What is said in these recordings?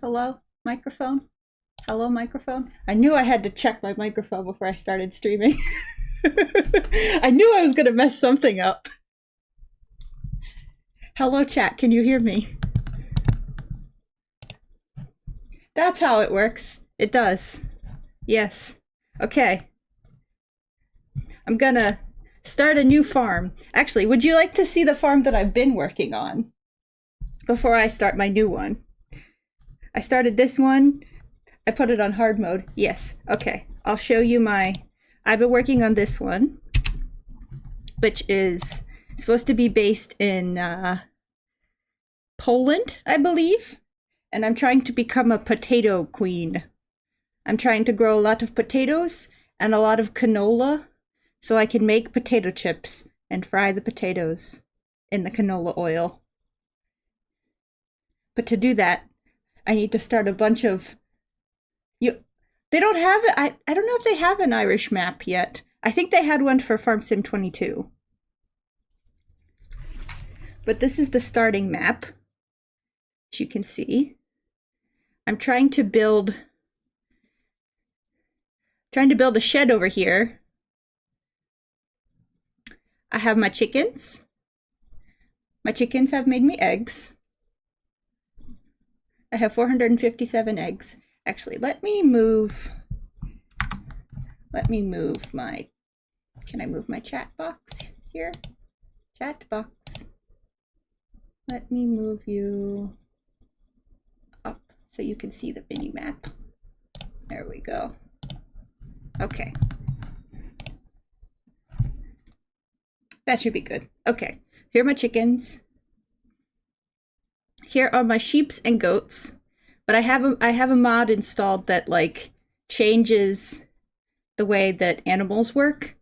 Hello, microphone? Hello, microphone? I knew I had to check my microphone before I started streaming. I knew I was going to mess something up. Hello, chat. Can you hear me? That's how it works. It does. Yes. Okay. I'm gonna start a new farm. Actually, would you like to see the farm that I've been working on before I start my new one? I started this one. I put it on hard mode. Yes. Okay. I'll show you my... I've been working on this one, which is supposed to be based in Poland, I believe. And I'm trying to become a potato queen. I'm trying to grow a lot of potatoes and a lot of canola so I can make potato chips and fry the potatoes in the canola oil. But to do that, I need to start a bunch of... They don't have it. I don't know if they have an Irish map yet. I think they had one for Farm Sim 22. But this is the starting map, as you can see. I'm trying to build a shed over here. I have my chickens. My chickens have made me eggs. I have 457 eggs. Actually, let me move my... Can I move my chat box here? Chat box. Let me move you up so you can see the mini map. There we go. Okay. That should be good. Okay. Here are my chickens. Here are my sheeps and goats. But I have a mod installed that like changes the way that animals work.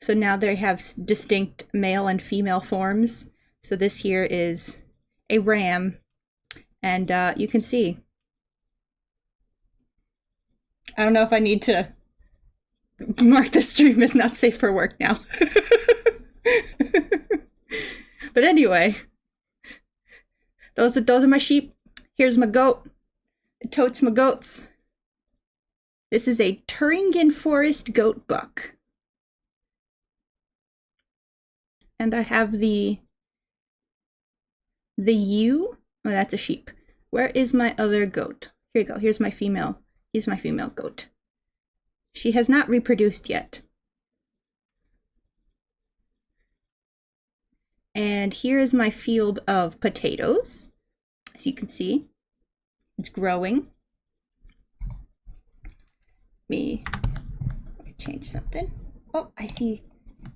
So now they have distinct male and female forms. So this here is a ram, and you can see. I don't know if I need to mark the stream as not safe for work now. But anyway, those are my sheep. Here's my goat. Totes my goats. This is a Thuringian Forest goat buck. And I have the ewe. Oh, that's a sheep. Where is my other goat? Here you go. Here's my female. Here's my female goat. She has not reproduced yet. And here is my field of potatoes. As you can see, it's growing. Let me change something. Oh, I see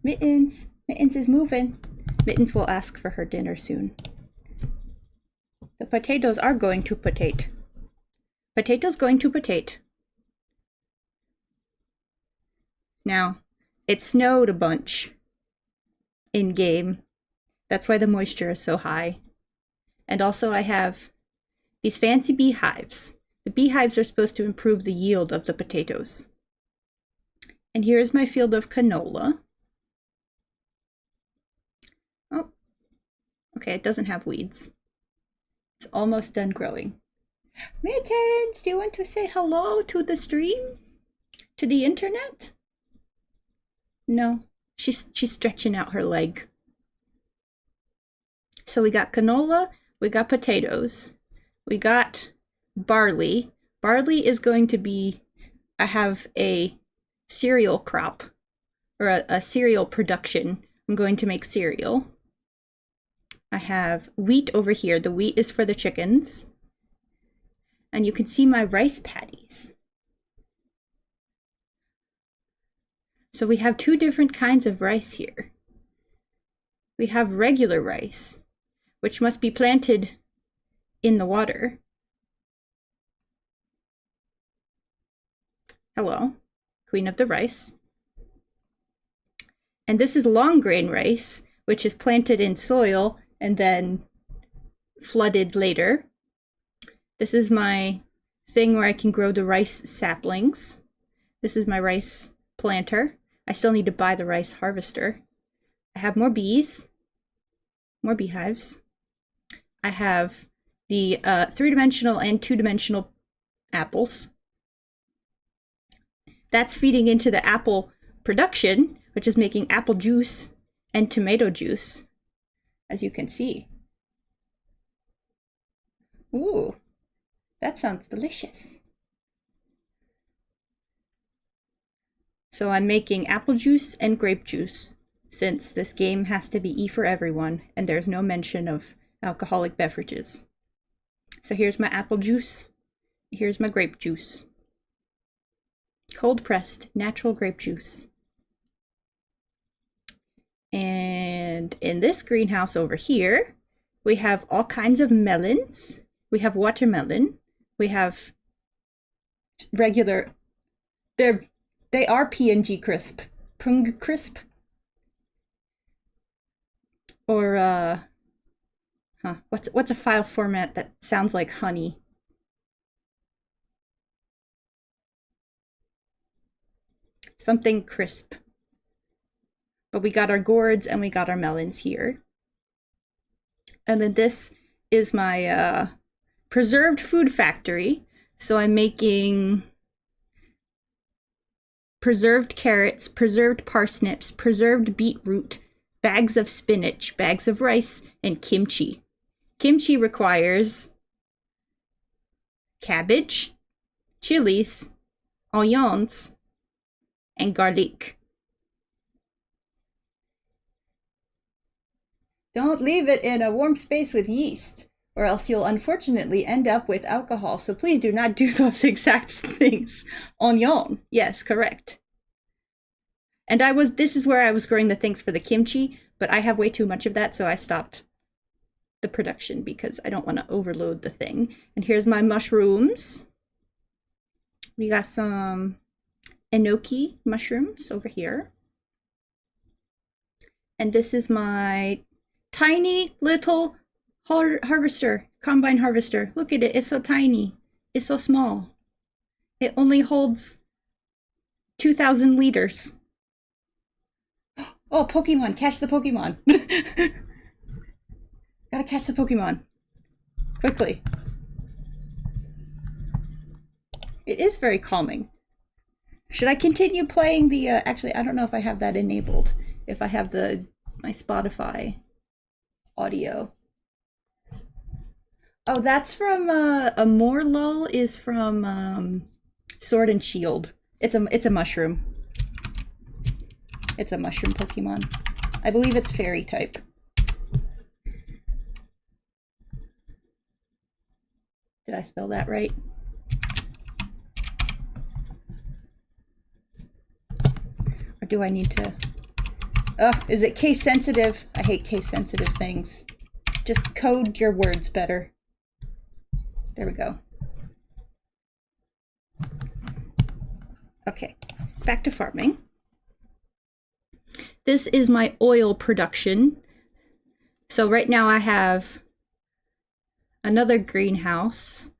Mittens. Mittens is moving. Mittens will ask for her dinner soon. The potatoes are going to potate. Potatoes going to potate. Now, it snowed a bunch in game. That's why the moisture is so high. And also I have these fancy beehives. The beehives are supposed to improve the yield of the potatoes. And here is my field of canola. Oh, okay, it doesn't have weeds. It's almost done growing. Mittens, do you want to say hello to the stream? To the internet? No, she's stretching out her leg. So we got canola, we got potatoes, we got barley. Barley is going to be, I have a cereal crop, or a cereal production. I'm going to make cereal. I have wheat over here. The wheat is for the chickens. And you can see my rice paddies. So we have two different kinds of rice here. We have regular rice, which must be planted in the water. Hello, queen of the rice. And this is long grain rice, which is planted in soil and then flooded later. This is my thing where I can grow the rice saplings. This is my rice planter. I still need to buy the rice harvester. I have more bees, more beehives. I have the 3-dimensional and 2-dimensional apples. That's feeding into the apple production, which is making apple juice and tomato juice, as you can see. Ooh, that sounds delicious. So I'm making apple juice and grape juice, since this game has to be E for everyone, and there's no mention of alcoholic beverages. So here's my apple juice. Here's my grape juice. Cold pressed, natural grape juice. And in this greenhouse over here, we have all kinds of melons. We have watermelon. We have regular, they are P&G crisp. Prung crisp. Or, what's a file format that sounds like honey? Something crisp. But we got our gourds and we got our melons here. And then this is my preserved food factory. So I'm making preserved carrots, preserved parsnips, preserved beetroot, bags of spinach, bags of rice, and kimchi. Kimchi requires cabbage, chilies, onions, and garlic. Don't leave it in a warm space with yeast, or else you'll unfortunately end up with alcohol. So please do not do those exact things. Onion, yes, correct. And this is where I was growing the things for the kimchi, but I have way too much of that, so I stopped the production because I don't want to overload the thing. And here's my mushrooms. We got some enoki mushrooms over here. And this is my tiny little harvester, combine harvester. Look at it, it's so tiny. It's so small. It only holds 2,000 liters. Oh, Pokemon, catch the Pokemon. Gotta catch the Pokemon. Quickly. It is very calming. Should I continue playing the, actually, I don't know if I have that enabled. If I have my Spotify audio. Oh, that's from, a Morlull is from, Sword and Shield. It's a mushroom. It's a mushroom Pokemon. I believe it's fairy type. Did I spell that right? Or do I need to... Ugh, is it case sensitive? I hate case sensitive things. Just code your words better. There we go. Okay, back to farming. This is my oil production. So right now I have another greenhouse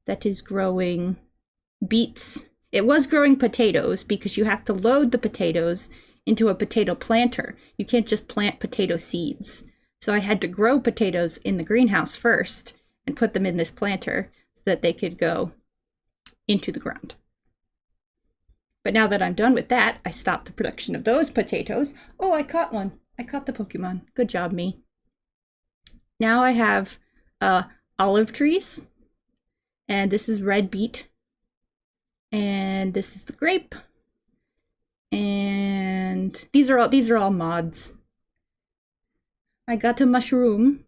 that is growing beets. It was growing potatoes because you have to load the potatoes into a potato planter. You can't just plant potato seeds. So I had to grow potatoes in the greenhouse first and put them in this planter so that they could go into the ground. But now that I'm done with that, I stopped the production of those potatoes. Oh, I caught one. I caught the Pokemon. Good job, me. Now I have olive trees. And this is red beet. And this is the grape. And these are all mods. I got a mushroom.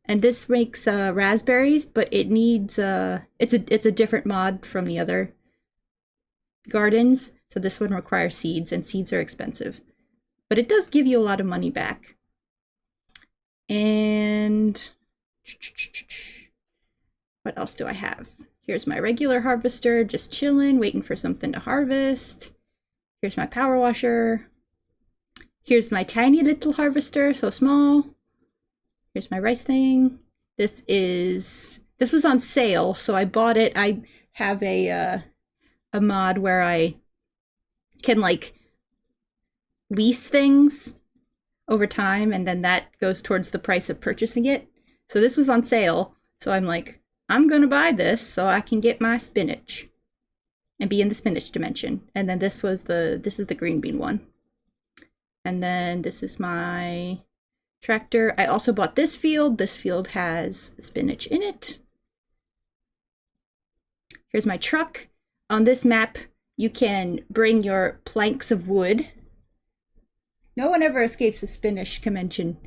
And this makes raspberries, but it needs it's a different mod from the other gardens. So this one requires seeds, and seeds are expensive. But it does give you a lot of money back. And what else do I have? Here's my regular harvester, just chilling, waiting for something to harvest. Here's my power washer. Here's my tiny little harvester, so small. Here's my rice thing. This was on sale, so I bought it. I have a mod where I can like lease things over time, and then that goes towards the price of purchasing it. So this was on sale, so I'm like, I'm gonna buy this so I can get my spinach and be in the spinach dimension. And then this is the green bean one. And then this is my tractor. I also bought this field. This field has spinach in it. Here's my truck. On this map, you can bring your planks of wood. No one ever escapes the spinach convention.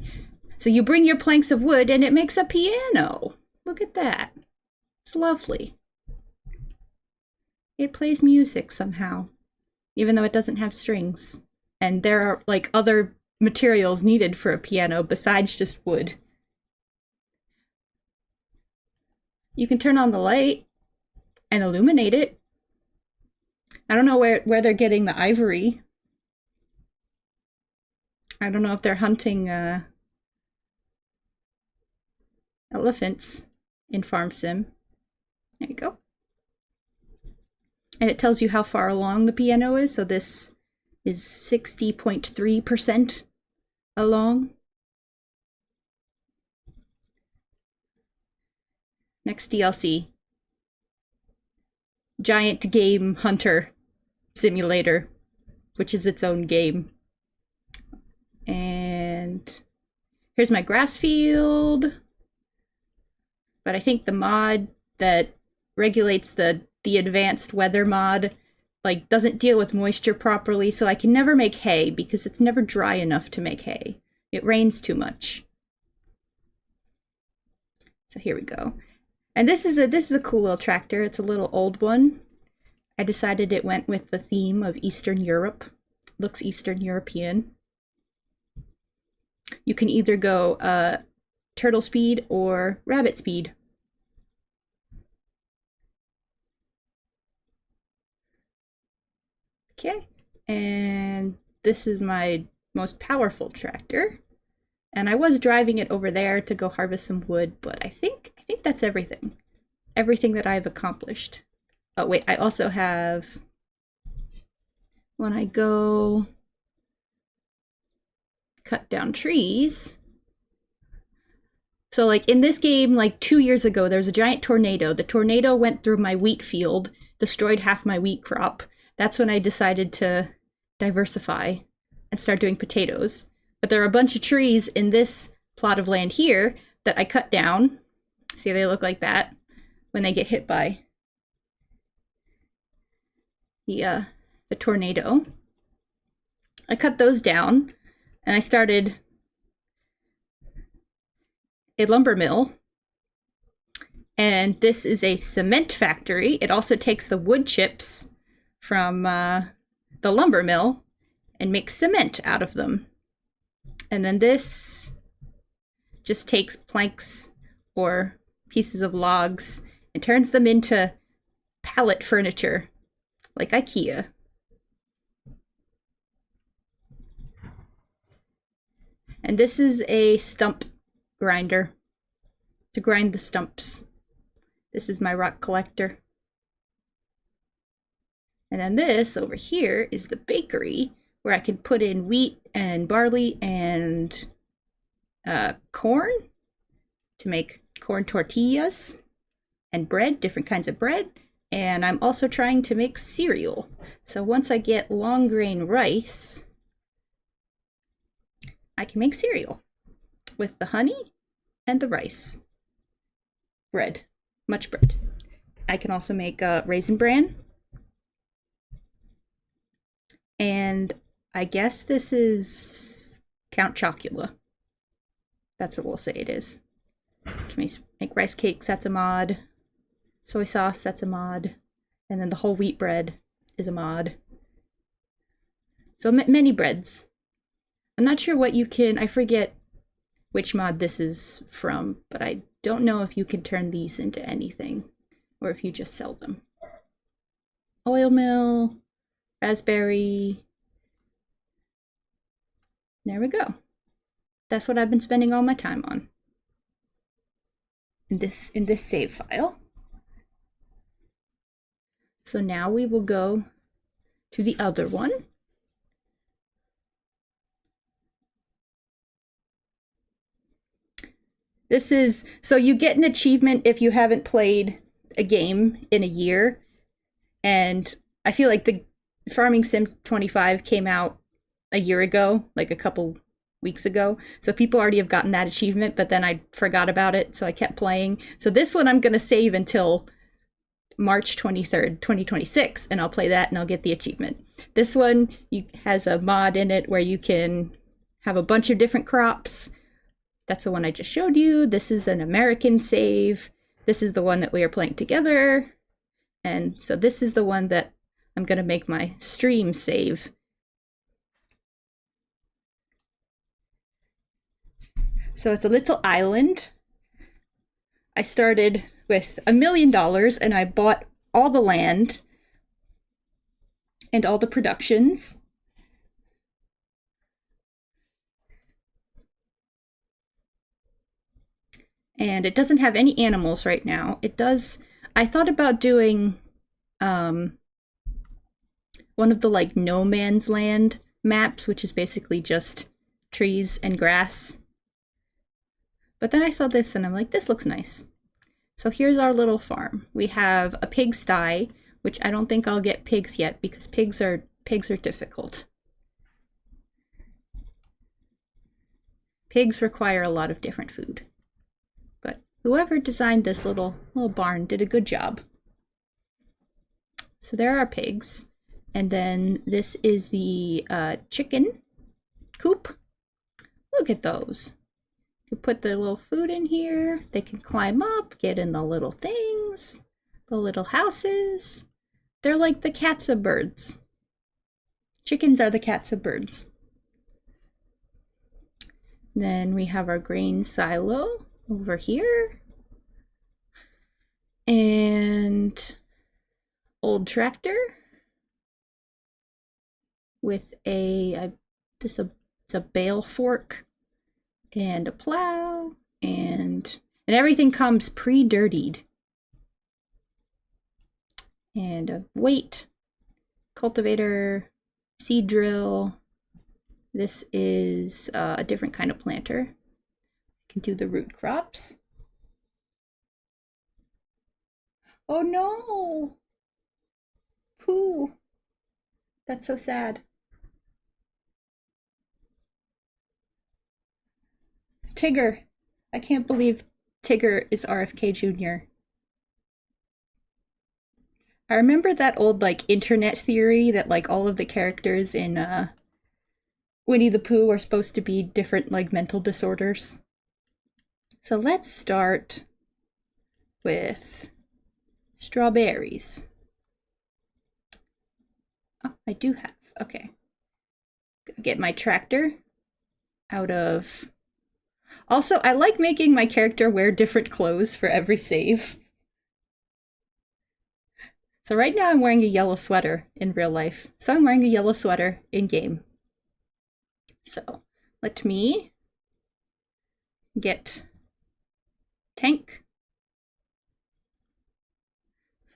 So you bring your planks of wood and it makes a piano. Look at that. It's lovely. It plays music somehow, even though it doesn't have strings. And there are like other materials needed for a piano besides just wood. You can turn on the light and illuminate it. I don't know where they're getting the ivory. I don't know if they're hunting elephants in Farm Sim. There you go. And it tells you how far along the piano is. So this is 60.3% along. Next DLC. Giant Game Hunter Simulator, which is its own game. And here's my grass field. But I think the mod that regulates the advanced weather mod like doesn't deal with moisture properly, so I can never make hay because it's never dry enough to make hay. It rains too much. So here we go. And this is a cool little tractor. It's a little old one. I decided it went with the theme of Eastern Europe. Looks Eastern European. You can either go turtle speed or rabbit speed. Okay, and this is my most powerful tractor. And I was driving it over there to go harvest some wood, but I think that's everything. Everything that I've accomplished. Oh wait, I also have, when I go cut down trees. So like in this game, like 2 years ago, there was a giant tornado. The tornado went through my wheat field, destroyed half my wheat crop. That's when I decided to diversify and start doing potatoes. But there are a bunch of trees in this plot of land here that I cut down. See, they look like that when they get hit by the tornado. I cut those down and I started a lumber mill. And this is a cement factory. It also takes the wood chips from the lumber mill and makes cement out of them. And then this just takes planks or pieces of logs and turns them into pallet furniture, like IKEA. And this is a stump grinder to grind the stumps. This is my rock collector. And then this over here is the bakery where I can put in wheat and barley and corn to make corn tortillas and bread, different kinds of bread. And I'm also trying to make cereal. So once I get long grain rice, I can make cereal with the honey and the rice. Bread, much bread. I can also make raisin bran. And I guess this is Count Chocula. That's what we'll say it is. Can make rice cakes, that's a mod. Soy sauce, that's a mod. And then the whole wheat bread is a mod. So many breads. I'm not sure what you can, I forget which mod this is from, but I don't know if you can turn these into anything or if you just sell them. Oil mill, raspberry. There we go. That's what I've been spending all my time on. In this save file. So now we will go to the other one. This is, so you get an achievement if you haven't played a game in a year. And I feel like the Farming Sim 25 came out a year ago, like a couple weeks ago. So people already have gotten that achievement, but then I forgot about it, so I kept playing. So this one I'm going to save until March 23rd, 2026, and I'll play that and I'll get the achievement. This one has a mod in it where you can have a bunch of different crops. That's the one I just showed you. This is an American save. This is the one that we are playing together. And so this is the one that I'm going to make my stream save. So it's a little island. I started with $1 million and I bought all the land and all the productions. And it doesn't have any animals right now. It does. I thought about doing one of the like no man's land maps, which is basically just trees and grass. But then I saw this and I'm like, this looks nice. So here's our little farm. We have a pigsty, which I don't think I'll get pigs yet because pigs are difficult. Pigs require a lot of different food. But whoever designed this little barn did a good job. So there are pigs. And then this is the chicken coop. Look at those. You put their little food in here. They can climb up, get in the little things, the little houses. They're like the cats of birds. Chickens are the cats of birds. Then we have our grain silo over here. And old tractor with it's a bale fork and a plow, and everything comes pre-dirtied. And a weight, cultivator, seed drill. This is a different kind of planter. I can do the root crops. Oh no! Pooh! That's so sad. Tigger. I can't believe Tigger is RFK Jr. I remember that old like internet theory that like all of the characters in Winnie the Pooh are supposed to be different like mental disorders. So let's start with strawberries. Oh, I do have. Okay. Get my tractor out of... Also, I like making my character wear different clothes for every save. So right now I'm wearing a yellow sweater in real life. So I'm wearing a yellow sweater in game. So let me get tank.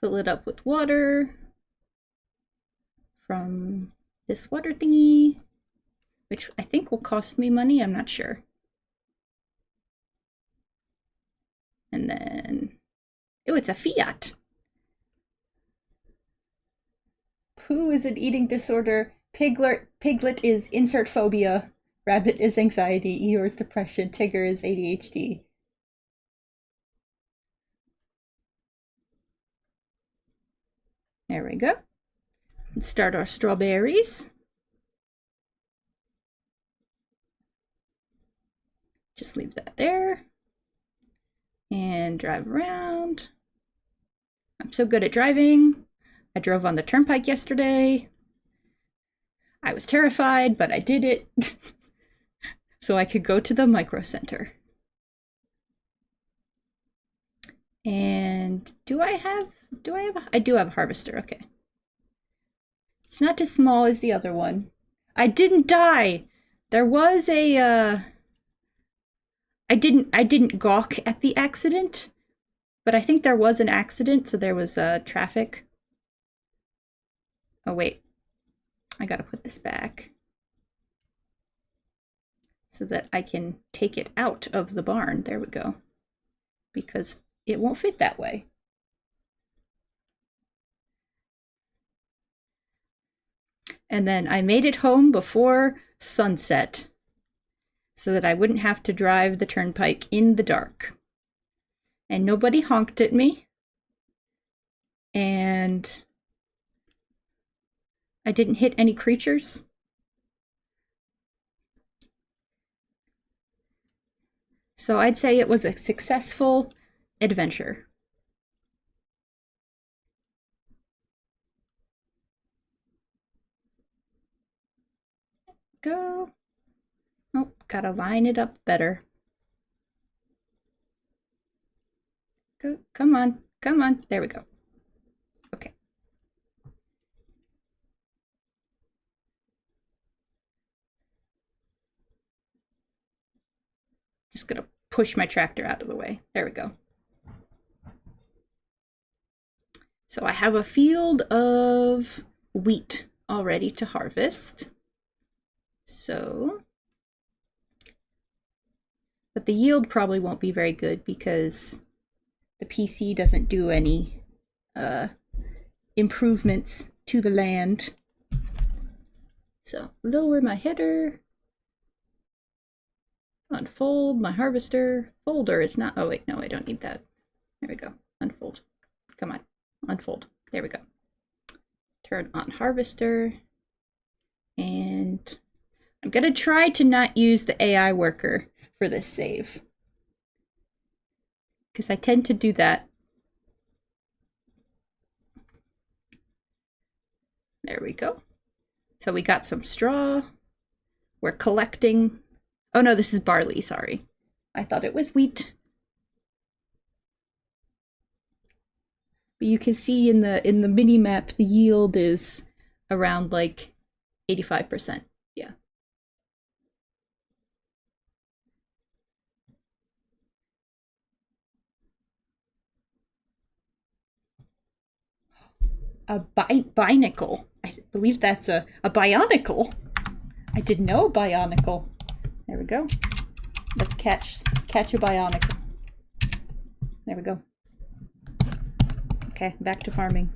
Fill it up with water from this water thingy, which I think will cost me money, I'm not sure. And then, oh, it's a Fiat. Pooh is an eating disorder. Piglet is insert phobia. Rabbit is anxiety. Eeyore is depression. Tigger is ADHD. There we go. Let's start our strawberries. Just leave that there. And drive around. I'm so good at driving. I drove on the turnpike yesterday. I was terrified, but I did it. So I could go to the micro center. And I do have a harvester, okay. It's not as small as the other one. I didn't die! There was a, I didn't gawk at the accident, but I think there was an accident, so there was traffic. Oh wait, I gotta put this back so that I can take it out of the barn. There we go. because it won't fit that way. And then I made it home before sunset so that I wouldn't have to drive the turnpike in the dark. And nobody honked at me. And I didn't hit any creatures. So I'd say it was a successful adventure. Go. Oh, gotta line it up better. Go, come on, come on. There we go. Okay. Just gonna push my tractor out of the way. There we go. So I have a field of wheat all ready to harvest. So, but the yield probably won't be very good because the PC doesn't do any improvements to the land. So lower my header, unfold my harvester. Folder is not, oh wait, no, I don't need that. There we go, unfold. Come on, unfold, there we go. Turn on harvester, and I'm gonna try to not use the AI worker for this save, because I tend to do that. There we go. So we got some straw. We're collecting. Oh no, this is barley, sorry. I thought it was wheat. But you can see in the mini map the yield is around like 85%. Yeah. A binacle. I believe that's a bionicle. I didn't know a bionicle. There we go. Let's catch a bionicle. There we go. Okay, back to farming.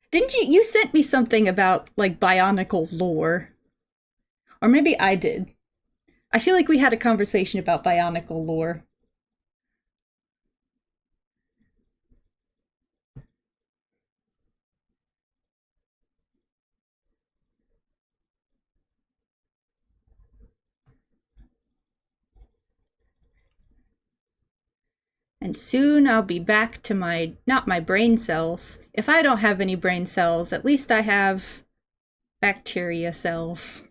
Didn't you sent me something about like bionicle lore? Or maybe I did. I feel like we had a conversation about bionicle lore. And soon I'll be back to not my brain cells. If I don't have any brain cells, at least I have bacteria cells.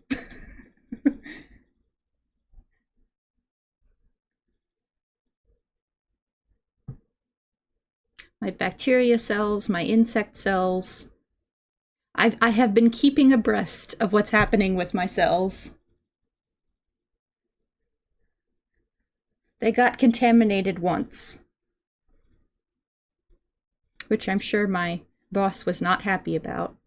My bacteria cells, my insect cells. I have been keeping abreast of what's happening with my cells. They got contaminated once, which I'm sure my boss was not happy about.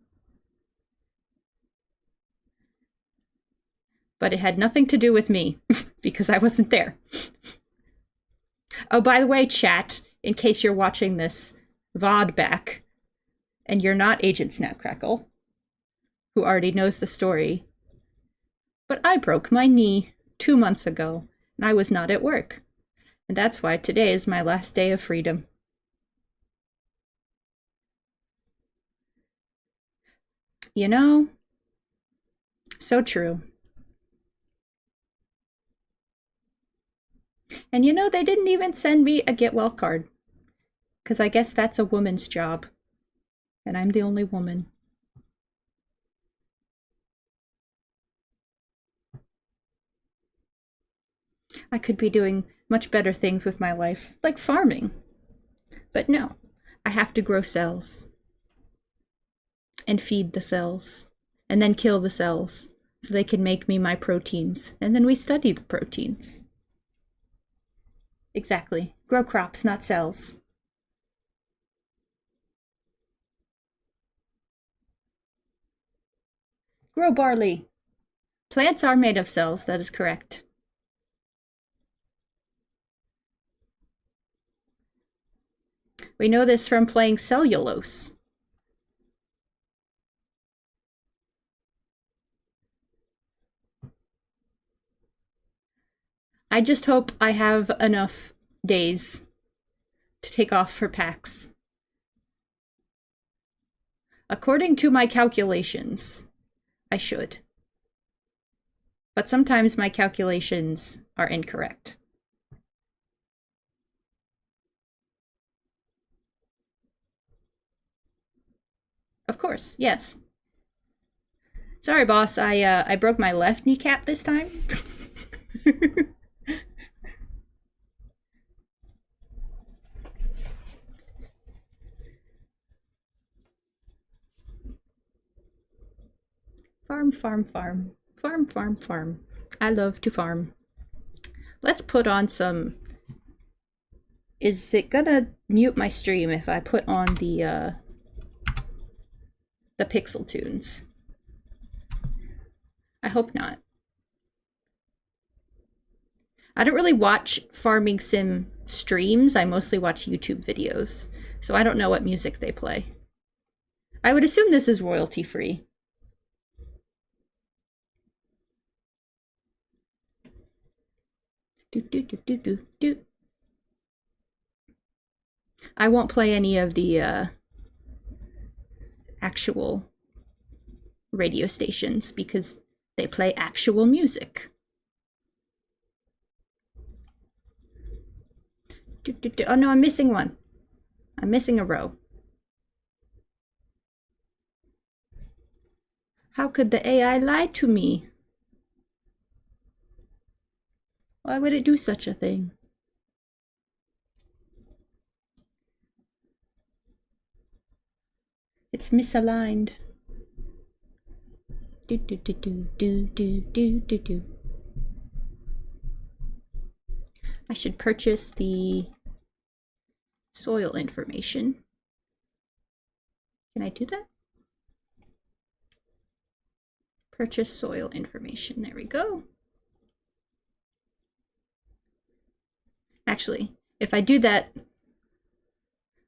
But it had nothing to do with me, because I wasn't there. Oh, by the way, chat, in case you're watching this VOD back, and you're not Agent Snapcrackle, who already knows the story, but I broke my knee 2 months ago, and I was not at work. And that's why today is my last day of freedom. You know, so true. And you know, they didn't even send me a get well card, because I guess that's a woman's job, and I'm the only woman. I could be doing much better things with my life, like farming. But no, I have to grow cells. And feed the cells. And then kill the cells, so they can make me my proteins. And then we study the proteins. Exactly. Grow crops, not cells. Grow barley. Plants are made of cells, that is correct. We know this from playing cellulose. I just hope I have enough days to take off for PAX. According to my calculations, I should. But sometimes my calculations are incorrect. Of course, yes. Sorry, boss, I broke my left kneecap this time. Farm, farm, farm. Farm, farm, farm. I love to farm. Let's put on some... Is it gonna mute my stream if I put on the Pixel tunes? I hope not. I don't really watch farming sim streams. I mostly watch YouTube videos, so I don't know what music they play. I would assume this is royalty free. Do, do, do, do, do, do. I won't play any of the actual radio stations because they play actual music. Do, do, do. Oh no, I'm missing one. I'm missing a row. How could the AI lie to me? Why would it do such a thing? It's misaligned. Do do do do do do do do do. I should purchase the soil information. Can I do that? Purchase soil information. There we go. Actually, if I do that,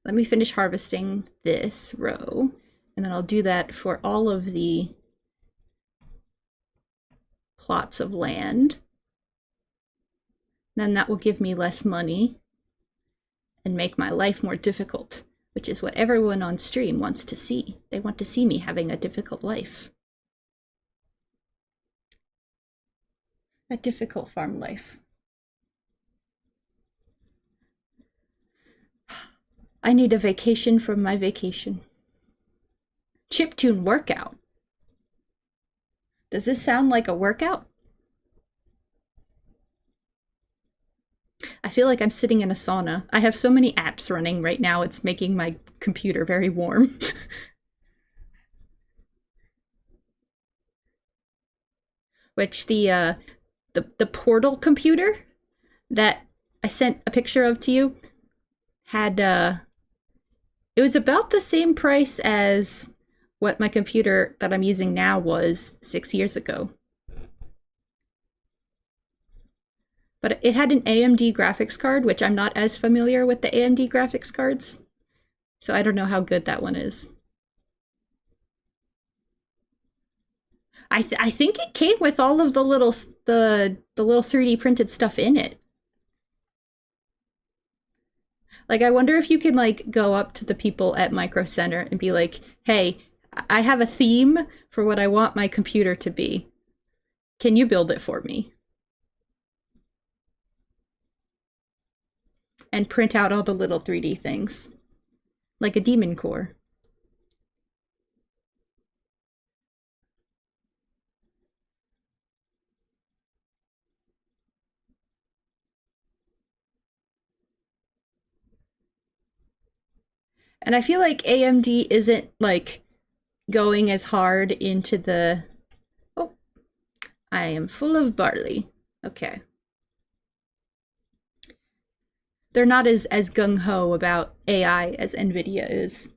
let me finish harvesting this row, and then I'll do that for all of the plots of land. Then that will give me less money and make my life more difficult, which is what everyone on stream wants to see. They want to see me having a difficult life. A difficult farm life. I need a vacation from my vacation. Chiptune workout. Does this sound like a workout? I feel like I'm sitting in a sauna. I have so many apps running right now, it's making my computer very warm. Which the Portal computer that I sent a picture of to you had it was about the same price as what my computer that I'm using now was 6 years ago. But it had an AMD graphics card, which I'm not as familiar with the AMD graphics cards. So I don't know how good that one is. I think it came with all of the little 3D printed stuff in it. Like, I wonder if you can, like, go up to the people at Micro Center and be like, hey, I have a theme for what I want my computer to be. Can you build it for me? And print out all the little 3D things. Like a demon core. And I feel like AMD isn't, like, going as hard into the... Oh, I am full of barley. Okay. They're not as gung-ho about AI as NVIDIA is.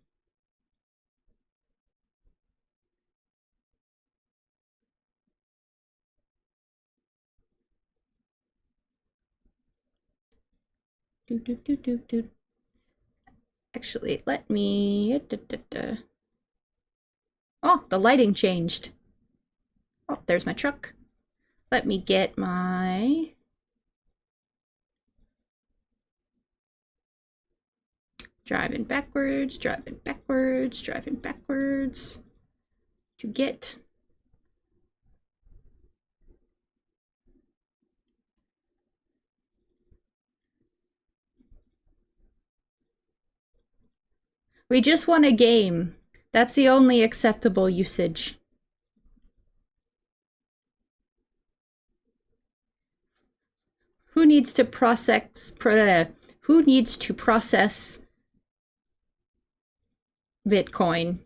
Do, do, do, do, do. Actually, let me... Oh, the lighting changed. Oh, there's my truck. Let me get my... Driving backwards, driving backwards, driving backwards. To get... We just won a game. That's the only acceptable usage. Who needs to process Bitcoin?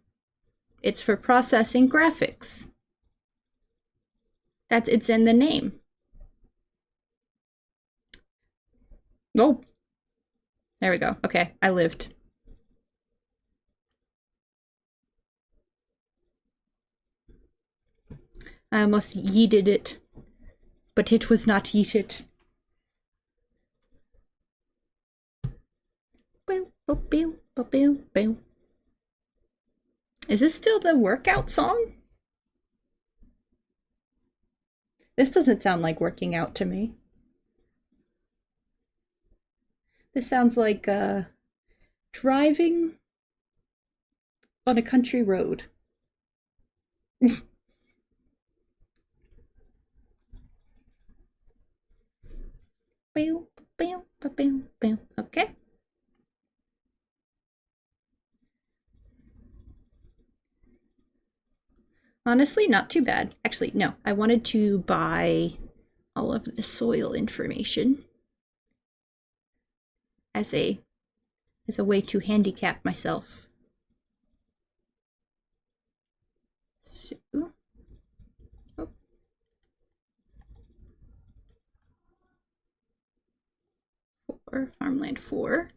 It's for processing graphics. It's in the name. Nope. There we go. Okay, I lived. I almost yeeted it, but it was not yeeted. Is this still the workout song? This doesn't sound like working out to me. This sounds like driving on a country road. Okay. Honestly, not too bad. Actually, no. I wanted to buy all of the soil information as a way to handicap myself. So, oh. Farmland 4.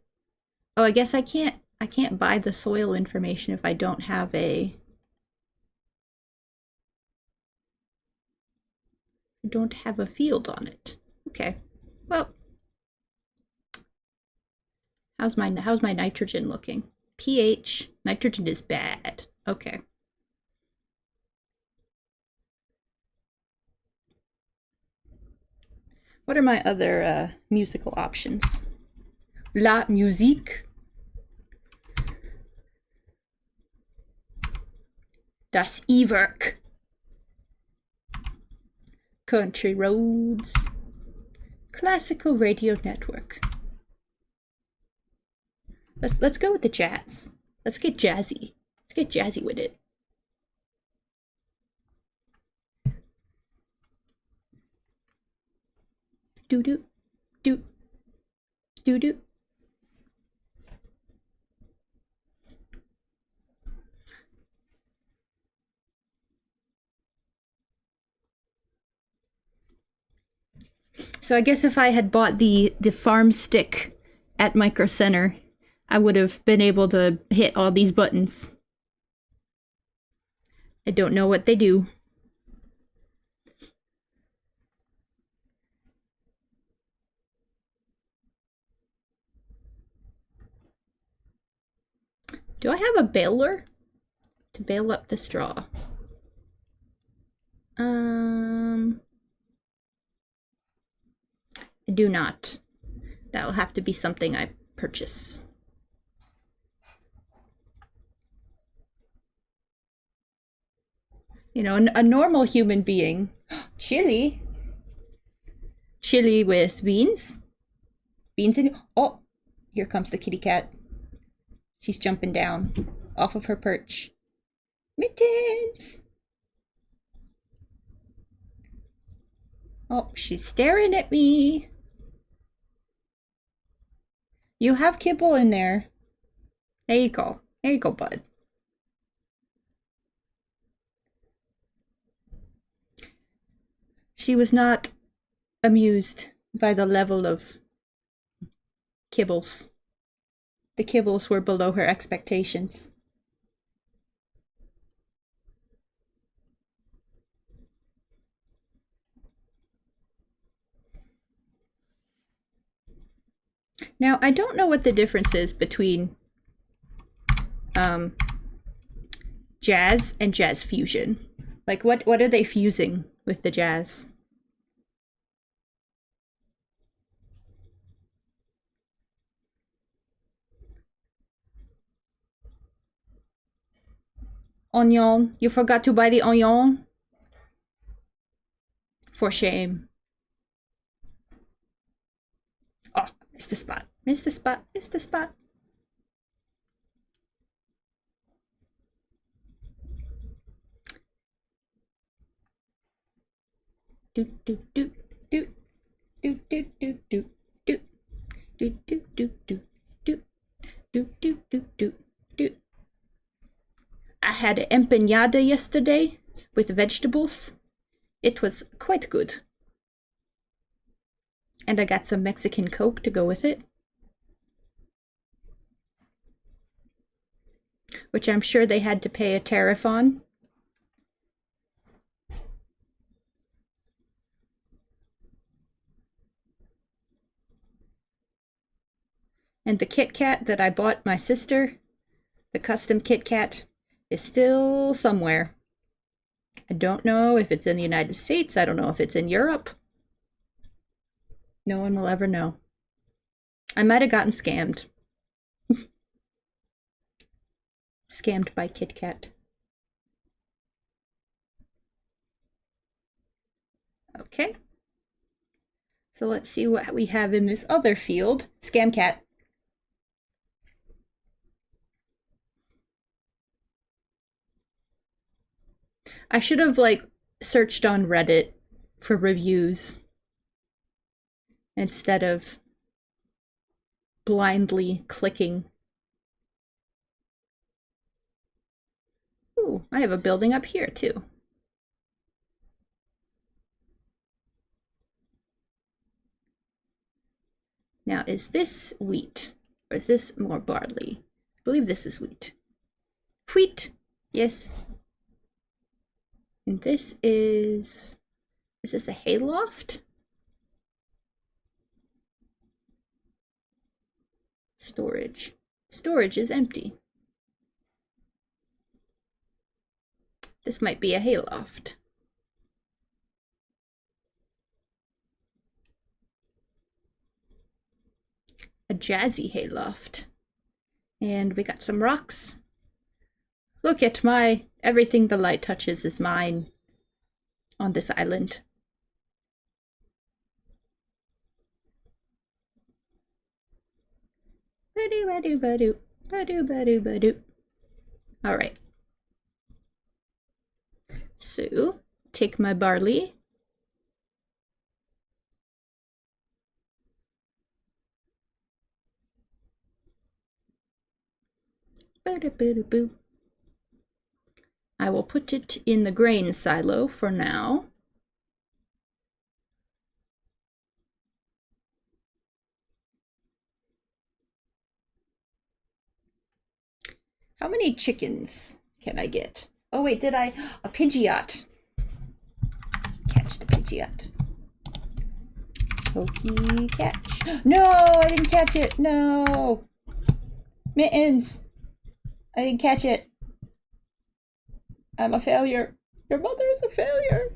Oh, I guess I can't buy the soil information if I don't have a field on it. Okay. Well, how's my nitrogen looking? pH. Nitrogen is bad. Okay. What are my other musical options? La musique. Das E-Werk. Country roads. Classical radio network. Let's go with the jazz. Let's get jazzy. Let's get jazzy with it. Do do do do do. So I guess if I had bought the farm stick at Micro Center, I would have been able to hit all these buttons. I don't know what they do. Do I have a baler to bale up the straw? I do not. That'll have to be something I purchase. You know, a normal human being. Chili. Chili with beans. Beans in. Oh, here comes the kitty cat. She's jumping down off of her perch. Mittens! Oh, she's staring at me. You have kibble in there. There you go. There you go, bud. She was not amused by the level of kibbles. The kibbles were below her expectations. Now, I don't know what the difference is between jazz and jazz fusion. Like, what are they fusing with the jazz? Onion. You forgot to buy the onion? For shame. Oh, missed the spot. Missed the spot. Missed the spot. Do do do do do do do do do do do do do do do do do do do. I had an empanada yesterday with vegetables. It was quite good. And I got some Mexican Coke to go with it. Which I'm sure they had to pay a tariff on. And the Kit Kat that I bought my sister, the custom Kit Kat, is still somewhere. I don't know if it's in the United States. I don't know if it's in Europe. No one will ever know. I might have gotten scammed. Scammed by Kit Kat. Okay. So let's see what we have in this other field. Scam Cat. I should have like searched on Reddit for reviews instead of blindly clicking. Ooh, I have a building up here too. Now, is this wheat or is this more barley? I believe this is wheat. Wheat, yes. And this is this a hayloft? Storage. Storage is empty. This might be a hayloft. A jazzy hayloft. And we got some rocks. Look at my everything the light touches is mine on this island. Ba-do-ba-do-ba-do. Ba-do-ba-do-ba-do. All right. So, take my barley. Ba-do-ba-do-boo. I will put it in the grain silo for now. How many chickens can I get? Oh wait, did I? A Pidgeot. Catch the Pidgeot. Pokey catch. No, I didn't catch it. No. Mittens. I didn't catch it. I'm a failure. Your mother is a failure.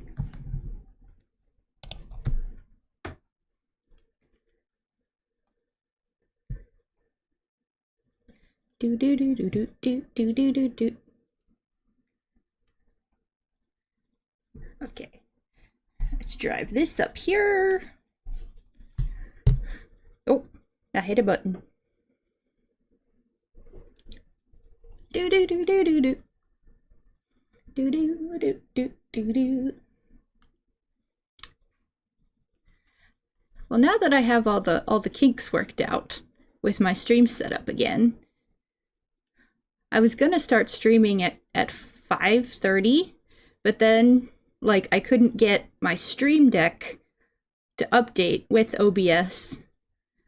Do do do do do do do do do do. Okay. Let's drive this up here. Oh, I hit a button. Do do do do do do. Do do do do do do. Well, now that I have all the kinks worked out with my stream setup again, I was gonna start streaming at 5:30, but then like I couldn't get my Stream Deck to update with OBS.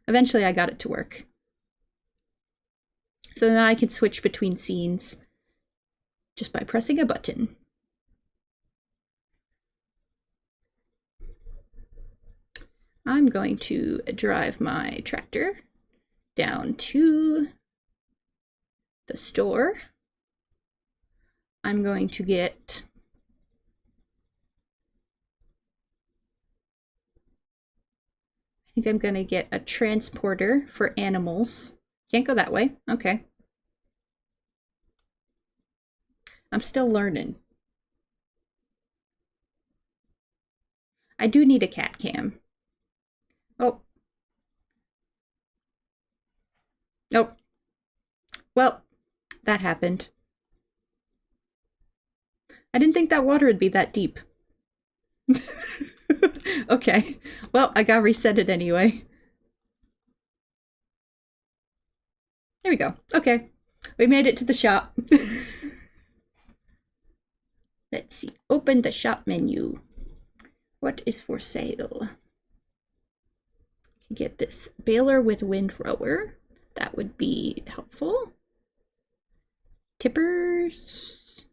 Eventually I got it to work. So now I can switch between scenes just by pressing a button. I'm going to drive my tractor down to the store. I'm going to get I think I'm going to get a transporter for animals. Can't go that way. Okay. I'm still learning. I do need a cat cam. Oh. Nope. Well, that happened. I didn't think that water would be that deep. Okay. Well, I got reset it anyway. There we go. Okay. We made it to the shop. Let's see. Open the shop menu. What is for sale? Get this baler with windrower. That would be helpful. Tippers.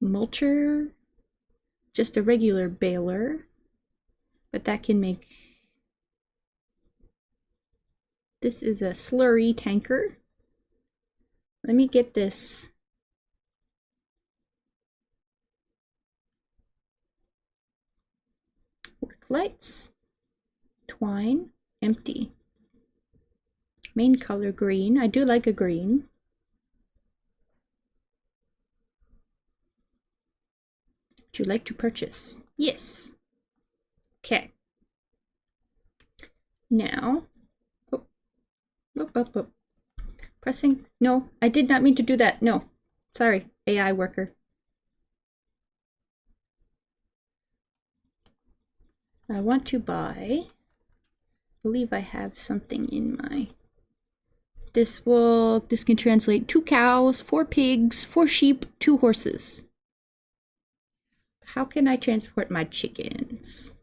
Mulcher. Just a regular baler. But that can make... This is a slurry tanker. Let me get this. Work lights. Twine. Empty. Main color green. I do like a green. Would you like to purchase? Yes. Okay. Now, pressing. No, I did not mean to do that. No, sorry, AI worker. I want to buy. I believe I have something in my. This can translate 2 cows, 4 pigs, 4 sheep, 2 horses. How can I transport my chickens?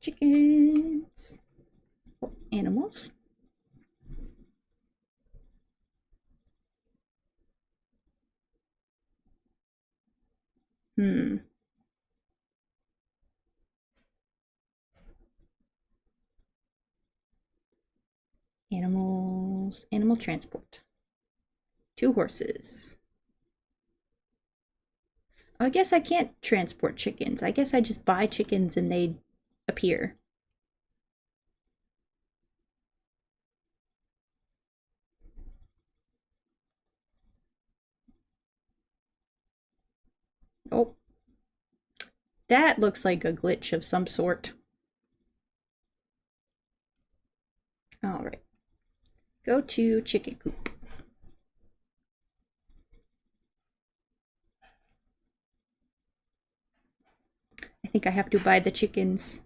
Chickens. Oh, animals. Animals. Animal transport. 2 horses. I guess I can't transport chickens. I guess I just buy chickens and they appear. Oh. That looks like a glitch of some sort. All right. Go to chicken coop. I think I have to buy the chickens.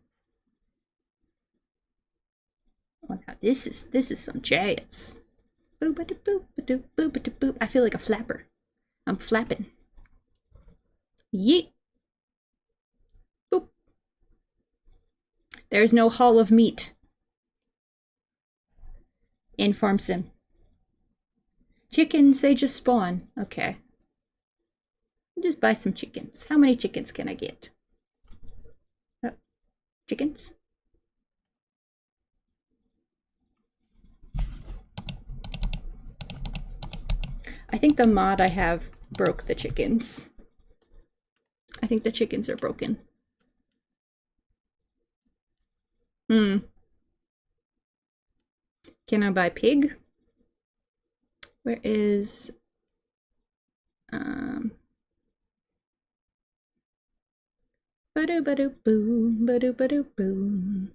Oh, now this is some jazz. Boop-a-doop-boop-a-doop-boop-a-doop. I feel like a flapper. I'm flapping. Yeet. Boop. There's no hall of meat in Farm Sim. Chickens, they just spawn. Okay. I'll just buy some chickens. How many chickens can I get? Chickens? I think the mod I have broke the chickens. I think the chickens are broken. Can I buy pig? Where is ba-do-ba-do-boom, ba-do-ba-do-boom.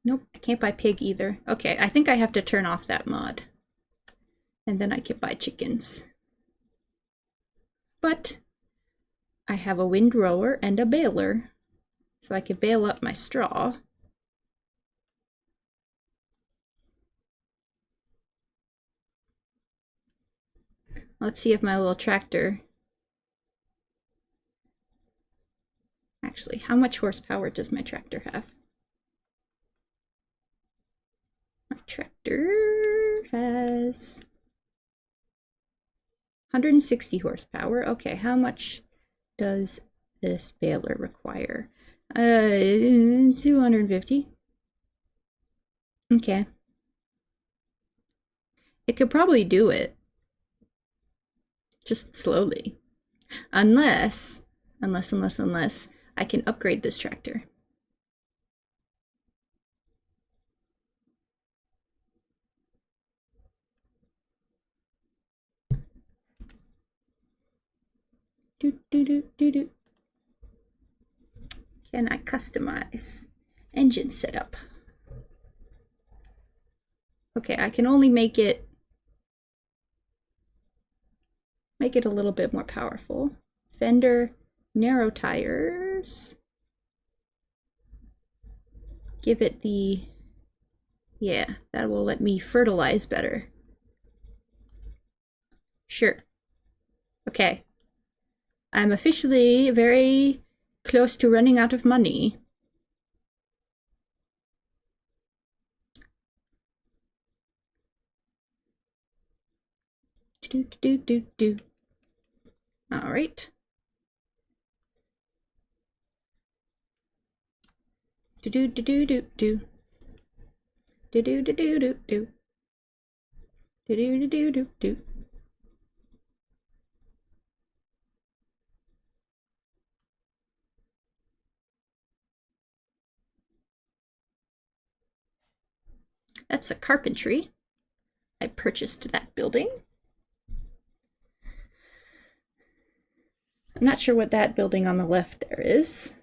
Nope, I can't buy pig either. Okay, I think I have to turn off that mod. And then I can buy chickens. But I have a windrower and a baler. So I can bale up my straw. Let's see if my little tractor... Actually, how much horsepower does my tractor have? My tractor has 160 horsepower. Okay, how much does this baler require? 250. Okay. It could probably do it. Just slowly. Unless I can upgrade this tractor. Can I customize engine setup? Okay, I can only make it a little bit more powerful. Fender, narrow tires. Give it the, yeah, that will let me fertilize better. Sure. Okay. I'm officially very close to running out of money. Do. All right. Do. That's a carpentry. I purchased that building. I'm not sure what that building on the left there is.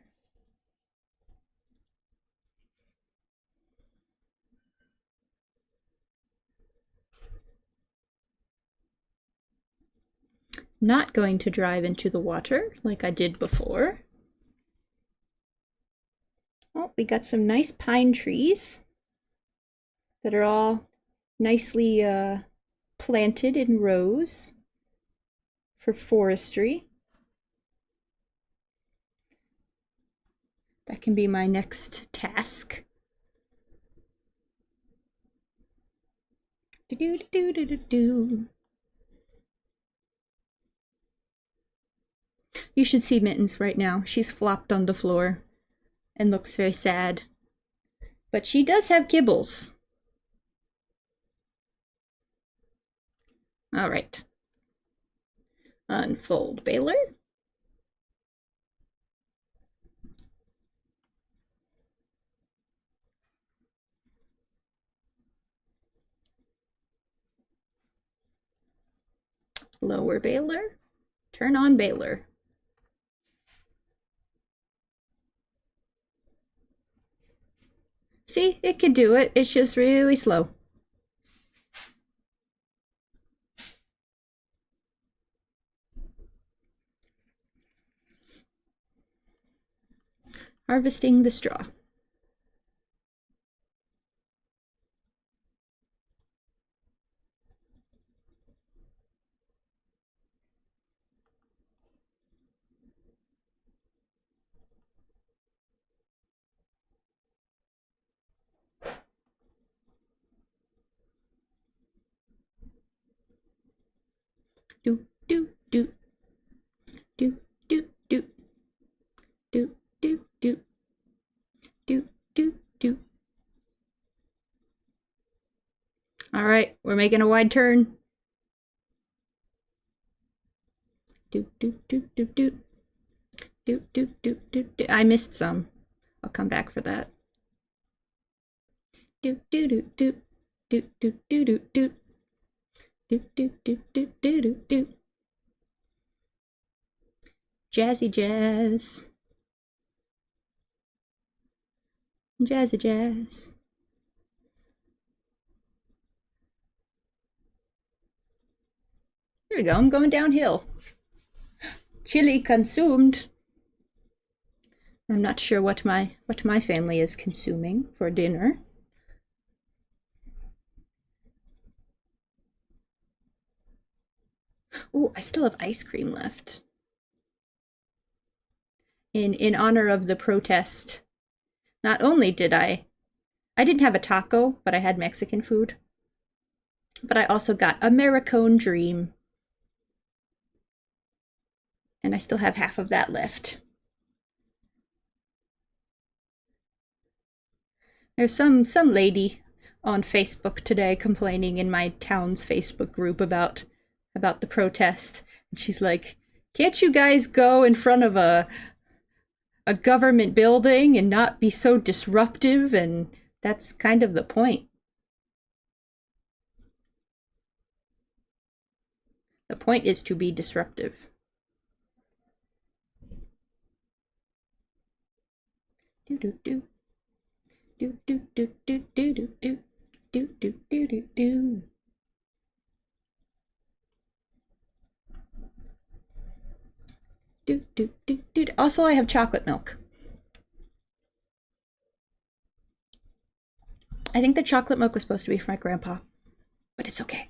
Not going to drive into the water like I did before. Oh, we got some nice pine trees that are all nicely planted in rows for forestry. That can be my next task. Do. You should see Mittens right now. She's flopped on the floor and looks very sad. But she does have kibbles. All right. Unfold baler. Lower baler. Turn on baler. See, it could do it. It's just really slow. Harvesting the straw. Do. All right, we're making a wide turn. Do. I missed some. I'll come back for that. Do. Jazzy jazz. Jazzy jazz. Here we go, I'm going downhill. Chili consumed. I'm not sure what my family is consuming for dinner. Oh, I still have ice cream left. In honor of the protest. Not only did I didn't have a taco, but I had Mexican food. But I also got Americone Dream. And I still have half of that left. There's some lady on Facebook today complaining in my town's Facebook group about the protest. And she's like, can't you guys go in front of a government building and not be so disruptive? And that's kind of the point. The point is to be disruptive. Do do do. Do do do do do do do do do do do do. Do do do do. Also, I have chocolate milk. I think the chocolate milk was supposed to be for my grandpa, but it's okay.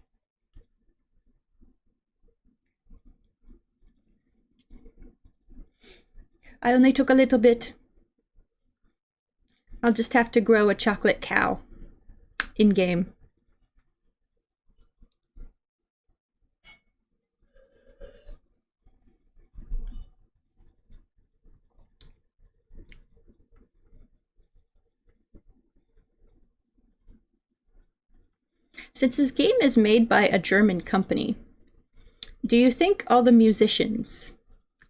I only took a little bit. I'll just have to grow a chocolate cow in-game. Since this game is made by a German company, do you think all the musicians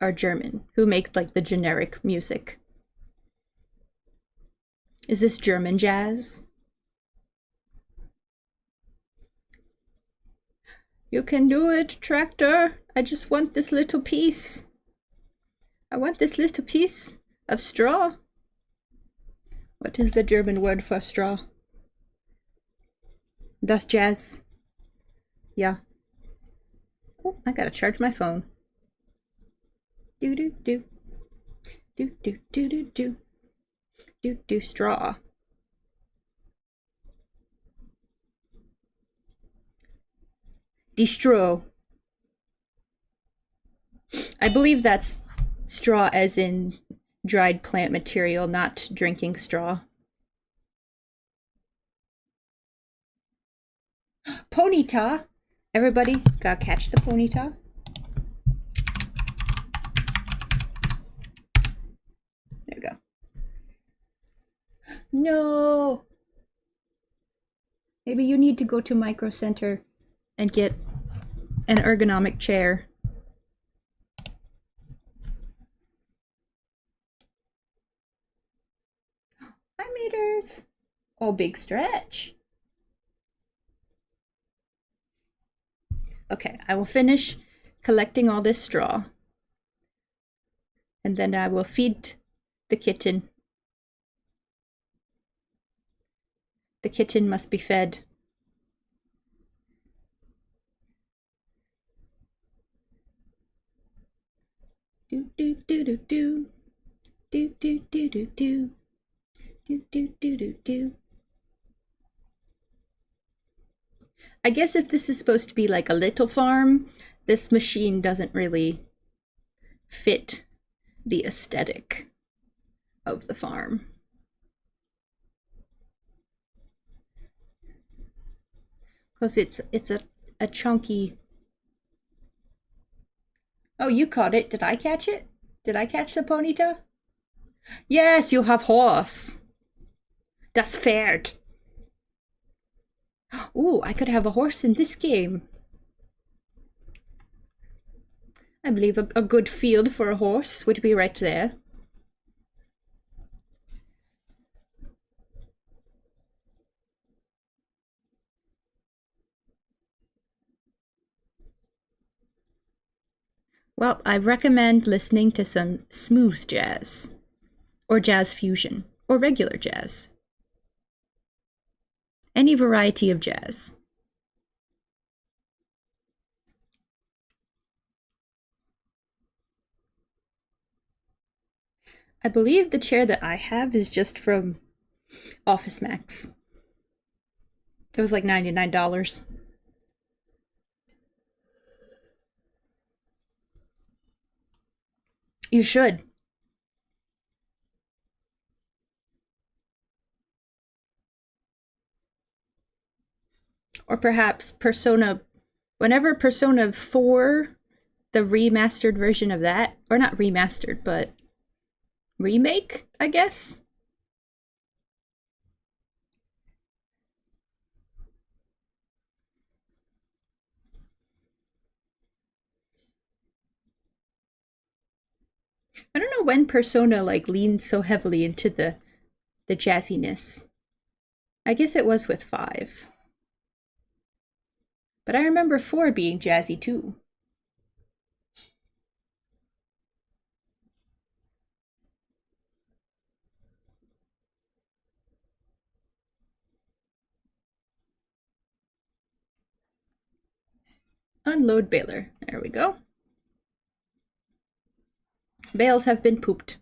are German who make like the generic music? Is this German jazz? You can do it, tractor. I just want this little piece. I want this little piece of straw. What is the German word for straw? Das Jazz. Yeah. Oh, I gotta charge my phone. Do do do. Do do do do do. Do do straw. Distro. I believe that's straw as in dried plant material, not drinking straw. Ponyta! Everybody, gotta catch the Ponyta. There we go. No! Maybe you need to go to Micro Center and get an ergonomic chair. Hi, meters! Oh, big stretch. Okay, I will finish collecting all this straw. And then I will feed the kitten. The kitten must be fed. Do do do do do. Do do do do do. Do do do do do. I guess if this is supposed to be like a little farm, this machine doesn't really fit the aesthetic of the farm. Because it's a chunky... Oh, you caught it. Did I catch it? Did I catch the Ponyta? Yes, you have horse. Das Pferd. Ooh, I could have a horse in this game. I believe a good field for a horse would be right there. Well, I recommend listening to some smooth jazz, or jazz fusion, or regular jazz. Any variety of jazz. I believe the chair that I have is just from Office Max. It was like $99. You should. Or perhaps Persona... Whenever Persona 4 the remastered version of that. Or not remastered, but remake, I guess? I don't know when Persona like leaned so heavily into the jazziness. I guess it was with 5. But I remember 4 being jazzy too. Unload baler. There we go. Bales have been pooped.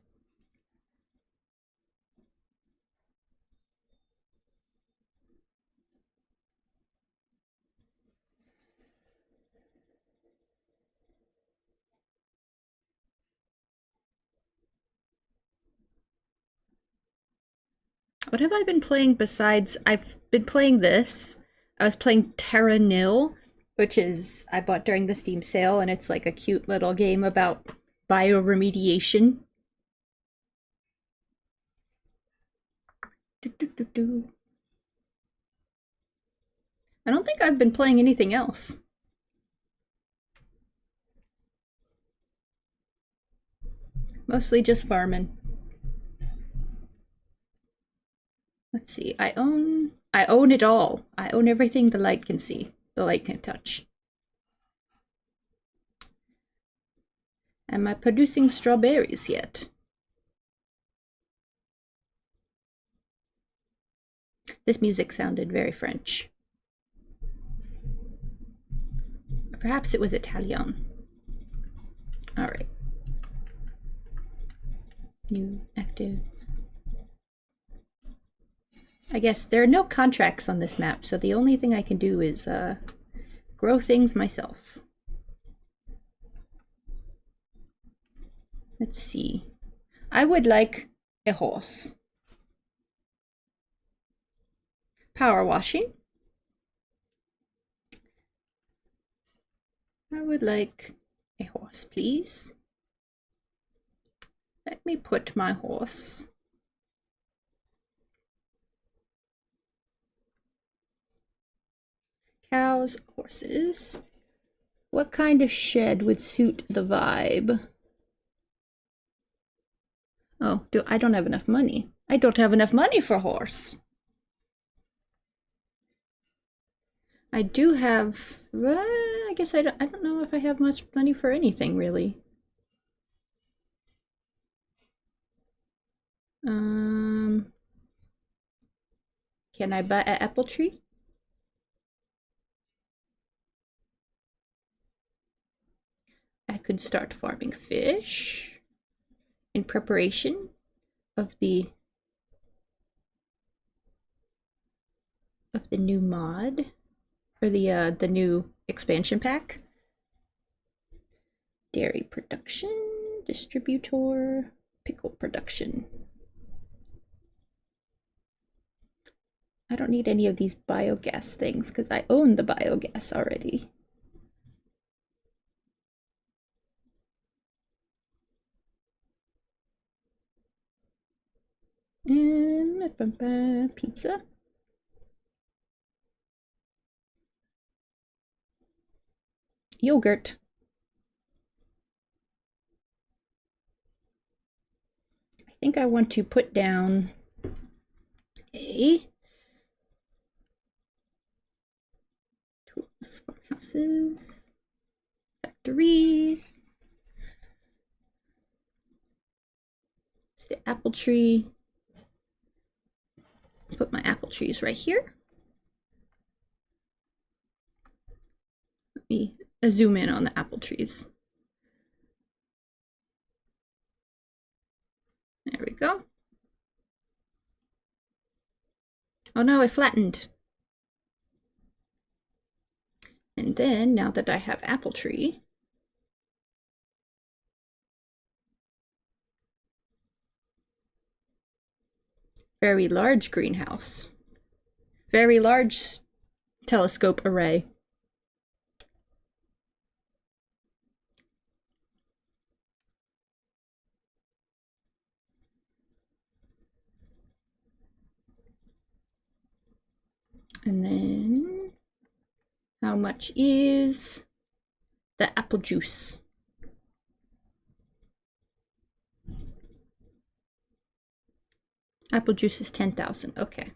What have I been playing besides? I've been playing this. I was playing Terra Nil, which is I bought during the Steam sale, and it's like a cute little game about bioremediation. I don't think I've been playing anything else. Mostly just farming. Let's see. I own it all. I own everything the light can see, the light can touch. Am I producing strawberries yet? This music sounded very French. Perhaps it was Italian. All right. New active. I guess there are no contracts on this map, so the only thing I can do is grow things myself. Let's see. I would like a horse. Power washing. I would like a horse, please. Let me put my horse. Cows, horses. What kind of shed would suit the vibe? Oh, I don't have enough money. I don't have enough money for a horse. I do have, I guess I don't know if I have much money for anything, really. Can I buy an apple tree? I could start farming fish in preparation of the new mod, or the new expansion pack. Dairy production, distributor, pickle production. I don't need any of these biogas things because I own the biogas already. And pizza. Yogurt. I think I want to put down a tools, farmhouses, factories. It's the apple tree. Put my apple trees right here. Let me zoom in on the apple trees. There we go. Oh no, it flattened. And then, now that I have apple tree, very large greenhouse, very large telescope array. And then how much is the apple juice? Apple juice is 10,000. Okay.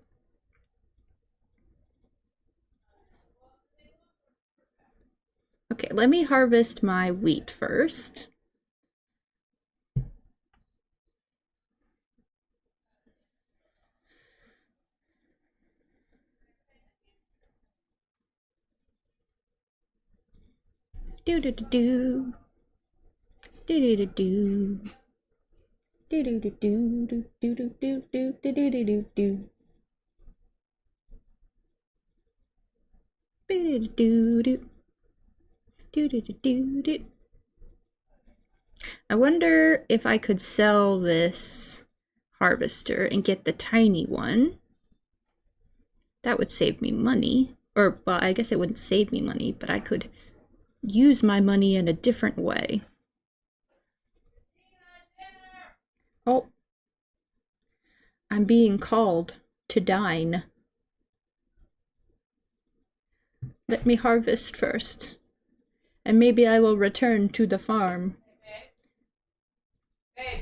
Okay, let me harvest my wheat first. Do do do do. Do do do do. Do do do do do do do do do do do do do. Do do do do. Do do do do do. I wonder if I could sell this harvester and get the tiny one. That would save me money. Or, well, I guess it wouldn't save me money, but I could use my money in a different way. Oh. I'm being called to dine. Let me harvest first, and maybe I will return to the farm. Hey,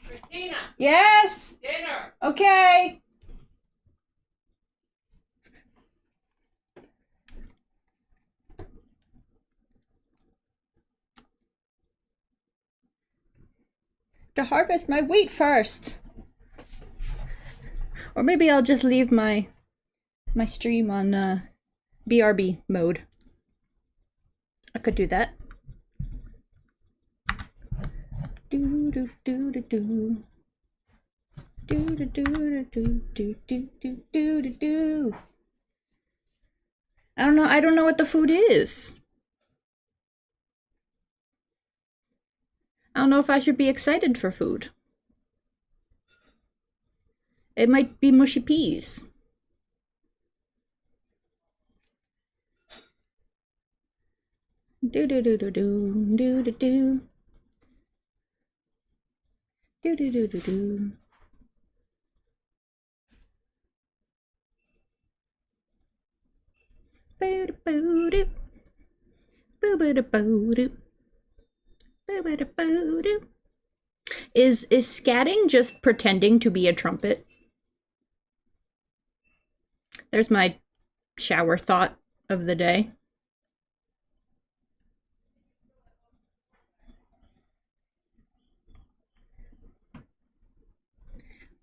Christina. Yes. Dinner. Okay. To harvest my wheat first. Or maybe I'll just leave my stream on BRB mode. I could do that. Do do do do do. Do do do do do do do do do do. I don't know what the food is. I don't know if I should be excited for food. It might be mushy peas. Do do do do do do do do. Do do do do do. Boo boo doo. Boo boo doo boo doo. Boo boo doo boo doo. Is scatting just pretending to be a trumpet? There's my shower thought of the day.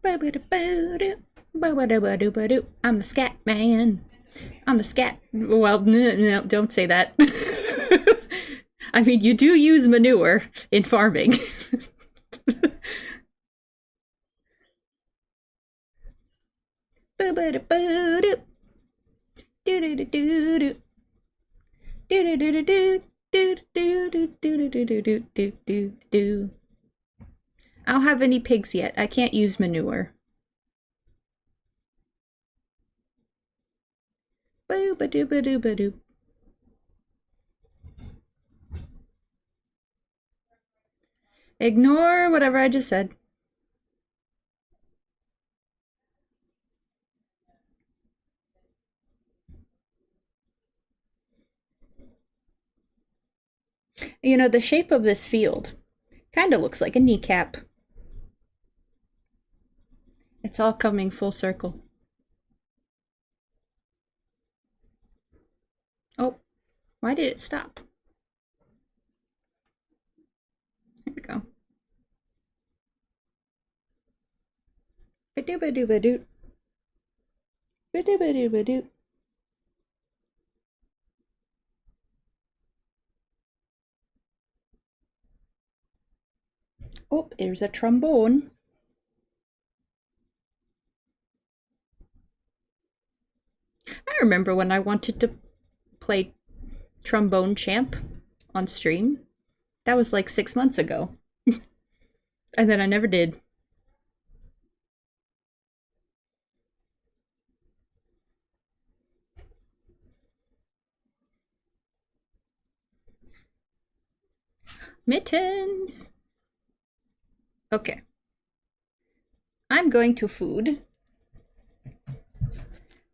I'm the scat man. I'm the scat. Well, no, don't say that. I mean, you do use manure in farming. I don't have any pigs yet. I can't use manure. Boo-ba-doo-ba-doo-ba-doo. Ignore whatever I just said. You know, the shape of this field kind of looks like a kneecap. It's all coming full circle. Oh, why did it stop? There we go. Ba-doo-ba-doo-ba-doo. Ba-doo-ba-doo-ba-doo. Oh, there's a trombone. I remember when I wanted to play Trombone Champ on stream. That was like 6 months ago. And then I never did. Mittens! Okay. I'm going to food.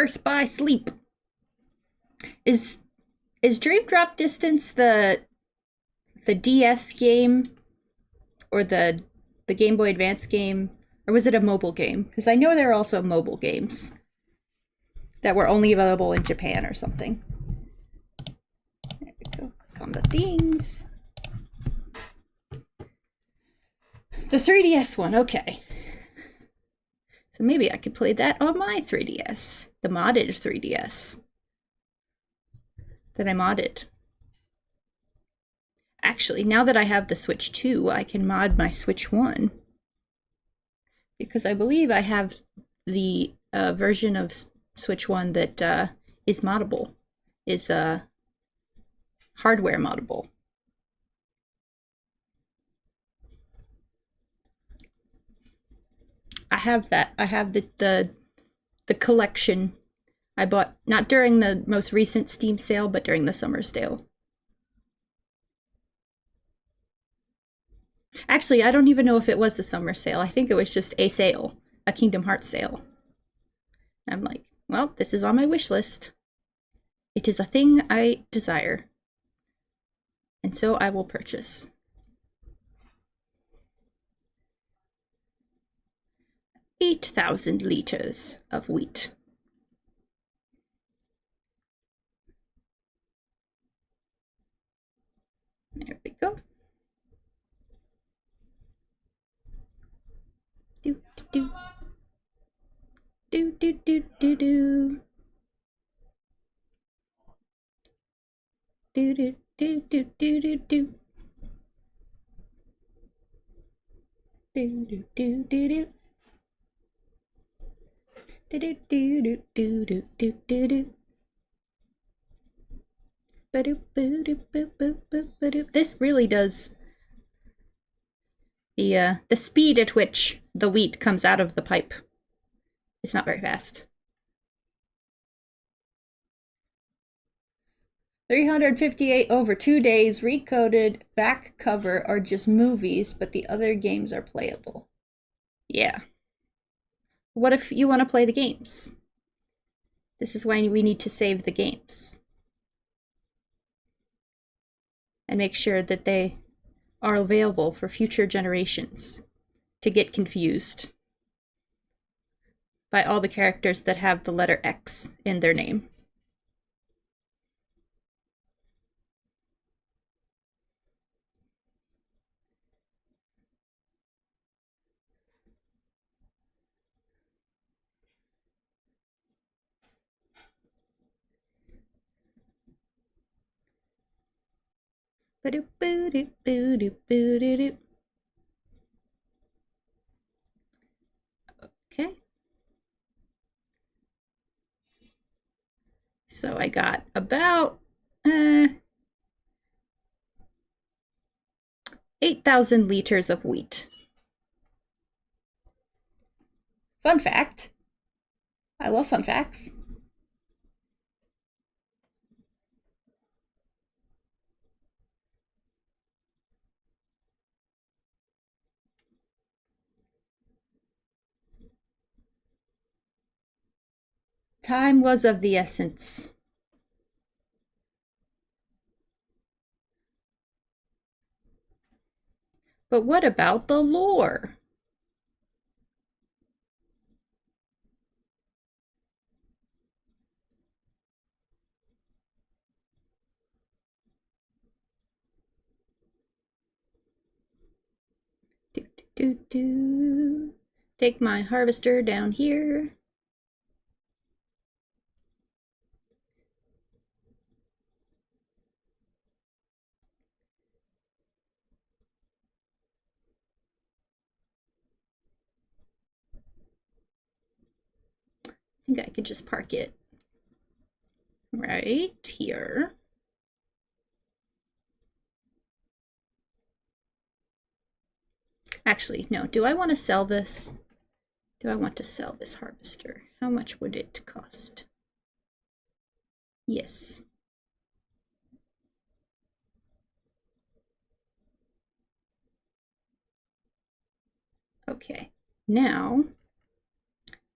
Birth by Sleep. Is Dream Drop Distance the DS game or the Game Boy Advance game, or was it a mobile game? Because I know there are also mobile games that were only available in Japan or something. There we go. Click on the things. The 3DS one, okay. So maybe I could play that on my 3DS, the modded 3DS that I modded. Actually, now that I have the Switch 2, I can mod my Switch 1. Because I believe I have the version of Switch 1 that is moddable, is hardware moddable. I have that. I have the collection I bought not during the most recent Steam sale, but during the summer sale. Actually, I don't even know if it was the summer sale. I think it was just a sale, a Kingdom Hearts sale. I'm like, well, this is on my wish list. It is a thing I desire. And so I will purchase. 8,000 liters of wheat. There we go. Do, do, do, do, do, do, do. Do, do, do, do, do, do, do. Do, do, do, do, do. Do, do, do, do, do, do, do, do, do. This really does the speed at which the wheat comes out of the pipe. It's not very fast. 358 over 2 days, recoded, back cover are just movies, but the other games are playable. Yeah. What if you want to play the games? This is why we need to save the games. And make sure that they are available for future generations to get confused by all the characters that have the letter X in their name. Okay. So I got about 8,000 liters of wheat. Fun fact. I love fun facts. Time was of the essence. But what about the lore? Do, do, do, do. Take my harvester down here. I think I could just park it right here. Actually, no. Do I want to sell this? Do I want to sell this harvester? How much would it cost? Yes. Okay. Now,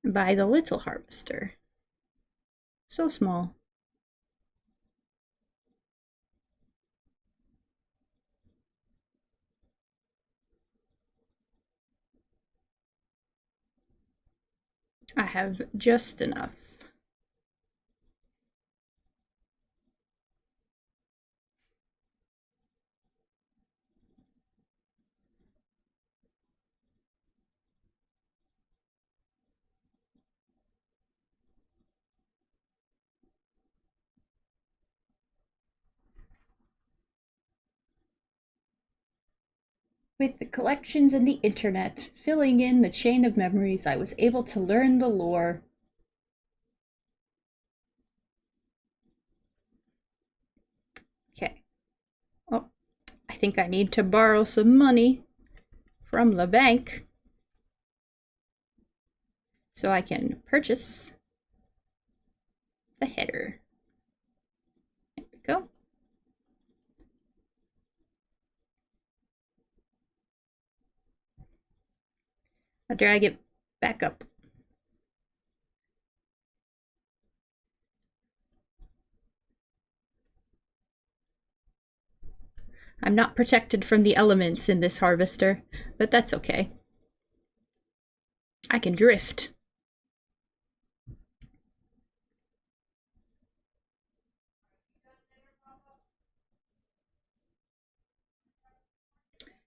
buy the little harvester. So small. I have just enough. With the collections and the internet filling in the chain of memories, I was able to learn the lore. Okay. Oh, I think I need to borrow some money from the bank so I can purchase the header. There we go. I'll drag it back up. I'm not protected from the elements in this harvester, but that's okay. I can drift.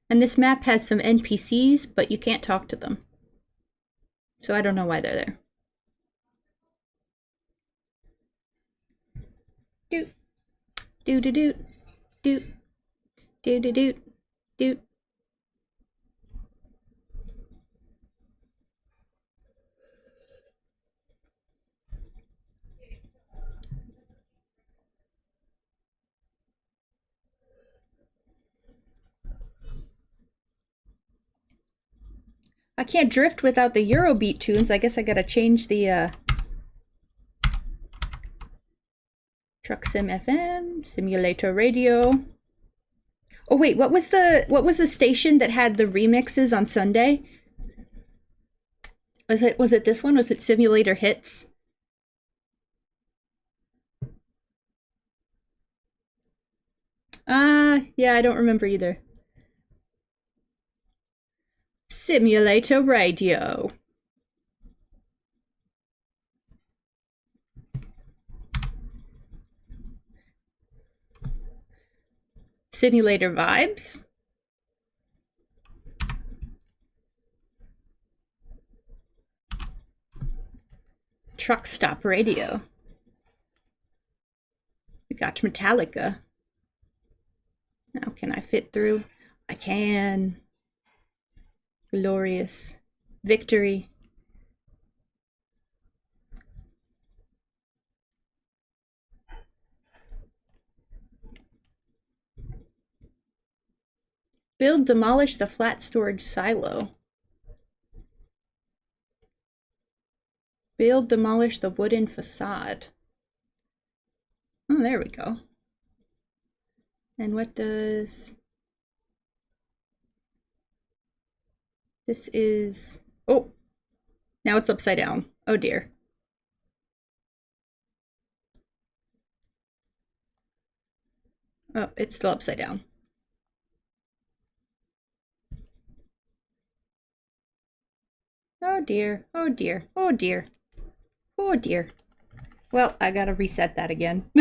And this map has some NPCs, but you can't talk to them. So I don't know why they're there. Doot. Doot-a-doot. Doot. Doot-a-doot. Doot. I can't drift without the Eurobeat tunes. I guess I gotta change the Truck Sim FM, Simulator Radio. Oh wait, what was the station that had the remixes on Sunday? Was it this one? Was it Simulator Hits? Yeah, I don't remember either. Simulator Radio. Simulator Vibes. Truck Stop Radio. We got Metallica. Now can I fit through? I can. Glorious. Victory. Build, demolish the flat storage silo. Build, demolish the wooden facade. Oh, there we go. And what does... This is... Oh! Now it's upside down. Oh dear. Oh, it's still upside down. Oh dear. Oh dear. Oh dear. Oh dear. Well, I gotta reset that again.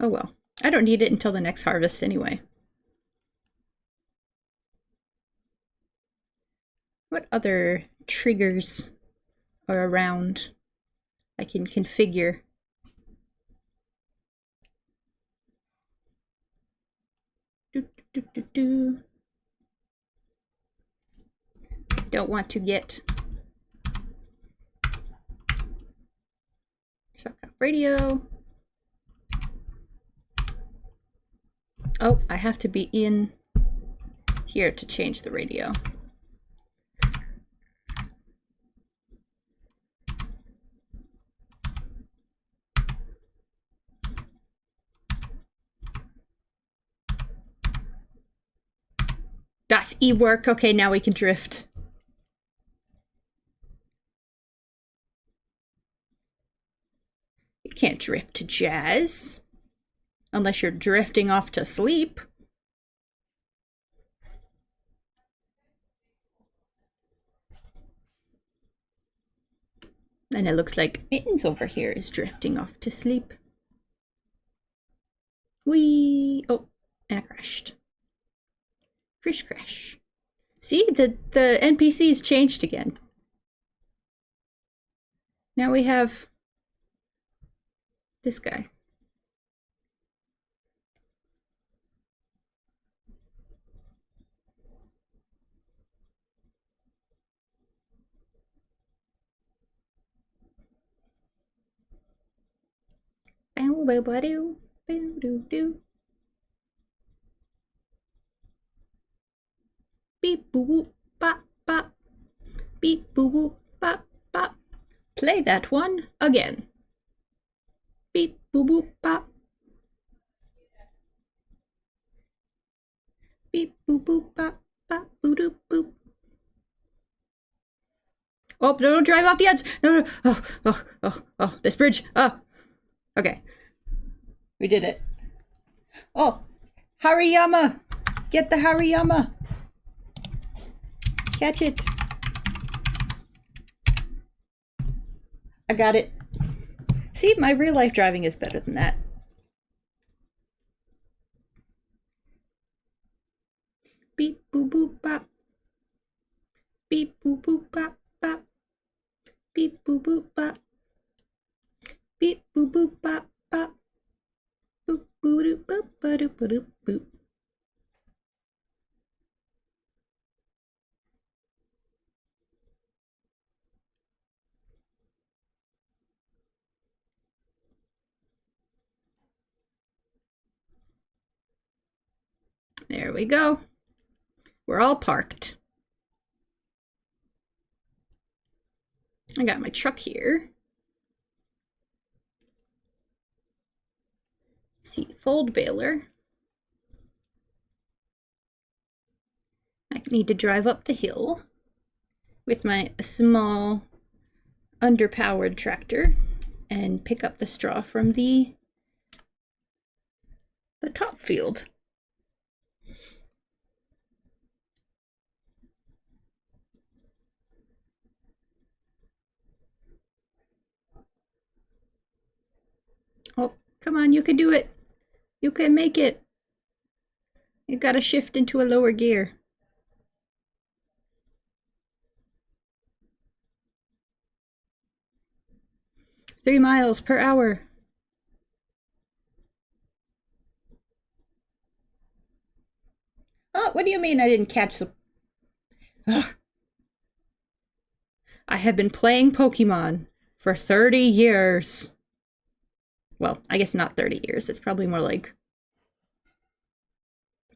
Oh well. I don't need it until the next harvest anyway. What other triggers are around I can configure? Don't want to get Shotgun Radio. Oh, I have to be in here to change the radio. Das E-work. Okay, now we can drift. You can't drift to jazz. Unless you're drifting off to sleep. And it looks like Mittens over here is drifting off to sleep. Whee! Oh, and I crashed. Crish crash. See, the NPCs changed again. Now we have this guy. Bow bow bow doo, bow doo doo. Beep boo boop bop bop. Beep boo boop bop bop. Play that one again. Beep boo boop bop. Beep boo boop bop bop boo doop boop. Oh, don't drive off the edge. No, no. Oh, this bridge. Oh. Okay. We did it. Oh, Hariyama. Get the Hariyama. Catch it. I got it. See, my real life driving is better than that. Beep boop boop bop. Beep boop boop bop bop. Beep boop boop bop. Beep boop boop bop bop. Boop boo doop boop ba doop ba doop boop. There we go. We're all parked. I got my truck here. See, fold baler. I need to drive up the hill with my small underpowered tractor and pick up the straw from the top field. Oh, come on, you can do it. You can make it. You gotta shift into a lower gear. Three miles per hour. Oh, what do you mean I didn't catch the... Ugh. I have been playing Pokemon for 30 years. Well, I guess not 30 years. It's probably more like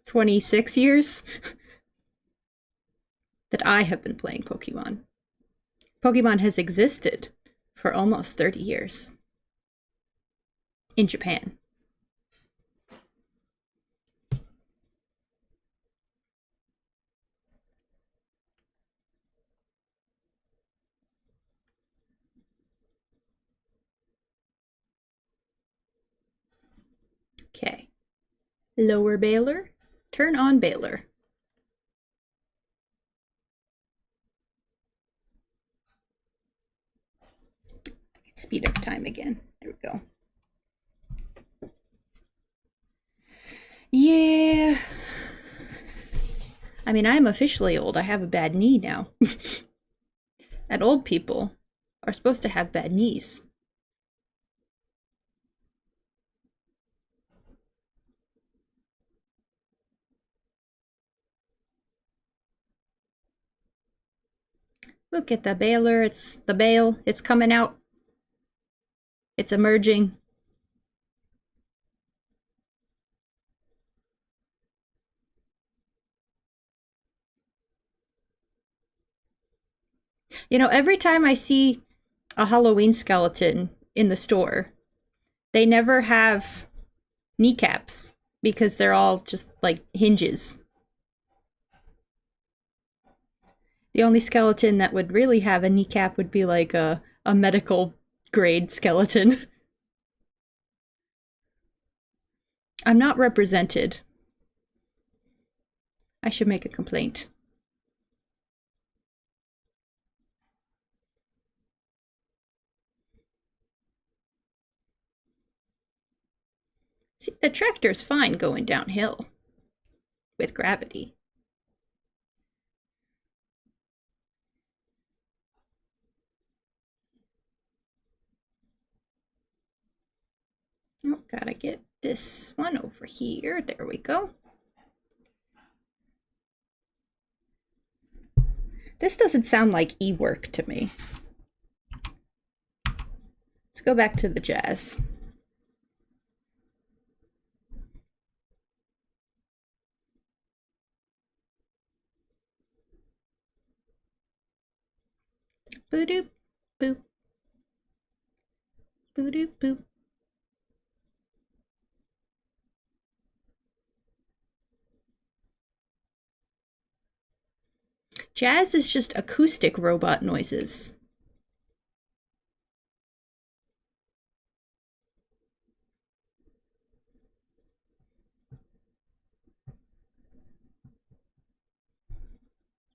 26 years that I have been playing Pokemon. Pokemon has existed for almost 30 years in Japan. Okay. Lower baler, turn on baler. Speed up time again. There we go. Yeah. I mean, I'm officially old. I have a bad knee now. And old people are supposed to have bad knees. Look at the baler. It's the bale. It's coming out. It's emerging. You know, every time I see a Halloween skeleton in the store, they never have kneecaps because they're all just like hinges. The only skeleton that would really have a kneecap would be like a medical grade skeleton. I'm not represented. I should make a complaint. See, the tractor's fine going downhill with gravity. Oh, gotta get this one over here. There we go. This doesn't sound like e-work to me. Let's go back to the jazz. Boop boop. Boop boop. Jazz is just acoustic robot noises.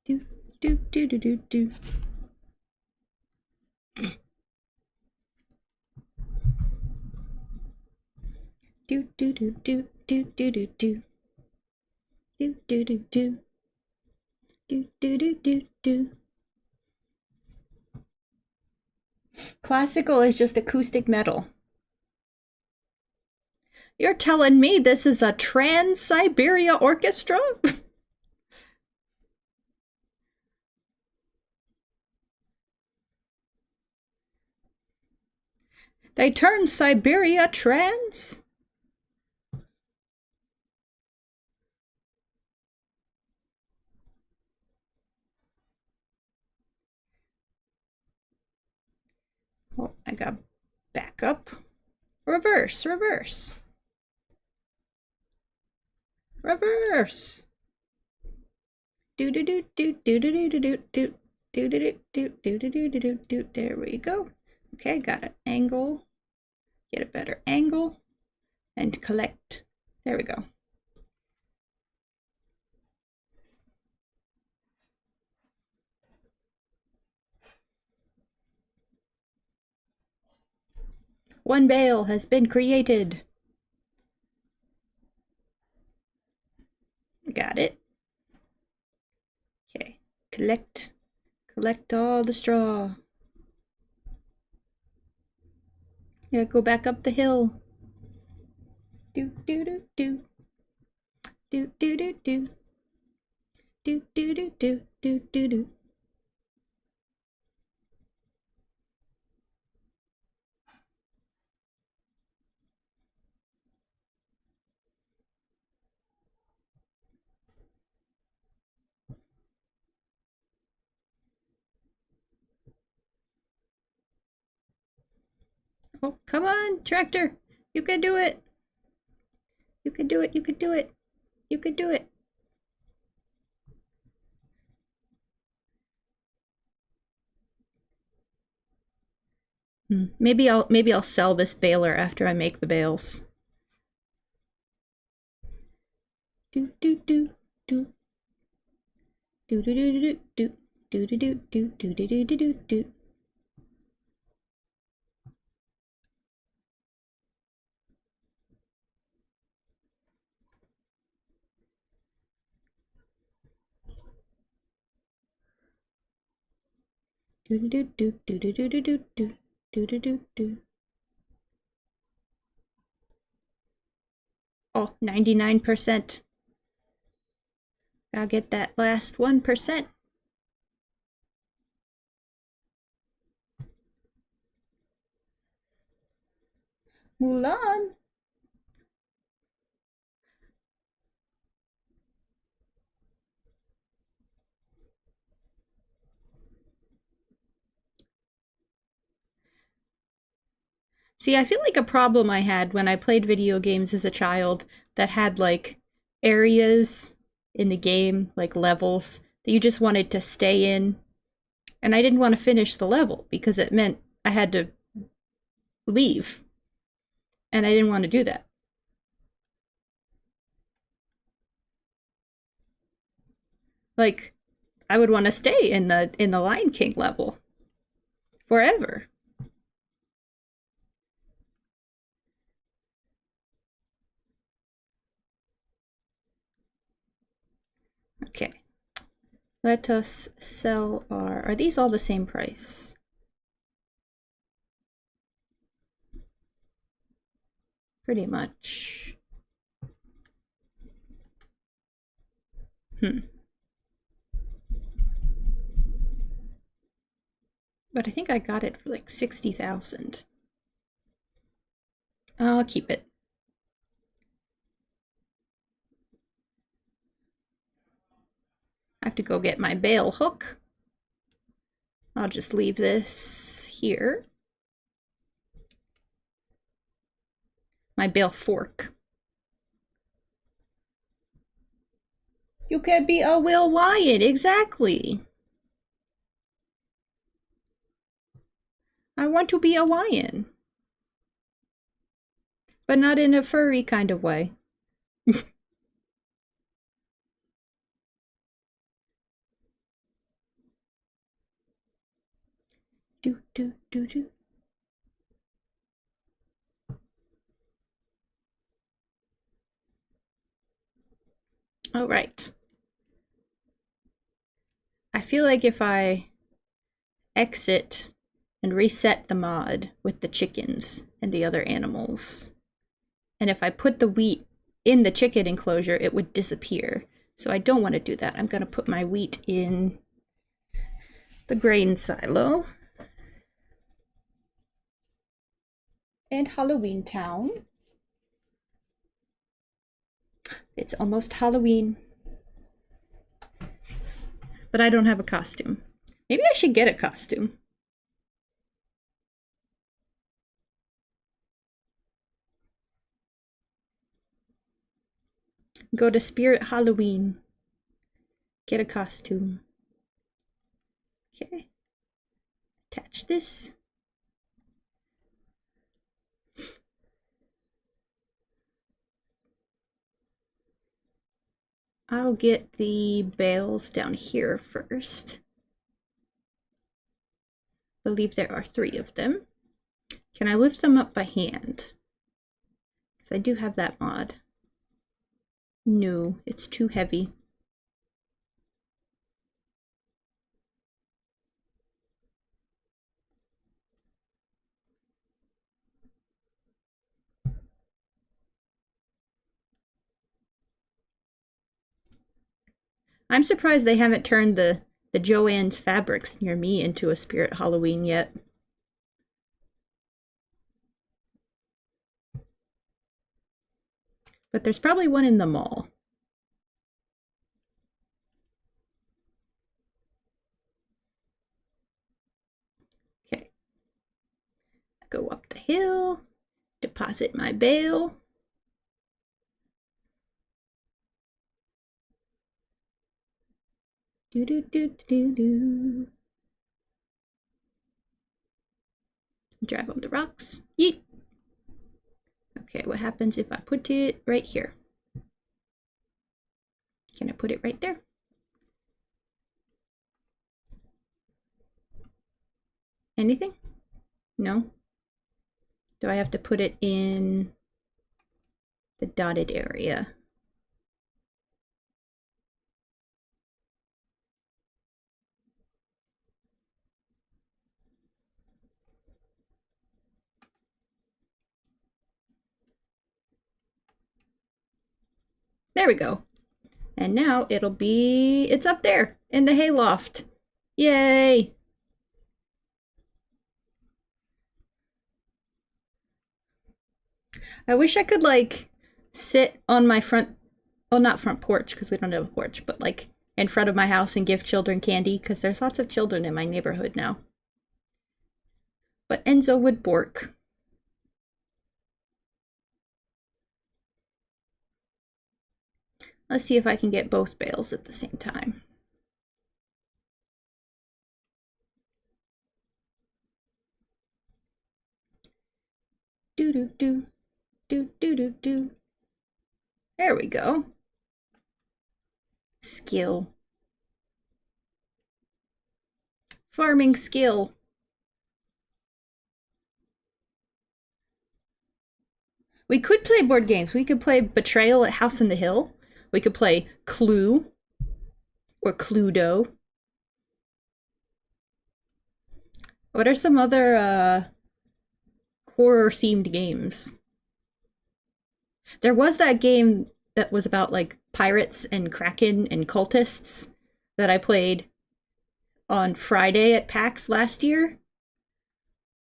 Do do do do do do. Do do do do do do do do. Do do do do. Do do do do do. Classical is just acoustic metal. You're telling me this is a Trans-Siberia Orchestra? They turned Siberia trans? Oh, I got back up. Reverse, reverse. Reverse. Do do do do do do do do do do do do do do do do do do. There we go. Okay, got an angle. Get a better angle and collect. There we go. One bale has been created. Got it. Okay, collect all the straw. Yeah, go back up the hill. Do do do do. Do do do do. Do do do do do do do. Oh, come on, tractor. You can do it. You can do it. You can do it. You can do it. Maybe I'll sell this baler after I make the bales. Do do do do. Do do do do do do do do do do do do do do do. Do do do do do do do do do do do do do. Oh, 99%. I'll get that last 1%. Mulan. See, I feel like a problem I had when I played video games as a child that had like areas in the game, like levels that you just wanted to stay in. And I didn't want to finish the level because it meant I had to leave. And I didn't want to do that. Like, I would want to stay in the Lion King level forever. Okay. Let us sell our... Are these all the same price? Pretty much. But I think I got it for like 60,000. I'll keep it. I have to go get my bale hook. I'll just leave this here. My bale fork. You can be a Will Wyatt, exactly. I want to be a Hawaiian. But not in a furry kind of way. Do, do, do, do. All right. I feel like if I exit and reset the mod with the chickens and the other animals, and if I put the wheat in the chicken enclosure, it would disappear. So I don't want to do that. I'm going to put my wheat in the grain silo. And Halloween Town. It's almost Halloween. But I don't have a costume. Maybe I should get a costume. Go to Spirit Halloween. Get a costume. Okay. Attach this. I'll get the bales down here first. I believe there are 3 of them. Can I lift them up by hand? Because I do have that mod. No, it's too heavy. I'm surprised they haven't turned the Joann's Fabrics near me into a Spirit Halloween yet. But there's probably one in the mall. Okay. Go up the hill, deposit my bale. Do do do do do. Drive on the rocks. Yeet. Okay, what happens if I put it right here? Can I put it right there? Anything? No? Do I have to put it in the dotted area? There we go. And now it's up there in the hayloft. Yay! I wish I could like sit on my front, well, not front porch because we don't have a porch, but like in front of my house and give children candy because there's lots of children in my neighborhood now. But Enzo would bork. Let's see if I can get both bales at the same time. do do do do do do do. There we go. Skill. Farming skill. We could play board games. We could play Betrayal at House on the Hill. We could play Clue or Cluedo. What are some other horror-themed games? There was that game that was about like pirates and kraken and cultists that I played on Friday at PAX last year.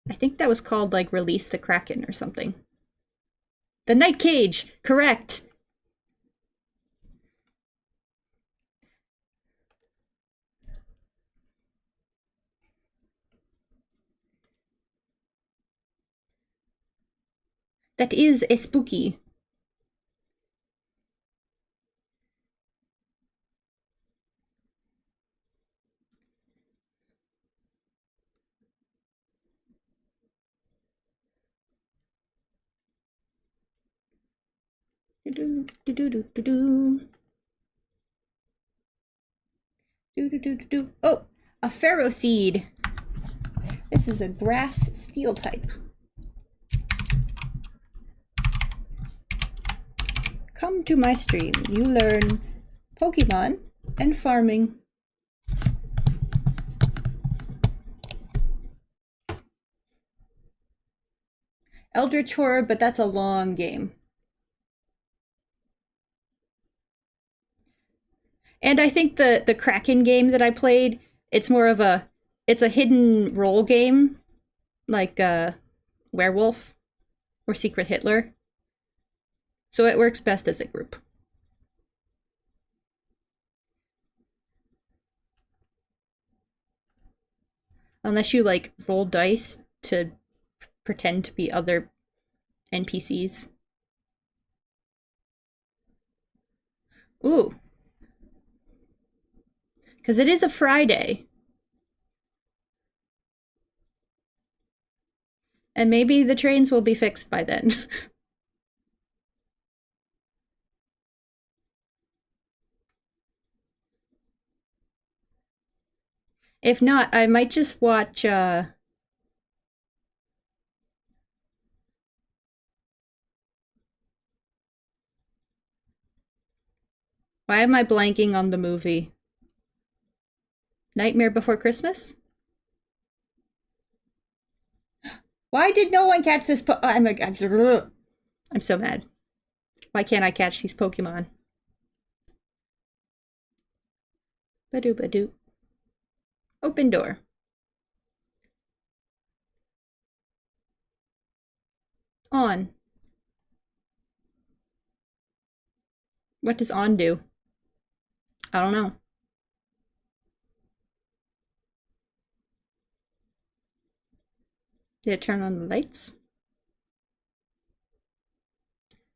I think that was called like Release the Kraken or something. The Night Cage, correct. That is a spooky. Do do do do do do. Do do do do do. Oh, a pharaoh seed. This is a grass steel type. Come to my stream. You learn Pokemon and farming. Eldritch Horror, but that's a long game. And I think the Kraken game that I played, it's more of it's a hidden role game, like Werewolf or Secret Hitler. So it works best as a group. Unless you like roll dice to pretend to be other NPCs. Ooh. Because it is a Friday. And maybe the trains will be fixed by then. If not, I might just watch, Why am I blanking on the movie? Nightmare Before Christmas? Why did no one catch this I'm so mad. Why can't I catch these Pokemon? Badoo badoo. Open door. On. What does on do? I don't know. Did it turn on the lights?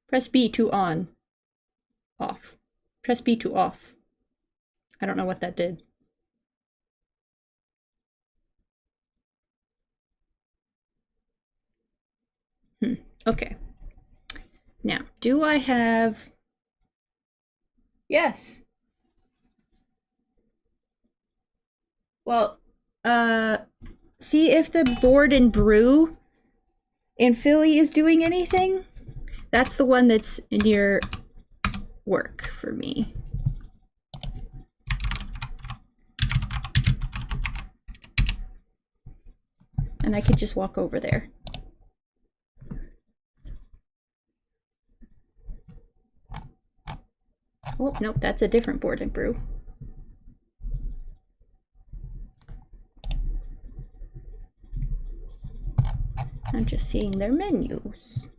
Press B to on. Off. Press B to off. I don't know what that did. Okay. Now, do I have... Yes. Well, see if the Board and Brew in Philly is doing anything. That's the one that's near work for me. And I could just walk over there. Oh, nope, that's a different Board and Brew. I'm just seeing their menus.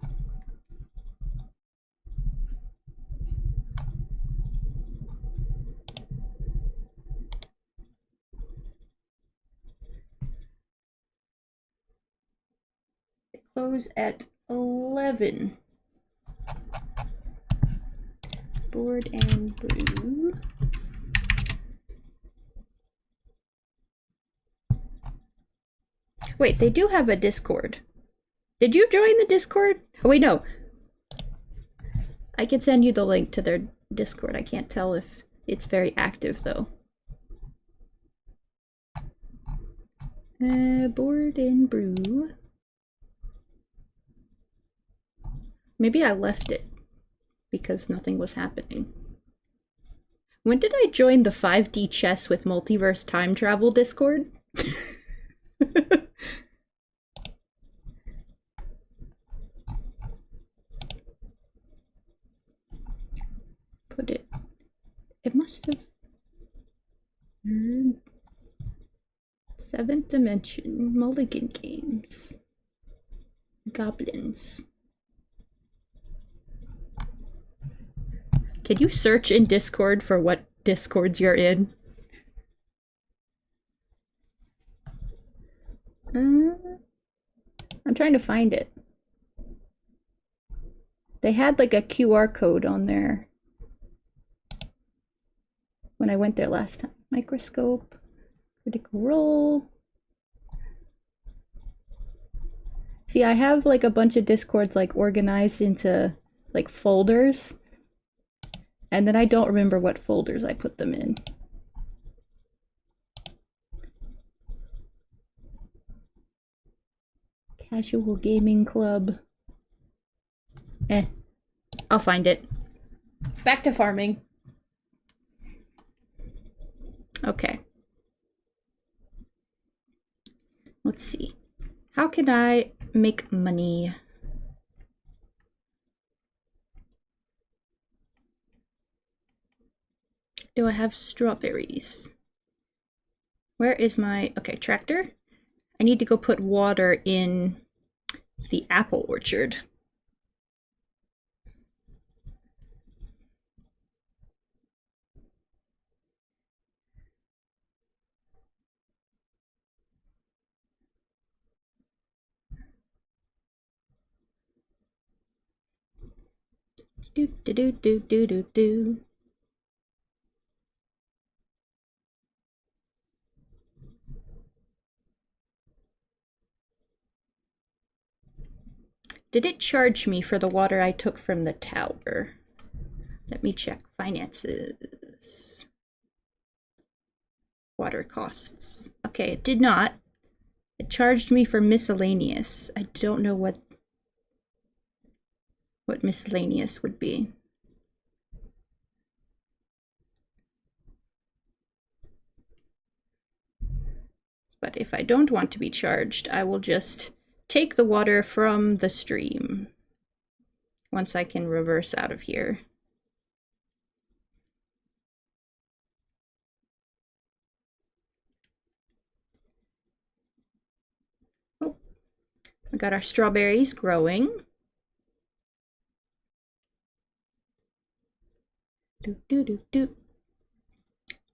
They close at 11. Board and Brew. Wait, they do have a Discord. Did you join the Discord? Oh, wait, no. I can send you the link to their Discord. I can't tell if it's very active, though. Board and brew. Maybe I left it because nothing was happening. When did I join the 5D chess with multiverse time travel Discord? Put it. It must have. 7th Dimension, Mulligan Games, Goblins. Can you search in Discord for what Discords you're in? I'm trying to find it. They had like a QR code on there when I went there last time. Microscope, Critical Role. See, I have like a bunch of Discords like organized into like folders. And then I don't remember what folders I put them in. Casual Gaming Club. I'll find it. Back to farming. Okay. Let's see. How can I make money? Do I have strawberries? Where is my... Okay, tractor. I need to go put water in the apple orchard. Do do do do do do do. Did it charge me for the water I took from the tower? Let me check. Finances. Water costs. Okay, it did not. It charged me for miscellaneous. I don't know what miscellaneous would be. But if I don't want to be charged, I will just take the water from the stream once I can reverse out of here. Oh, I got our strawberries growing. Do do do do.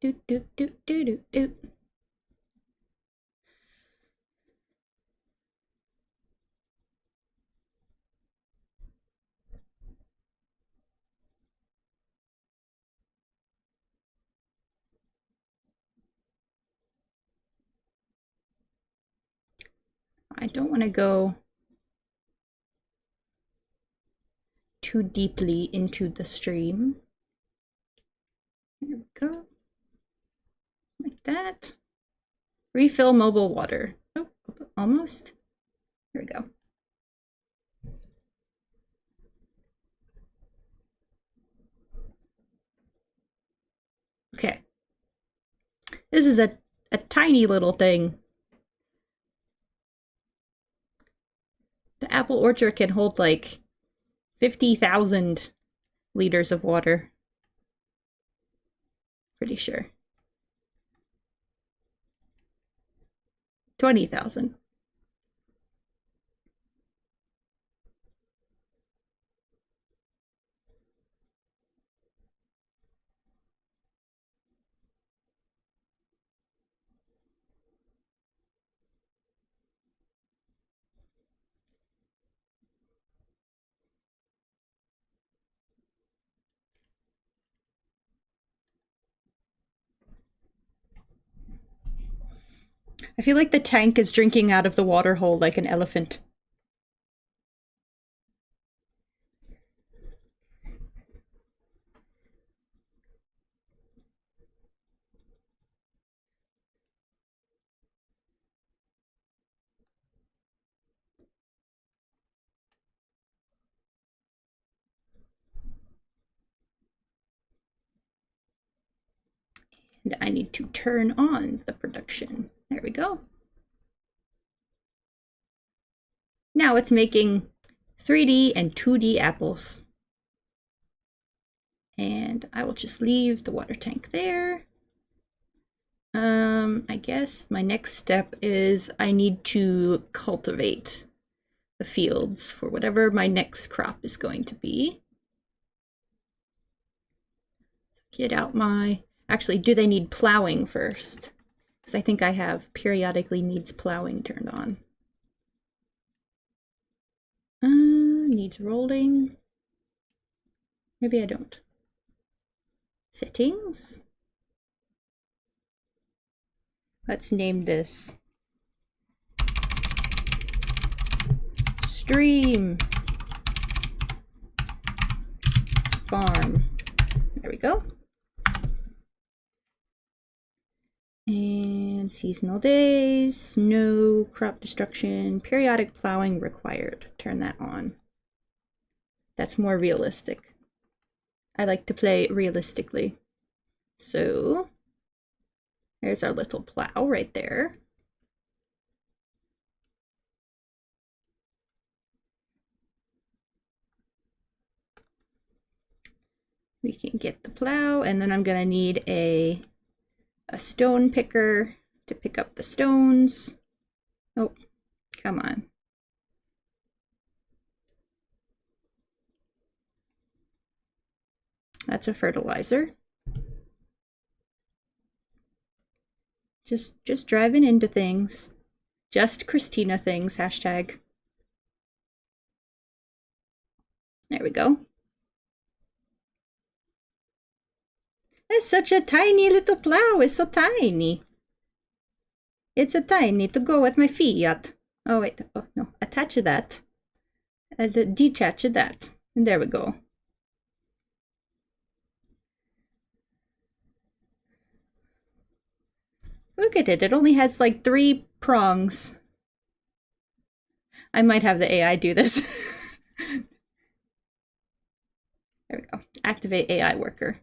Do do do do do do. I don't want to go too deeply into the stream. There we go. Like that. Refill mobile water. Oh, almost. There we go. Okay. This is a tiny little thing. The apple orchard can hold like 50,000 liters of water. Pretty sure. 20,000. I feel like the tank is drinking out of the water hole like an elephant. And I need to turn on the production. There we go. Now it's making 3D and 2D apples. And I will just leave the water tank there. I guess my next step is I need to cultivate the fields for whatever my next crop is going to be. Get out my... Actually, do they need plowing first? Because I think I have periodically needs plowing turned on. Needs rolling. Maybe I don't. Settings. Let's name this Stream Farm. There we go. And seasonal days, no crop destruction, periodic plowing required. Turn that on. That's more realistic. I like to play realistically. So there's our little plow right there. We can get the plow, and then I'm gonna need a stone picker to pick up the stones. Oh, come on. That's a fertilizer. Just driving into things. Just Christina things, hashtag. There we go. It's such a tiny little plow. It's so tiny. It's a tiny to go with my Fiat. Oh, wait. Oh, no. Attach that. Detach that. And there we go. Look at it. It only has like 3 prongs. I might have the AI do this. There we go. Activate AI worker.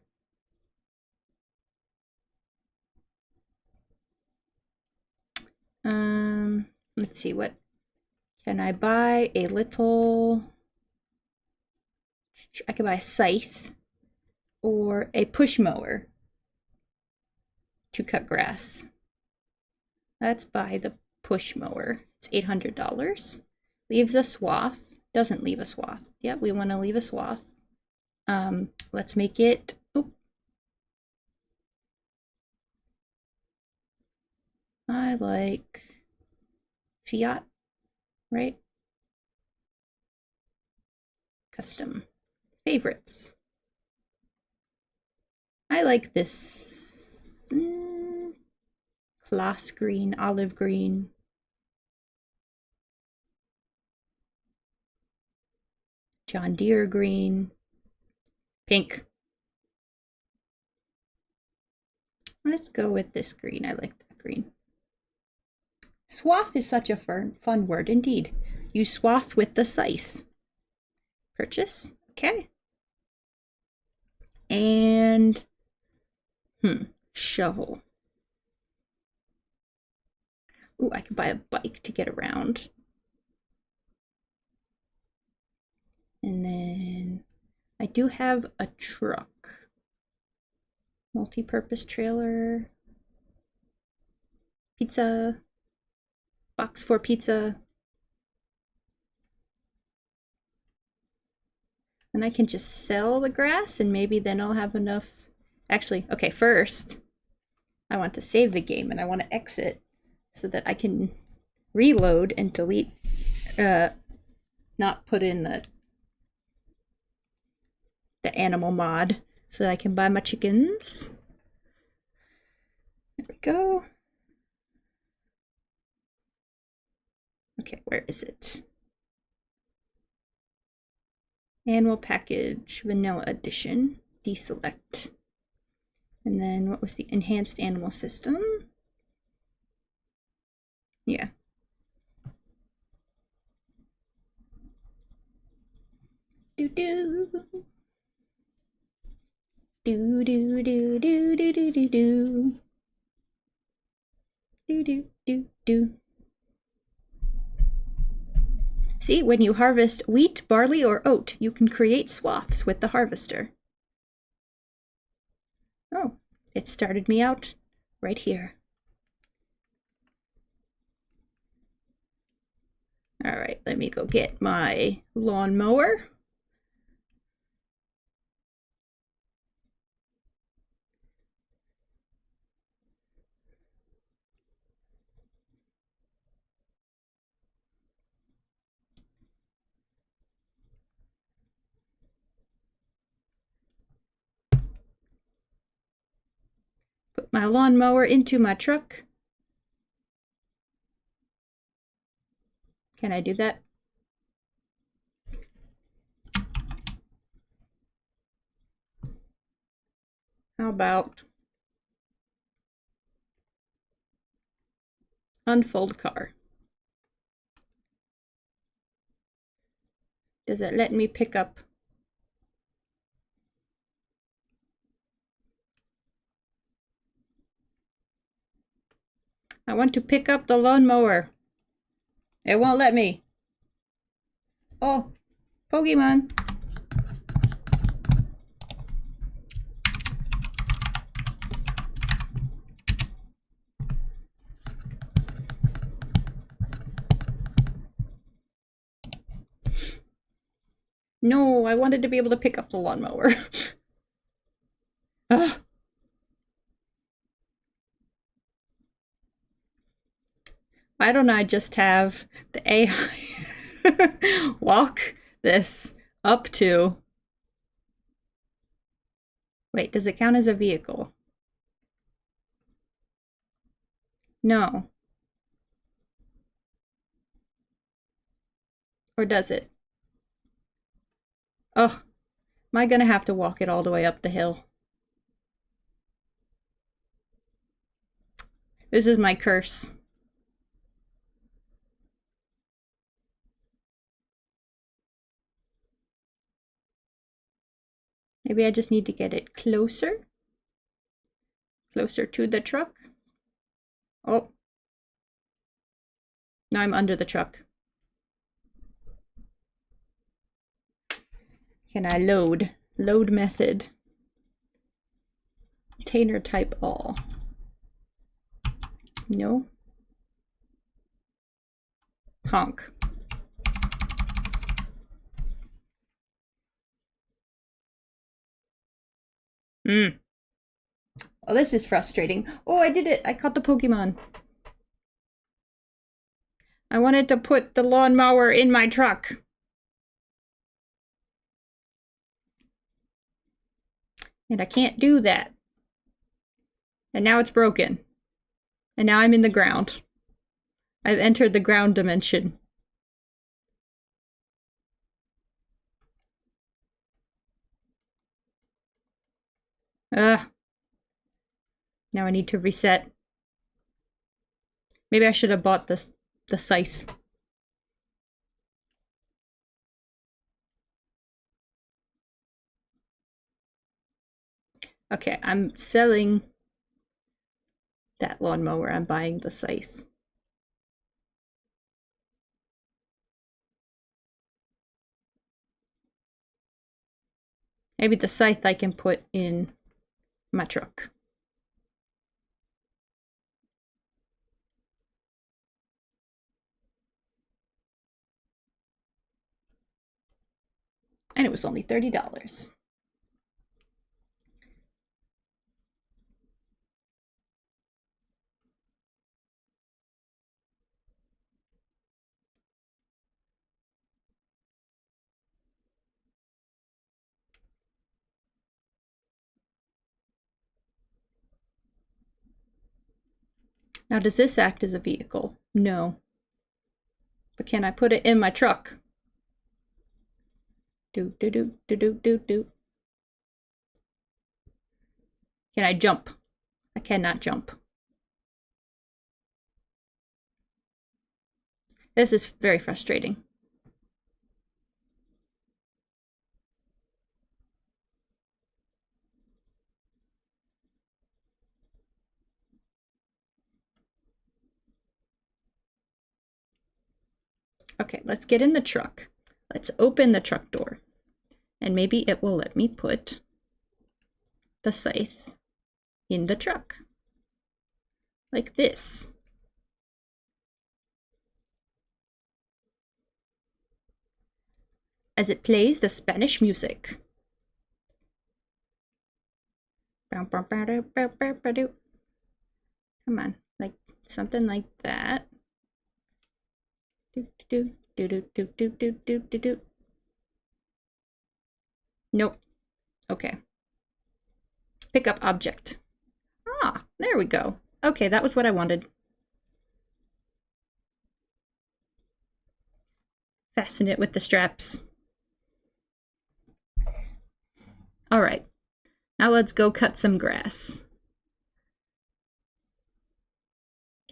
Let's see, what can I buy? A little... I could buy a scythe or a push mower to cut grass. Let's buy the push mower. It's $800. Leaves a swath. Doesn't leave a swath. Yeah, we want to leave a swath. Let's make it... Oh. I like Fiat, right? Custom. Favorites. I like this glass green, olive green. John Deere green. Pink. Let's go with this green. I like that green. Swath is such a fun word indeed. You swath with the scythe. Purchase. Okay. And shovel. Ooh, I could buy a bike to get around. And then I do have a truck. Multi-purpose trailer. Pizza. Box for pizza. And I can just sell the grass and maybe then I'll have enough. Actually, okay, first I want to save the game and I want to exit so that I can reload and delete, not put in the animal mod so that I can buy my chickens. There we go. Okay, where is it? Annual package, vanilla edition, deselect. And then what was the enhanced animal system? Yeah. Do do. Do do do do do do do do. do. See, when you harvest wheat, barley, or oat, you can create swaths with the harvester. Oh, it started me out right here. All right, let me go get my lawnmower. Put my lawnmower into my truck. Can I do that? How about unfold car? Does it let me pick up? I want to pick up the lawnmower. It won't let me. Oh, Pokemon. No, I wanted to be able to pick up the lawnmower. Ugh. Why don't I just have the AI walk this up to... Wait, does it count as a vehicle? No. Or does it? Ugh. Am I gonna have to walk it all the way up the hill? This is my curse. Maybe I just need to get it closer. Closer to the truck. Oh. Now I'm under the truck. Can I load? Load method. Container type all. No. Honk. Oh, this is frustrating. Oh, I did it. I caught the Pokemon. I wanted to put the lawnmower in my truck. And I can't do that. And now it's broken. And now I'm in the ground. I've entered the ground dimension. Ugh. Now I need to reset. Maybe I should have bought the scythe. Okay, I'm selling that lawnmower. I'm buying the scythe. Maybe the scythe I can put in my truck. And it was only $30. Now, does this act as a vehicle? No. But can I put it in my truck? Do, do, do, do, do, do, do. Can I jump? I cannot jump. This is very frustrating. Okay, let's get in the truck. Let's open the truck door. And maybe it will let me put the scythe in the truck. Like this. As it plays the Spanish music. Come on, like something like that. Nope. Okay. Pick up object. Ah, there we go. Okay, that was what I wanted. Fasten it with the straps. All right. Now let's go cut some grass.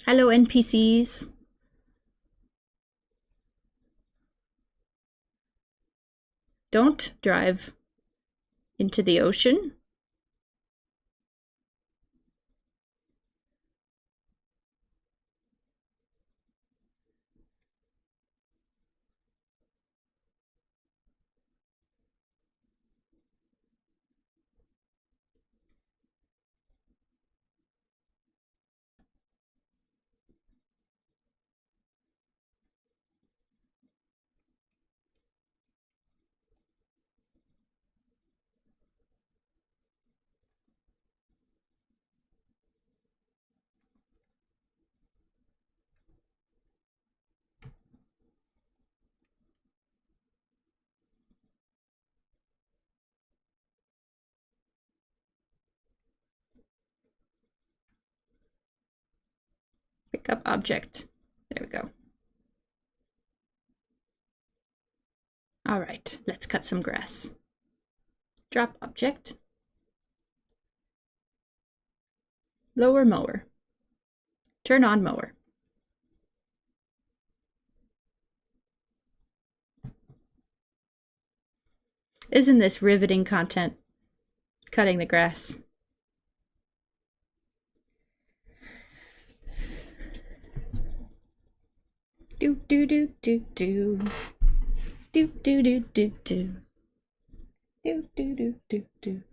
Hello, NPCs. Don't drive into the ocean. Pick up object. There we go. All right, let's cut some grass. Drop object. Lower mower. Turn on mower. Isn't this riveting content? Cutting the grass. Do do do do do. Do do do do do. Do do do do do.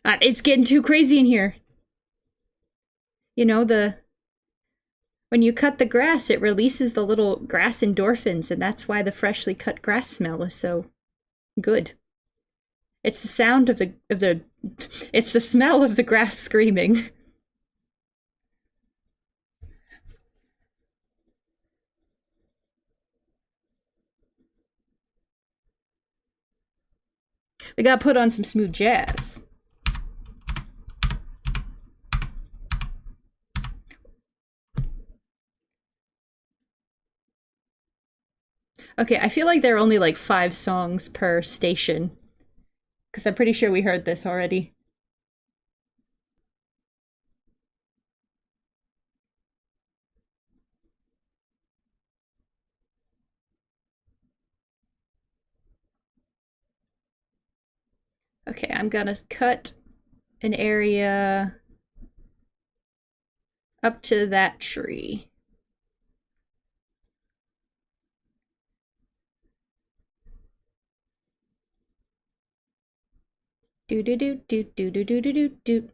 It's getting too crazy in here. You know, when you cut the grass, it releases the little grass endorphins, and that's why the freshly cut grass smell is so good. It's the sound of it's the smell of the grass screaming. We gotta put on some smooth jazz. Okay, I feel like there are only like 5 songs per station. Because I'm pretty sure we heard this already. Okay, I'm gonna cut an area up to that tree. Do do do do do do do do do do.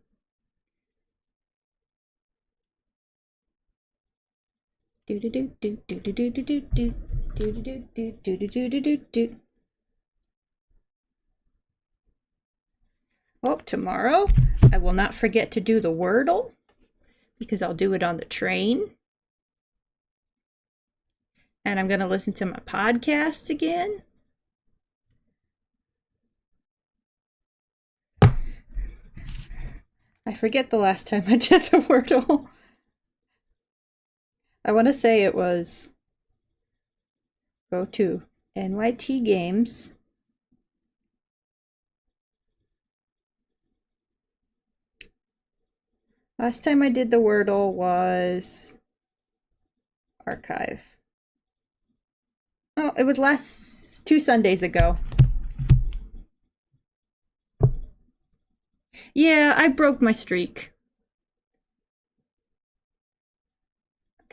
Do do do do do do do do do do do do do do do do do do do. Oh, tomorrow I will not forget to do the Wordle because I'll do it on the train. And I'm gonna listen to my podcast again. I forget the last time I did the Wordle. I want to say it was go to NYT Games. Last time I did the Wordle was archive. Oh, it was 2 Sundays ago. Yeah, I broke my streak.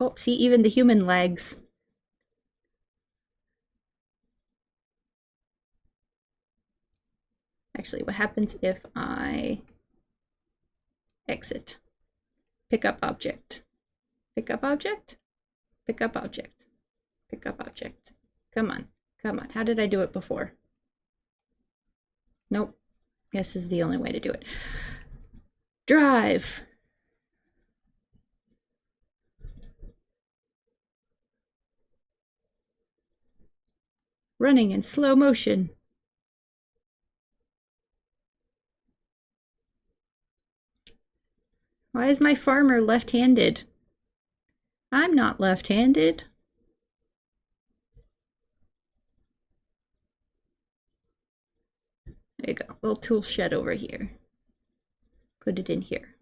Oh, see, even the human lags. Actually, what happens if I exit? Pick up object. Pick up object? Pick up object. Pick up object. Come on. Come on. How did I do it before? Nope. This is the only way to do it. Drive. Running in slow motion. Why is my farmer left-handed? I'm not left-handed. There you go. Little tool shed over here. Put it in here.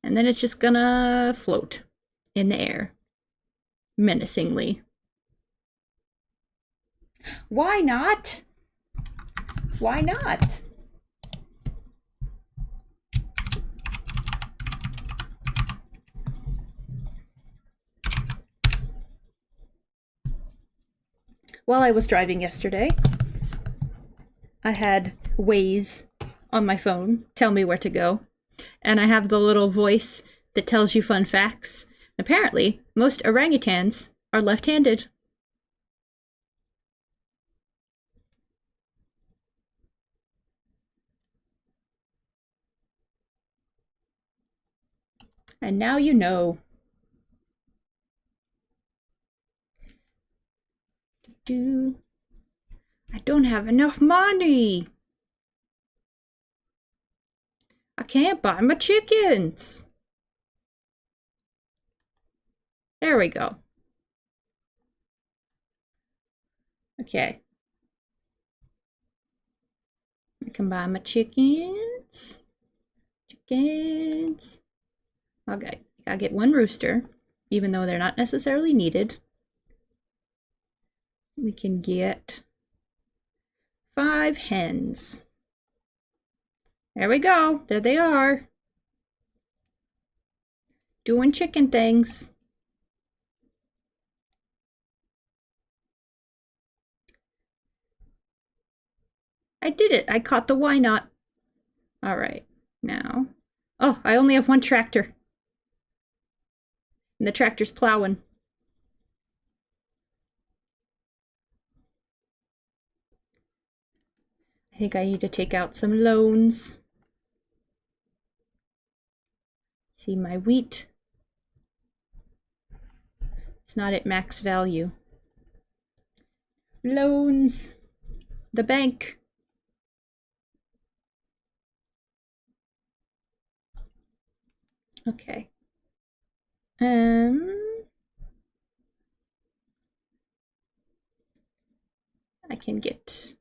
And then it's just gonna float in the air, menacingly. Why not? Why not? While I was driving yesterday, I had Waze on my phone tell me where to go. And I have the little voice that tells you fun facts. Apparently, most orangutans are left-handed. And now you know. I don't have enough money. I can't buy my chickens. There we go. Okay. I can buy my chickens. Chickens. Okay, I get one rooster, even though they're not necessarily needed. We can get 5 hens. There we go. There they are. Doing chicken things. I did it. I caught the why not. All right. Now. Oh, I only have one tractor. And the tractor's plowing. I think I need to take out some loans. See, my wheat. It's not at max value. Loans. The bank. Okay. I can get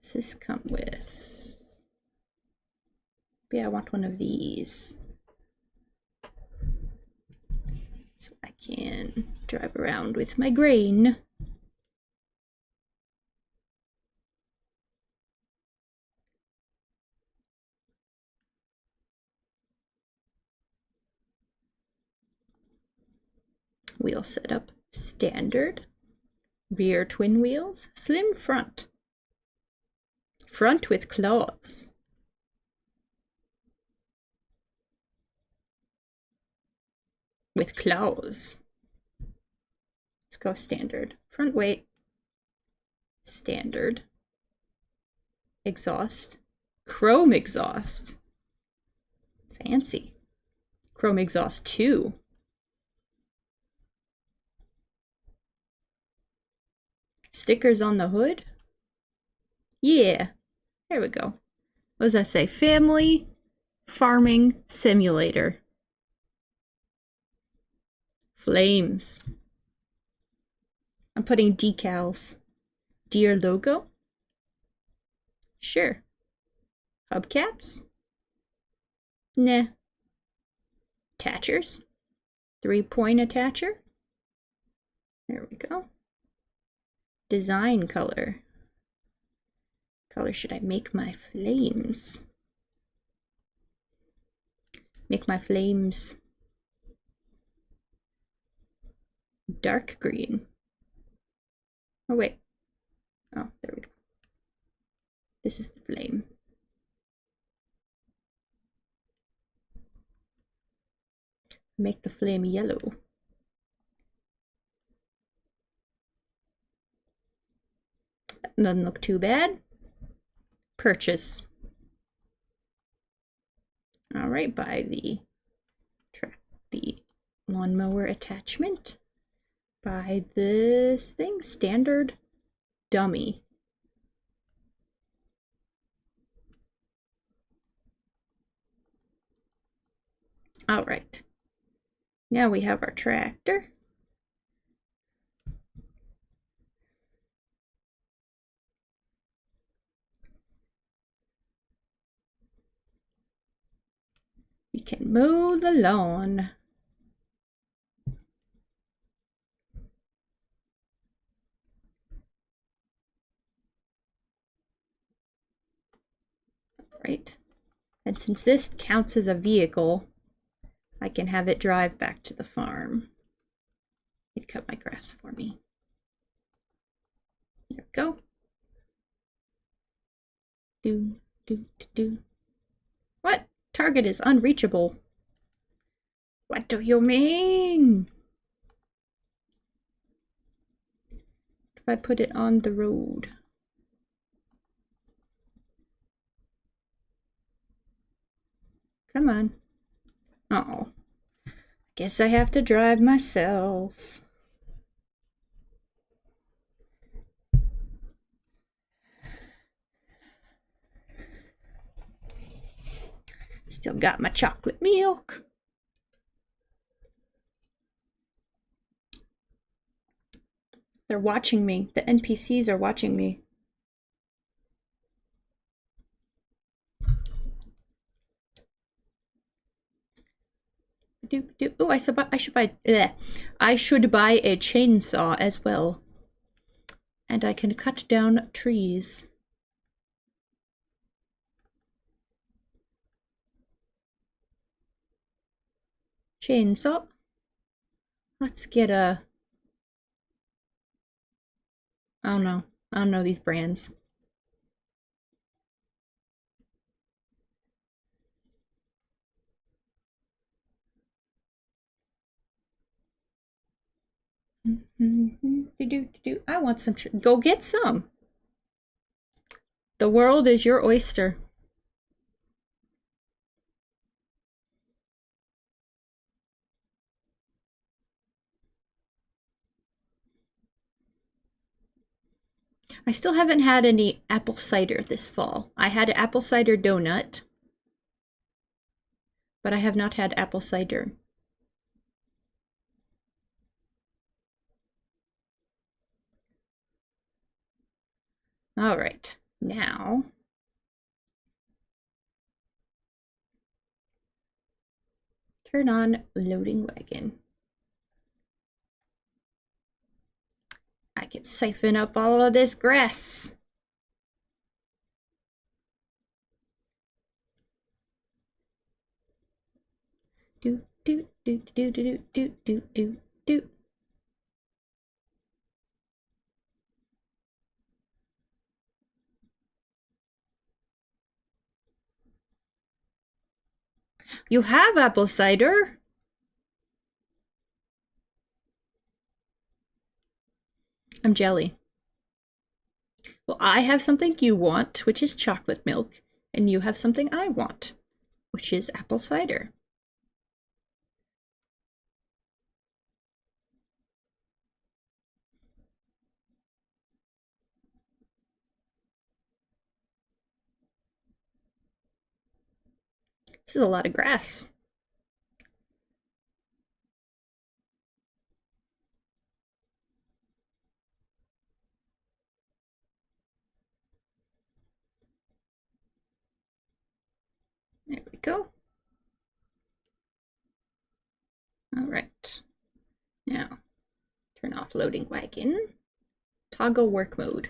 does this come with? Yeah, I want one of these. So I can drive around with my grain. Wheel setup, standard, rear twin wheels, slim front, front with claws, with claws. Let's go standard, front weight, standard, exhaust, chrome exhaust, fancy, chrome exhaust 2. Stickers on the hood? Yeah, there we go. What does that say? Family Farming Simulator. Flames. I'm putting decals. Deer logo? Sure. Hubcaps? Nah. Attachers? 3-point attacher. There we go. Design color. Color should I make my flames? Make my flames dark green. Oh wait. Oh, there we go. This is the flame. Make the flame yellow. That doesn't look too bad. Purchase. All right, buy the lawnmower attachment. Buy this thing, standard dummy. All right. Now we have our tractor. We can mow the lawn. Right. And since this counts as a vehicle, I can have it drive back to the farm. He'd cut my grass for me. There we go. Do. What? Target is unreachable. What do you mean? If I put it on the road? Come on. Oh. Guess I have to drive myself. Still got my chocolate milk. They're watching me. The NPCs are watching me. Oh, I should buy a chainsaw as well. And I can cut down trees. Chainsaw. Let's get a... I don't know. I don't know these brands. I want some. Go get some. The world is your oyster. I still haven't had any apple cider this fall. I had an apple cider donut, but I have not had apple cider. All right, now turn on loading wagon. I can siphon up all of this grass. Do. You have apple cider? I'm jelly. Well, I have something you want, which is chocolate milk, and you have something I want, which is apple cider. This is a lot of grass. There we go. All right. Now, turn off loading wagon. Toggle work mode.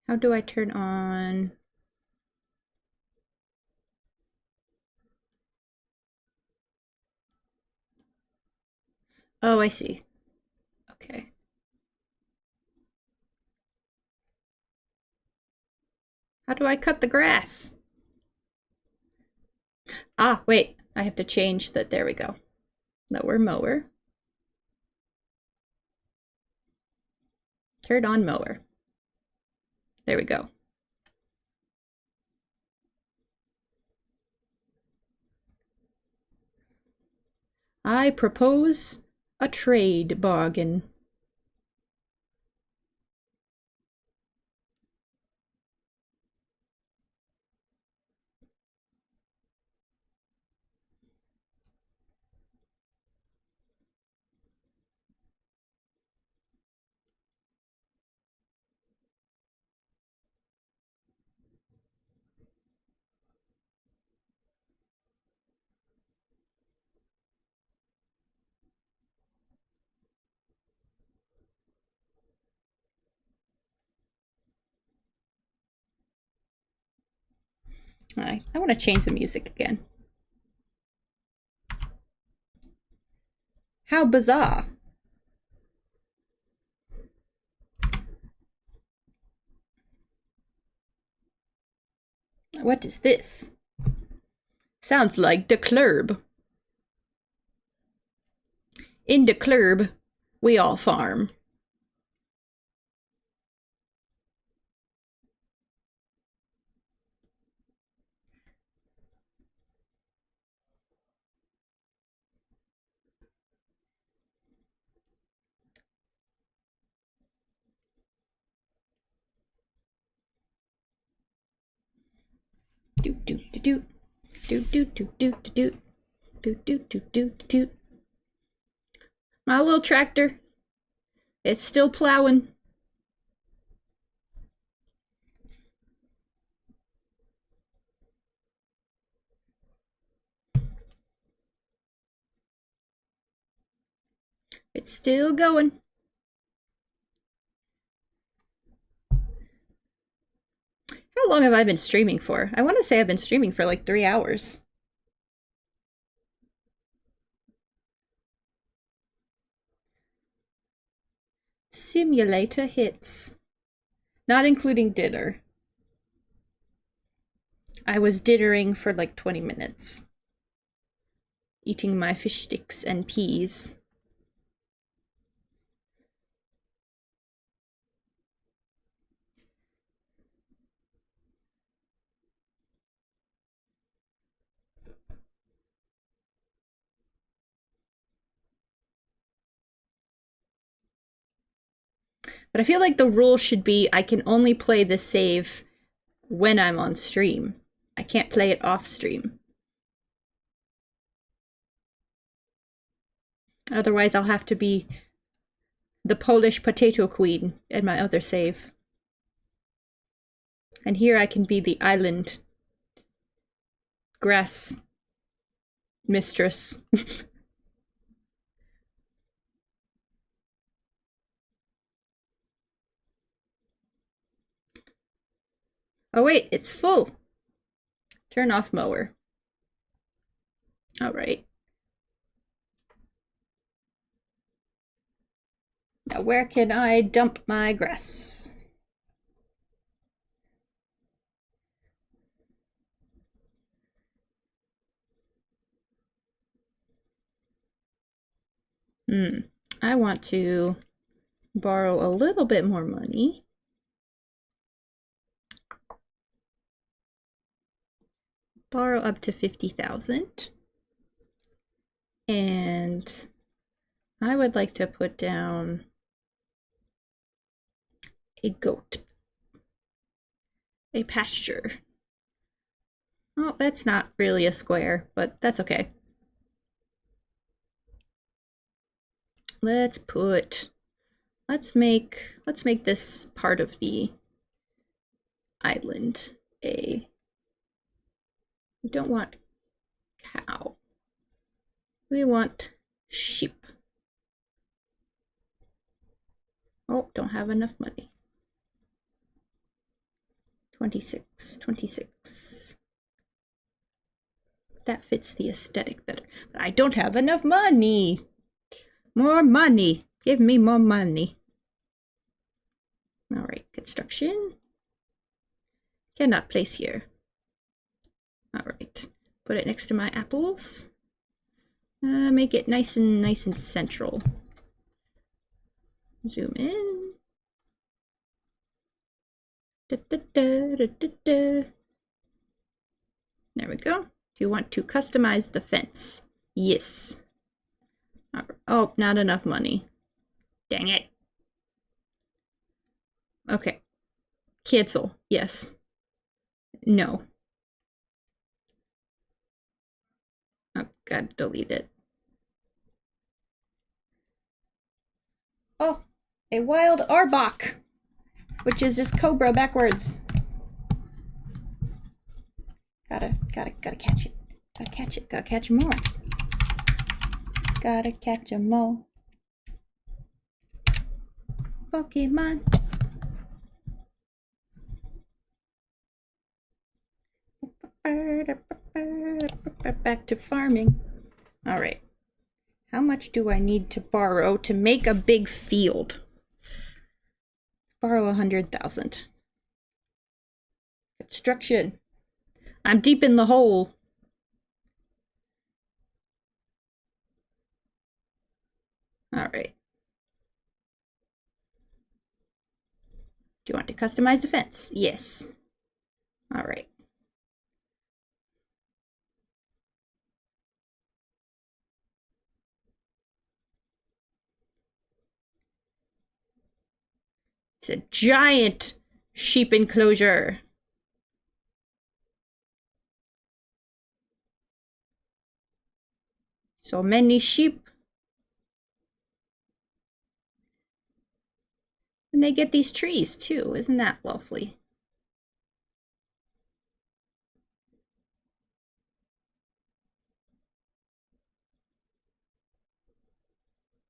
How do I turn on? Oh, I see. Okay. How do I cut the grass? Ah, wait. I have to change that. There we go. Lower mower. Turn on mower. There we go. I propose a trade bargain. I want to change the music again. How bizarre. What is this? Sounds like the club. In the club, we all farm. Doot doot doot doot doot doot doot doot doot doot doot doot doot doot. My little tractor. It's still plowing. It's still going. How long have I been streaming for? I want to say I've been streaming for like 3 hours. Simulator hits. Not including dinner. I was dinnering for like 20 minutes. Eating my fish sticks and peas. But I feel like the rule should be I can only play the save when I'm on stream. I can't play it off stream. Otherwise, I'll have to be the Polish potato queen in my other save. And here I can be the island grass mistress. Oh wait, it's full. Turn off mower. All right. Now where can I dump my grass? I want to borrow a little bit more money. Borrow up to 50,000. And I would like to put down a goat. A pasture. Oh, that's not really a square, but that's okay. Let's put let's make this part of the island a, we don't want cow. We want sheep. Oh, don't have enough money. 26, 26. That fits the aesthetic better. But I don't have enough money. More money. Give me more money. All right, construction. Cannot place here. All right, put it next to my apples. Make it nice and central. Zoom in. Da, da, da, da, da, da. There we go. Do you want to customize the fence? Yes. Oh, not enough money. Dang it. Okay. Cancel. Yes. No. Oh, gotta delete it. Oh, a wild Arbok, which is just cobra backwards. Gotta catch it. Gotta catch it. Gotta catch 'em all. Gotta catch 'em all. Pokemon. Back to farming. All right. How much do I need to borrow to make a big field? Let's borrow 100,000. Construction. I'm deep in the hole. All right. Do you want to customize the fence? Yes. All right. It's a giant sheep enclosure. So many sheep. And they get these trees too. Isn't that lovely?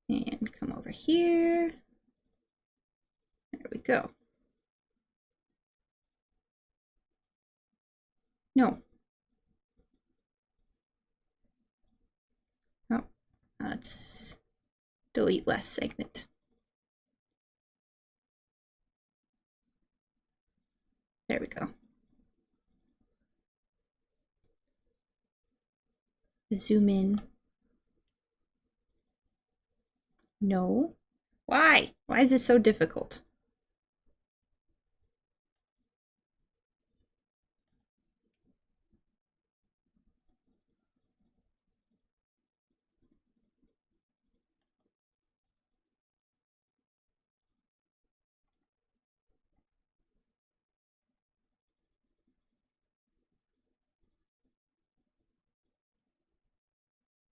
And come over here. There we go. No. Oh, let's delete last segment. There we go. Zoom in. No. Why? Why is this so difficult?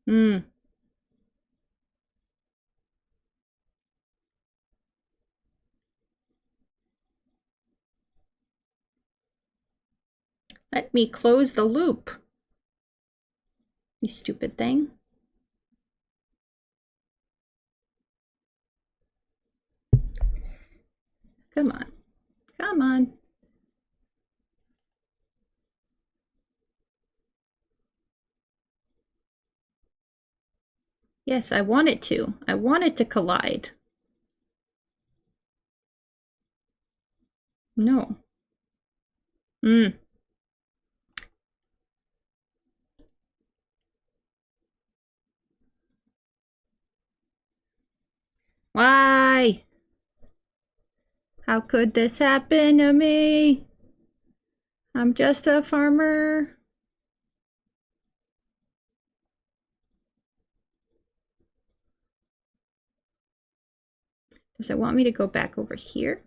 Hmm. Let me close the loop. You stupid thing. Come on. Come on. Yes, I want it to. I want it to collide. No. Hmm. Why? How could this happen to me? I'm just a farmer. Does it want me to go back over here?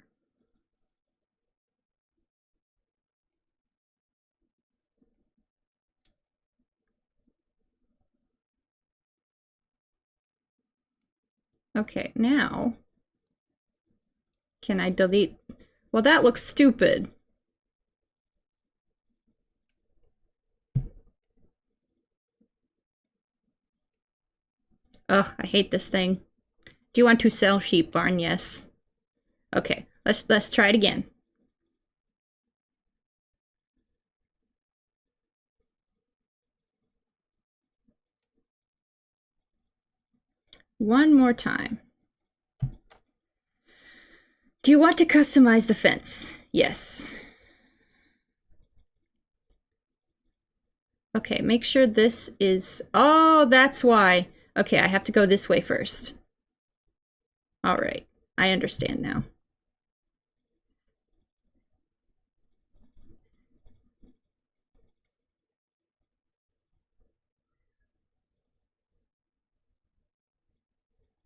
Okay, now Can I delete? Well, that looks stupid. Ugh, I hate this thing. Do you want to sell sheep barn? Yes. Okay, let's try it again. One more time. Do you want to customize the fence? Yes. Okay, make sure this is... Oh, that's why. Okay, I have to go this way first. All right, I understand now.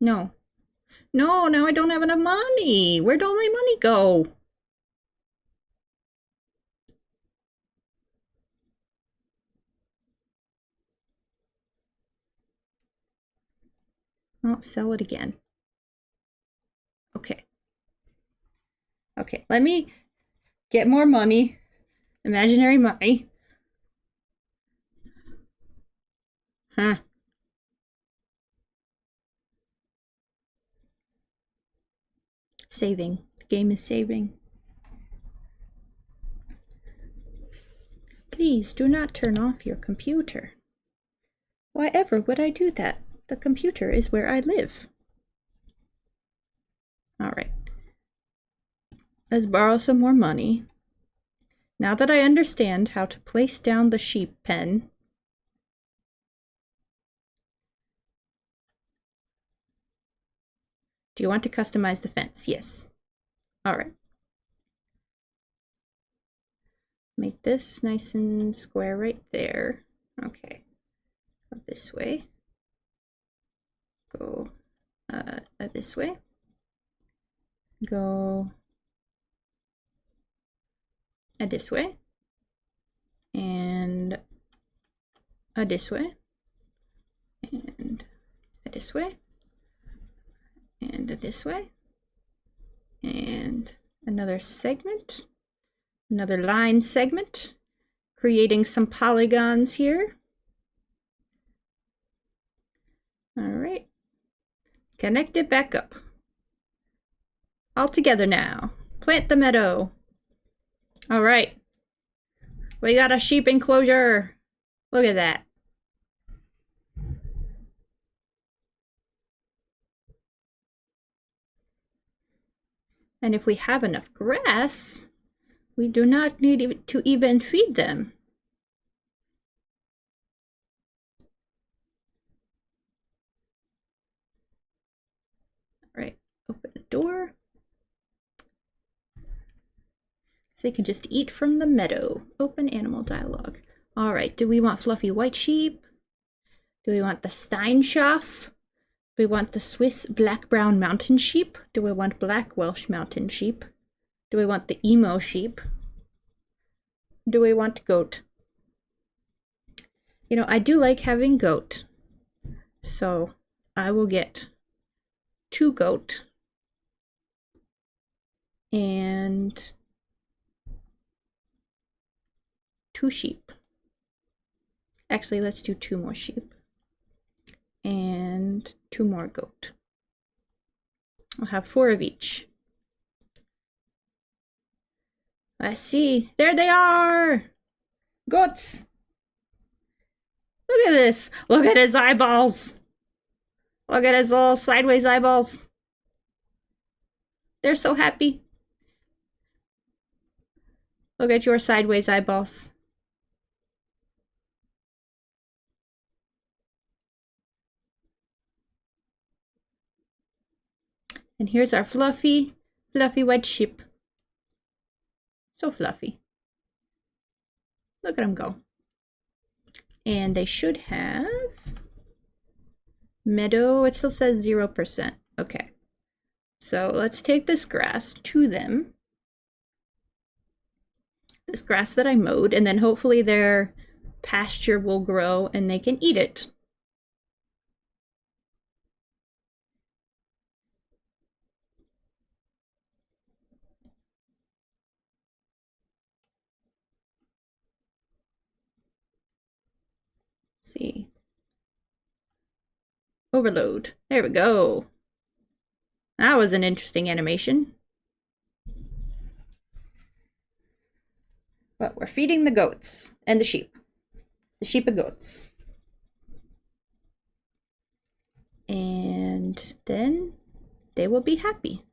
No. No, now I don't have enough money. Where'd all my money go? Oh, sell it again. Okay. Okay, let me get more money. Imaginary money. Huh. Saving. The game is saving. Please do not turn off your computer. Why ever would I do that? The computer is where I live. All right. Let's borrow some more money. Now that I understand how to place down the sheep pen, do you want to customize the fence? Yes. All right. Make this nice and square right there. Okay. Go this way. Go this way. Go this way. And this way. And this way. And this way. And another segment. Another line segment. Creating some polygons here. All right. Connect it back up. All together now. Plant the meadow. All right. We got a sheep enclosure. Look at that. And if we have enough grass, we do not need to even feed them. All right, open the door. So they can just eat from the meadow. Open animal dialogue. All right, do we want fluffy white sheep? Do we want the Steinschaft? Do we want the Swiss black-brown mountain sheep? Do we want black Welsh mountain sheep? Do we want the emo sheep? Do we want goat? You know, I do like having goat. So I will get 2 goat and 2 sheep. Actually, let's do 2 more sheep and 2 more goat. I'll have 4 of each. Let's see. There they are! Goats! Look at this! Look at his eyeballs! Look at his little sideways eyeballs. They're so happy. Look at your sideways eyeballs. And here's our fluffy white sheep. So fluffy. Look at them go. And they should have meadow. It still says 0%. Okay. So let's take this grass to them. This grass that I mowed, and then hopefully their pasture will grow and they can eat it. see. Overload. There we go. That was an interesting animation. But we're feeding the goats and the sheep. The sheep and goats. And then they will be happy.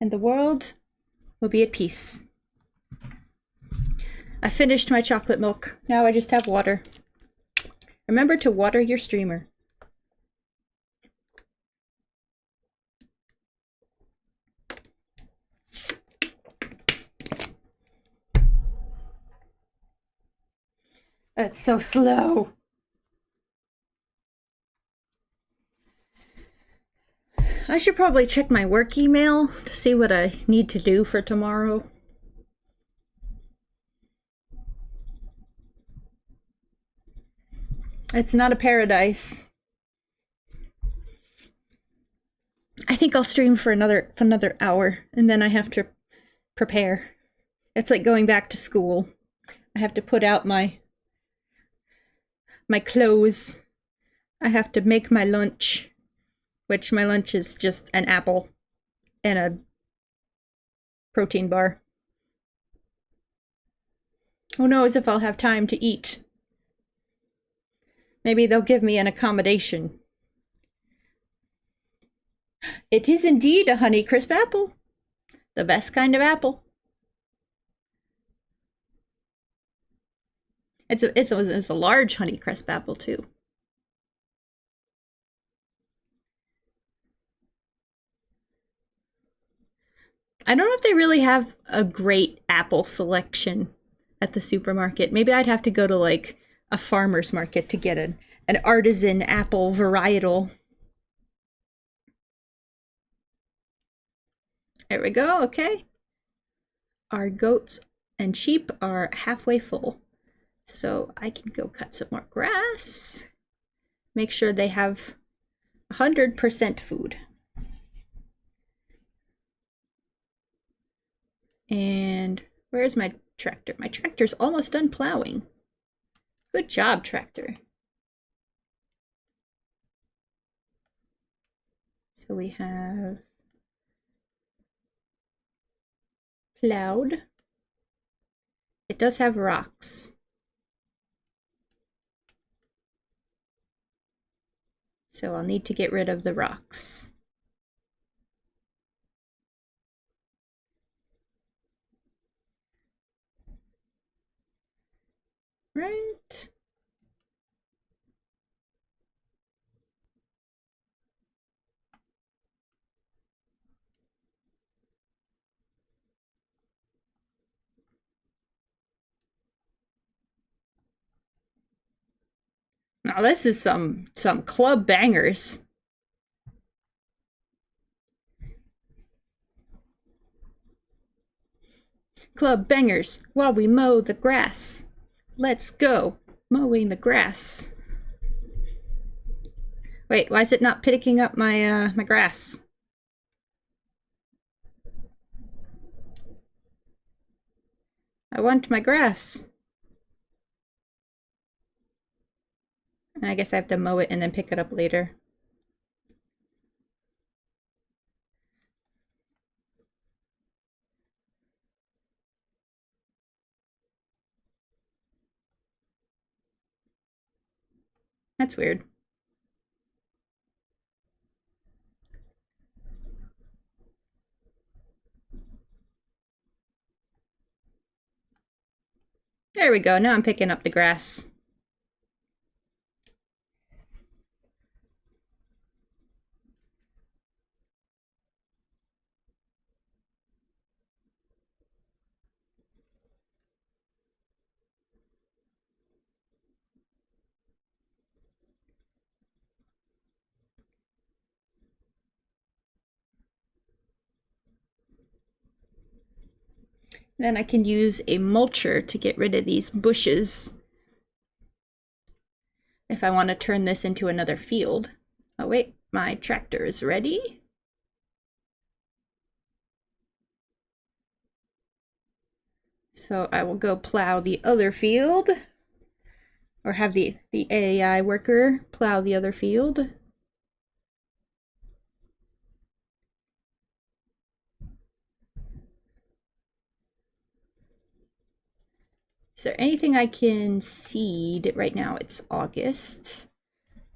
And the world will be at peace. I finished my chocolate milk. Now I just have water. Remember to water your streamer. That's so slow. I should probably check my work email to see what I need to do for tomorrow. It's not a paradise. I think I'll stream for another hour, and then I have to prepare. It's like going back to school. I have to put out my clothes. I have to make my lunch, which my lunch is just an apple and a protein bar. Who knows if I'll have time to eat? Maybe they'll give me an accommodation. It is indeed a Honeycrisp apple. The best kind of apple. It's a large Honeycrisp apple too. I don't know if they really have a great apple selection at the supermarket. Maybe I'd have to go to like a farmer's market to get an artisan apple varietal. There we go, okay. Our goats and sheep are halfway full. So I can go cut some more grass. Make sure they have 100% food. And where's my tractor? My tractor's almost done plowing. Good job, tractor. So we have plowed. It does have rocks. So I'll need to get rid of the rocks. Right. Now this is some club bangers. Club bangers while we mow the grass. Let's go mowing the grass. Wait, why is it not picking up my my grass? I want my grass. I guess I have to mow it and then pick it up later. That's weird. There we go, now I'm picking up the grass. Then I can use a mulcher to get rid of these bushes if I want to turn this into another field. Oh wait, my tractor is ready. So I will go plow the other field. Or have the AI worker plow the other field. Is there anything I can seed right now? It's August.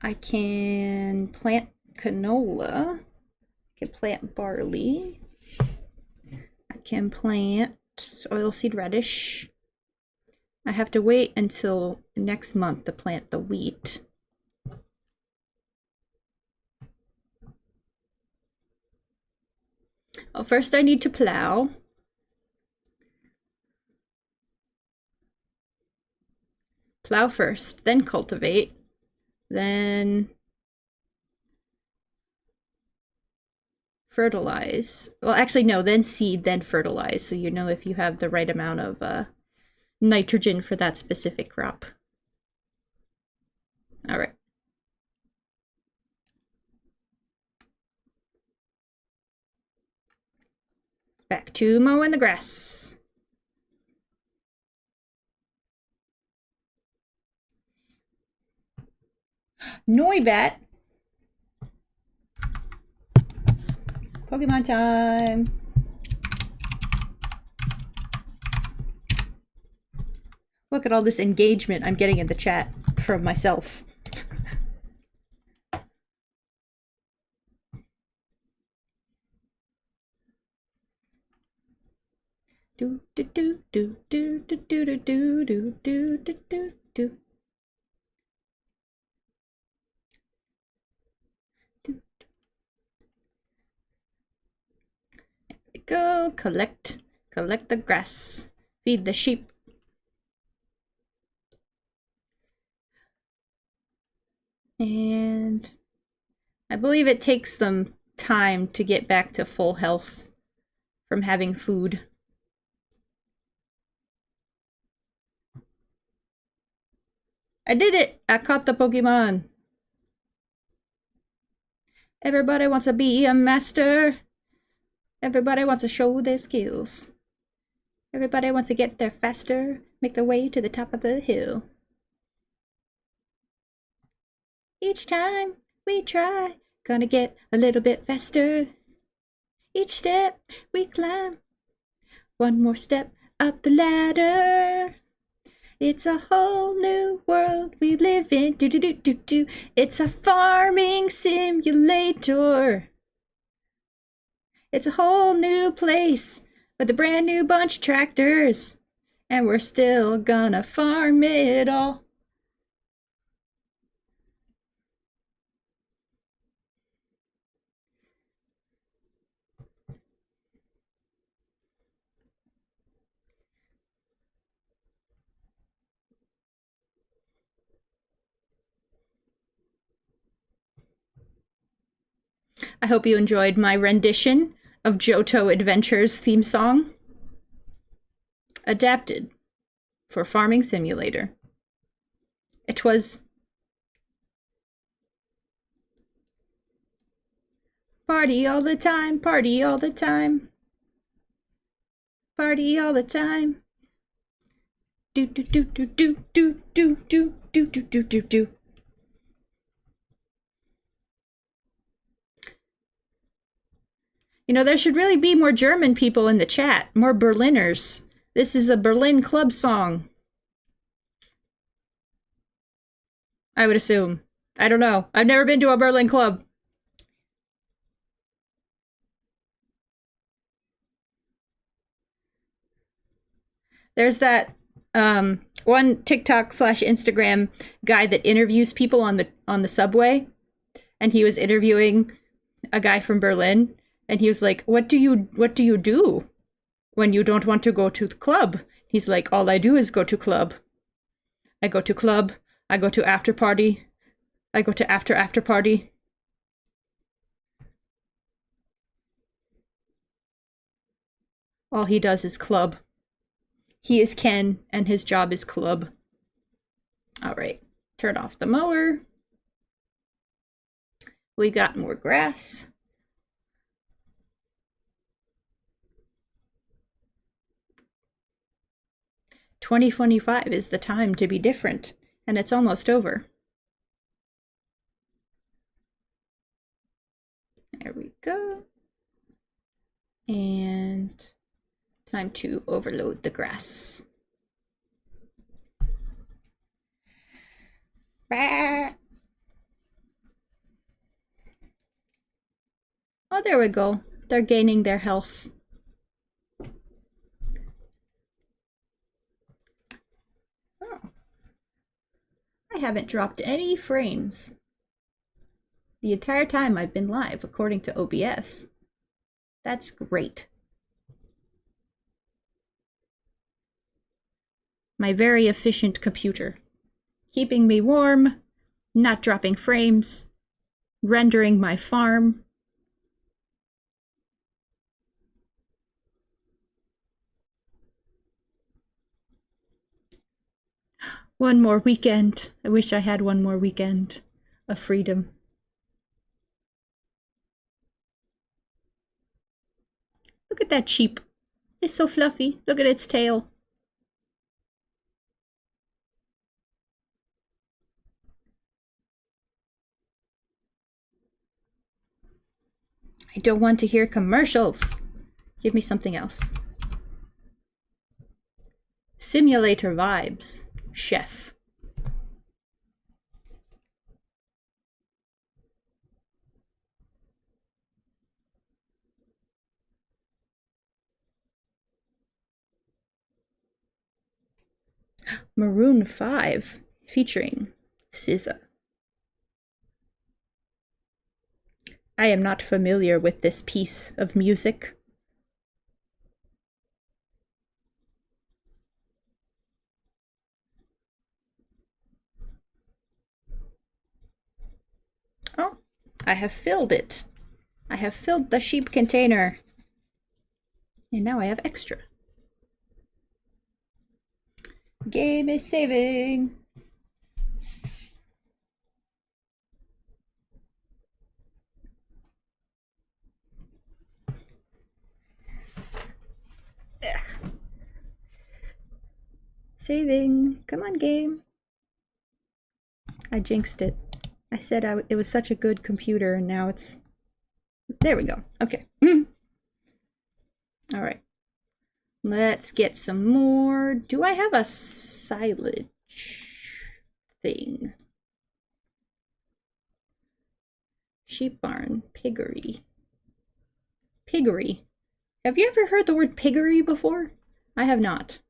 I can plant canola. I can plant barley. I can plant oilseed radish. I have to wait until next month to plant the wheat. Oh, first I need to plow. Plow first, then cultivate, then fertilize. Well, actually, no, then seed, then fertilize, so you know if you have the right amount of nitrogen for that specific crop. All right. Back to mowing the grass. Noibat. Pokemon time. Look at all this engagement I'm getting in the chat from myself. Do do do do do do do do do do do do do. Go collect the grass, feed the sheep. And I believe it takes them time to get back to full health from having food. I did it! I caught the Pokemon! Everybody wants to be a master! Everybody wants to show their skills. Everybody wants to get there faster, make their way to the top of the hill. Each time we try, gonna get a little bit faster. Each step we climb, one more step up the ladder. It's a whole new world we live in. Do do do do do. It's a farming simulator. It's a whole new place with a brand new bunch of tractors, and we're still gonna farm it all. I hope you enjoyed my rendition of Johto Adventures theme song, adapted for Farming Simulator. It was party all the time, party all the time, party all the time. Do do do do do do do do do do do do do. You know, there should really be more German people in the chat, more Berliners. This is a Berlin club song. I would assume. I don't know. I've never been to a Berlin club. There's that one TikTok / Instagram guy that interviews people on the subway, and he was interviewing a guy from Berlin, and he was like, what do you do when you don't want to go to the club? He's like, all I do is go to club. I go to club, I go to after party, I go to after party. All he does is club. He is Ken, and his job is club. All right, turn off the mower. We got more grass. "2025 is the time to be different. And it's almost over. There we go. And time to overload the grass. Oh, there we go. They're gaining their health. Oh. I haven't dropped any frames the entire time I've been live, according to OBS. That's great. My very efficient computer. Keeping me warm, not dropping frames, rendering my farm. One more weekend. I wish I had one more weekend of freedom. Look at that sheep. It's so fluffy. Look at its tail. I don't want to hear commercials. Give me something else. Simulator vibes. Chef. Maroon 5 featuring SZA. I am not familiar with this piece of music. Oh, I have filled it. I have filled the sheep container. And now I have extra. Game is saving. Ugh. Saving. Come on, game. I jinxed it. I said it was such a good computer, and now it's... There we go. Okay. All right. Let's get some more. Do I have a silage thing? Sheep barn. Piggery. Piggery. Have you ever heard the word piggery before? I have not.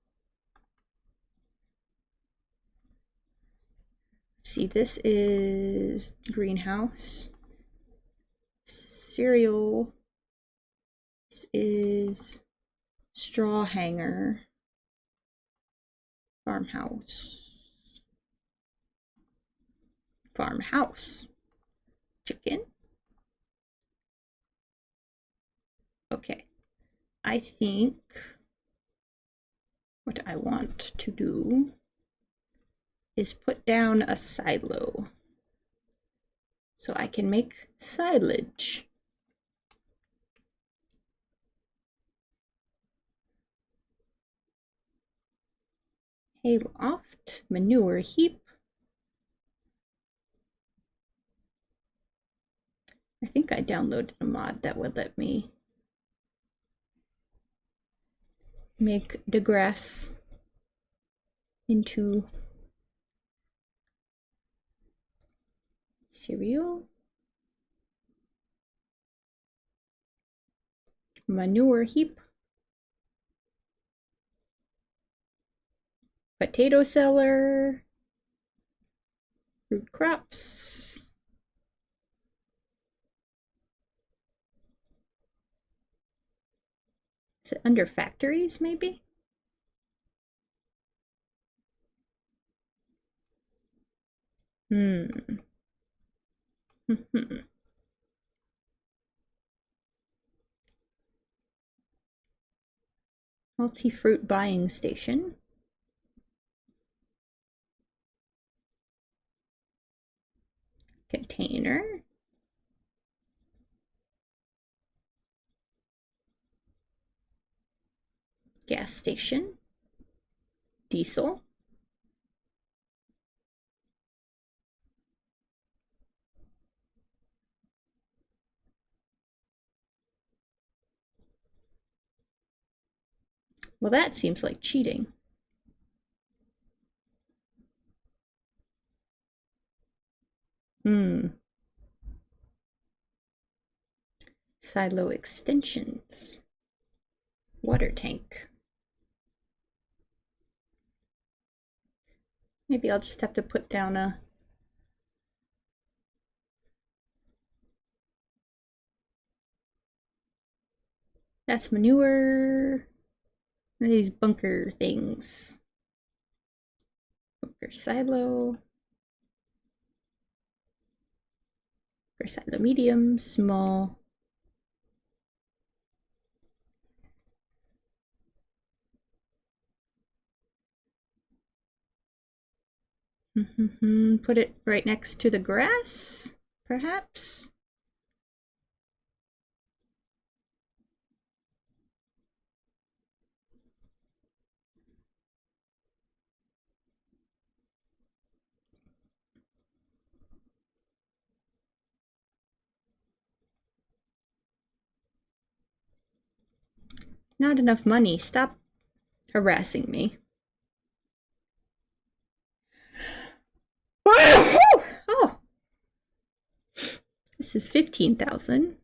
Let's see, this is greenhouse. Cereal. This is straw hanger. Farmhouse. Farmhouse. Chicken. Okay. I think what I want to do is put down a silo so I can make silage. Hayloft, manure heap. I think I downloaded a mod that would let me make the grass into cereal. Manure heap. Potato cellar. Root crops. Is it under factories, maybe? Multi-fruit buying station. Container. Gas station. Diesel. Well, that seems like cheating. Silo extensions. Water tank. Maybe I'll just have to put down a... That's manure. What are these bunker things? Bunker silo. Bunker silo medium, small. Put it right next to the grass, perhaps? Not enough money. Stop harassing me. Oh! This is 15,000.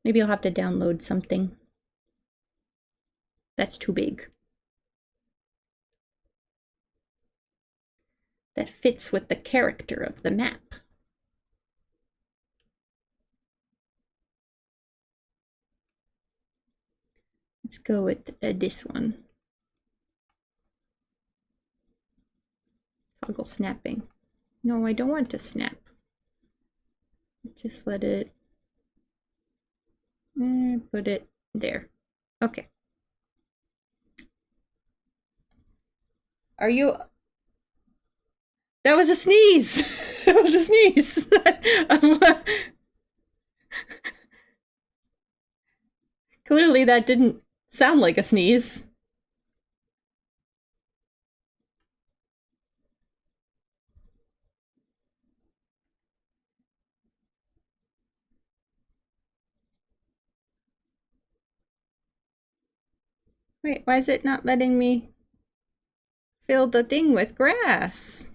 Maybe I'll have to download something. That's too big. That fits with the character of the map. Let's go with this one. Toggle snapping. No, I don't want to snap. Just let it... put it there. Okay. Are you... That was a sneeze! That was a sneeze! Clearly that didn't sound like a sneeze. Wait, why is it not letting me fill the thing with grass?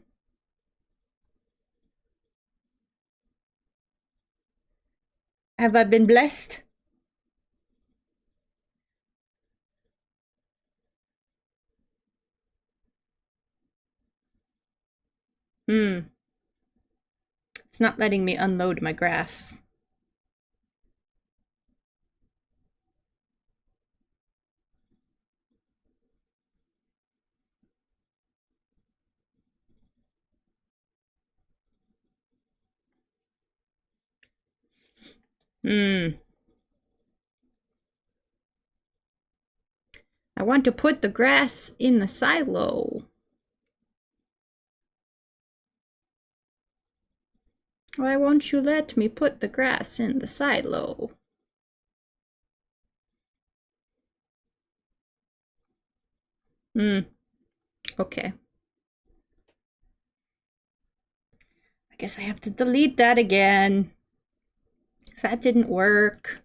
Have I been blessed? It's not letting me unload my grass. I want to put the grass in the silo. Why won't you let me put the grass in the silo? Okay. I guess I have to delete that again. Because that didn't work.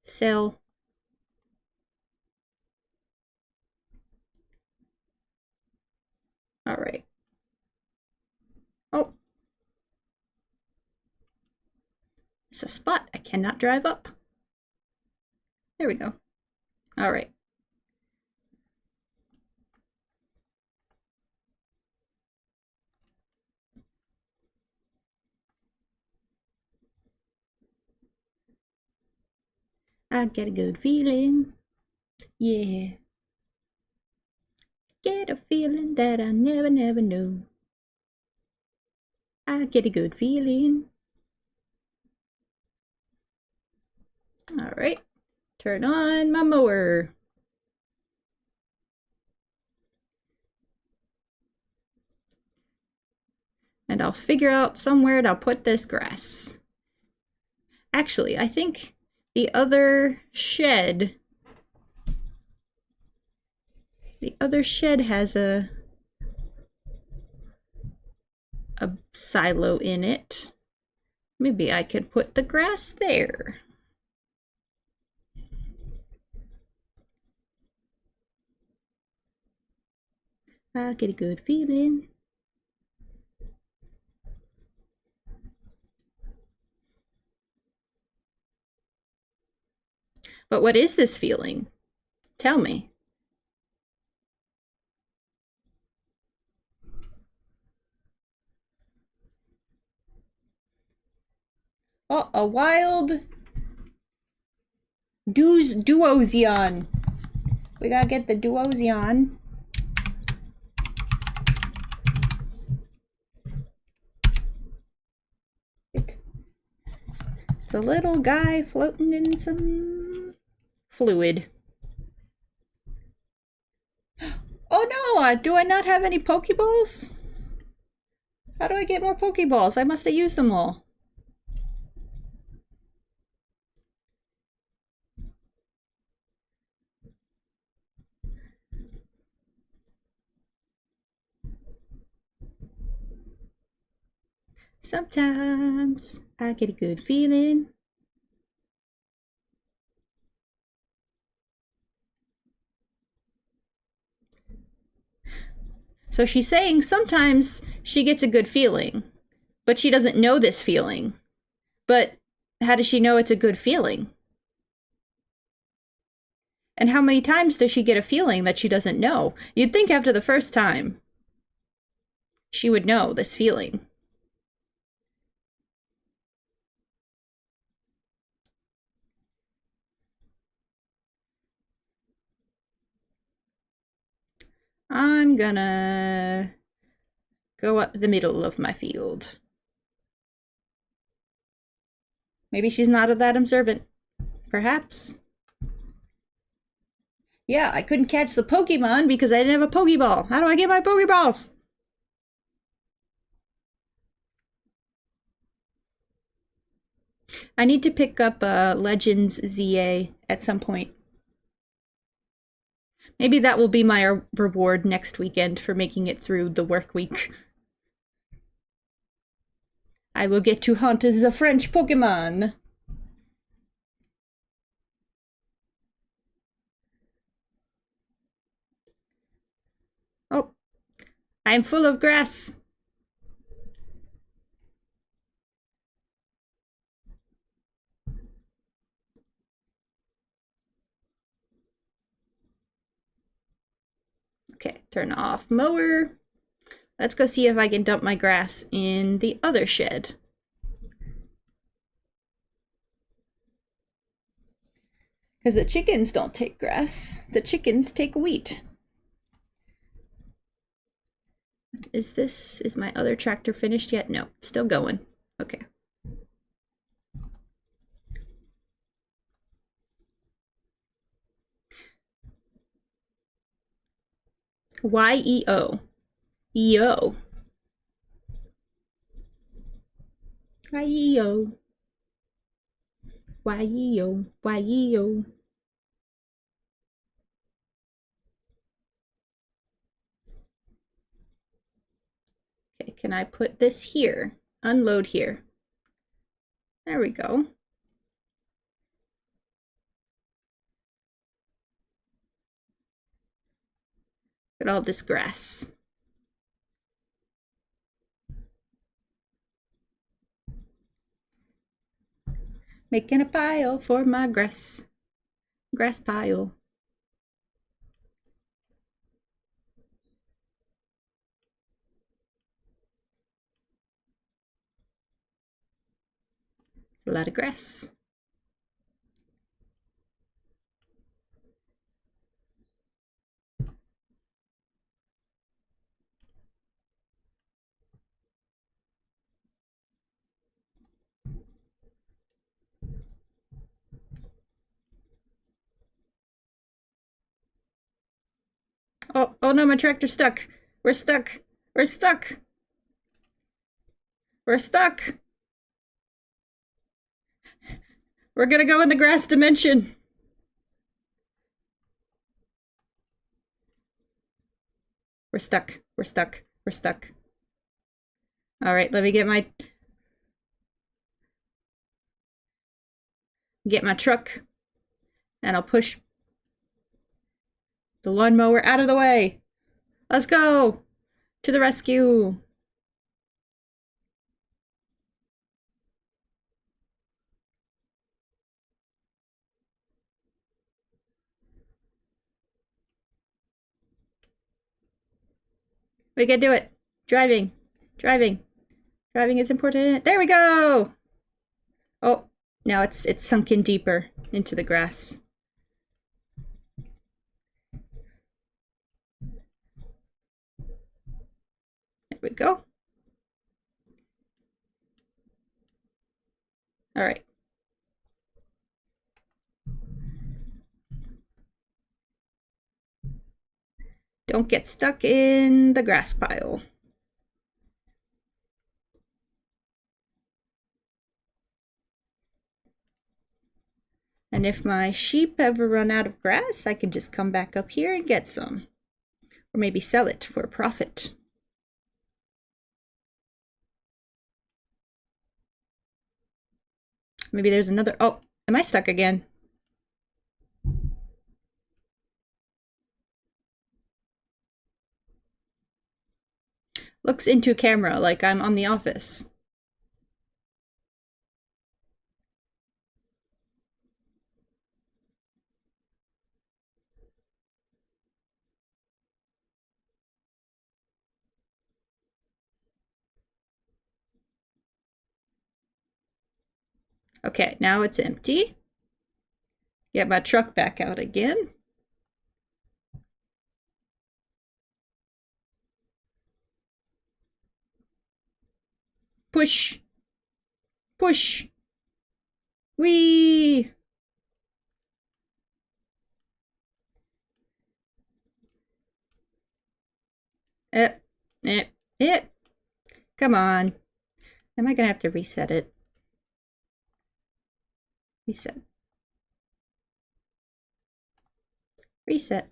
Sell. All right. Oh. It's a spot I cannot drive up. There we go. All right. I get a good feeling. Yeah. Get a feeling that I never knew. I get a good feeling. All right. Turn on my mower. And I'll figure out somewhere to put this grass. Actually, I think the other shed The other shed has a silo in it. Maybe I could put the grass there. I get a good feeling. But what is this feeling? Tell me. Oh, a wild duozion. We gotta get the duozion. It's a little guy floating in some fluid. Oh no! Do I not have any Pokeballs? How do I get more Pokeballs? I must have used them all. Sometimes I get a good feeling. So she's saying sometimes she gets a good feeling, but she doesn't know this feeling. But how does she know it's a good feeling? And how many times does she get a feeling that she doesn't know? You'd think after the first time, she would know this feeling. I'm gonna go up the middle of my field. Maybe she's not that observant. Perhaps. Yeah, I couldn't catch the Pokemon because I didn't have a Pokeball. How do I get my Pokeballs? I need to pick up Legends ZA at some point. Maybe that will be my reward next weekend for making it through the work week. I will get to hunt the French Pokemon. Oh, I'm full of grass. Okay, turn off mower. Let's go see if I can dump my grass in the other shed. Because the chickens don't take grass. The chickens take wheat. Is my other tractor finished yet? No, it's still going. Okay. Y-E-O. E-O. Y-E-O. Y-E-O. Y-E-O. Okay, can I put this here? Unload here. There we go. Look at all this grass. Making a pile for my grass pile. A lot of grass. Oh no, my tractor's stuck. We're stuck. We're stuck. We're stuck. We're gonna go in the grass dimension. We're stuck. We're stuck. We're stuck. All right, let me get my truck, and I'll push the lawnmower out of the way. Let's go to the rescue. We can do it. Driving. Driving. Driving is important. There we go. Oh, now it's sunk in deeper into the grass. There we go. All right. Don't get stuck in the grass pile. And if my sheep ever run out of grass, I can just come back up here and get some. Or maybe sell it for a profit. Maybe there's another... Oh, am I stuck again? Looks into camera like I'm on The Office. Okay, now it's empty. Get my truck back out again. Push. Push. Whee! It. Come on. Am I gonna have to reset it? Reset. Reset.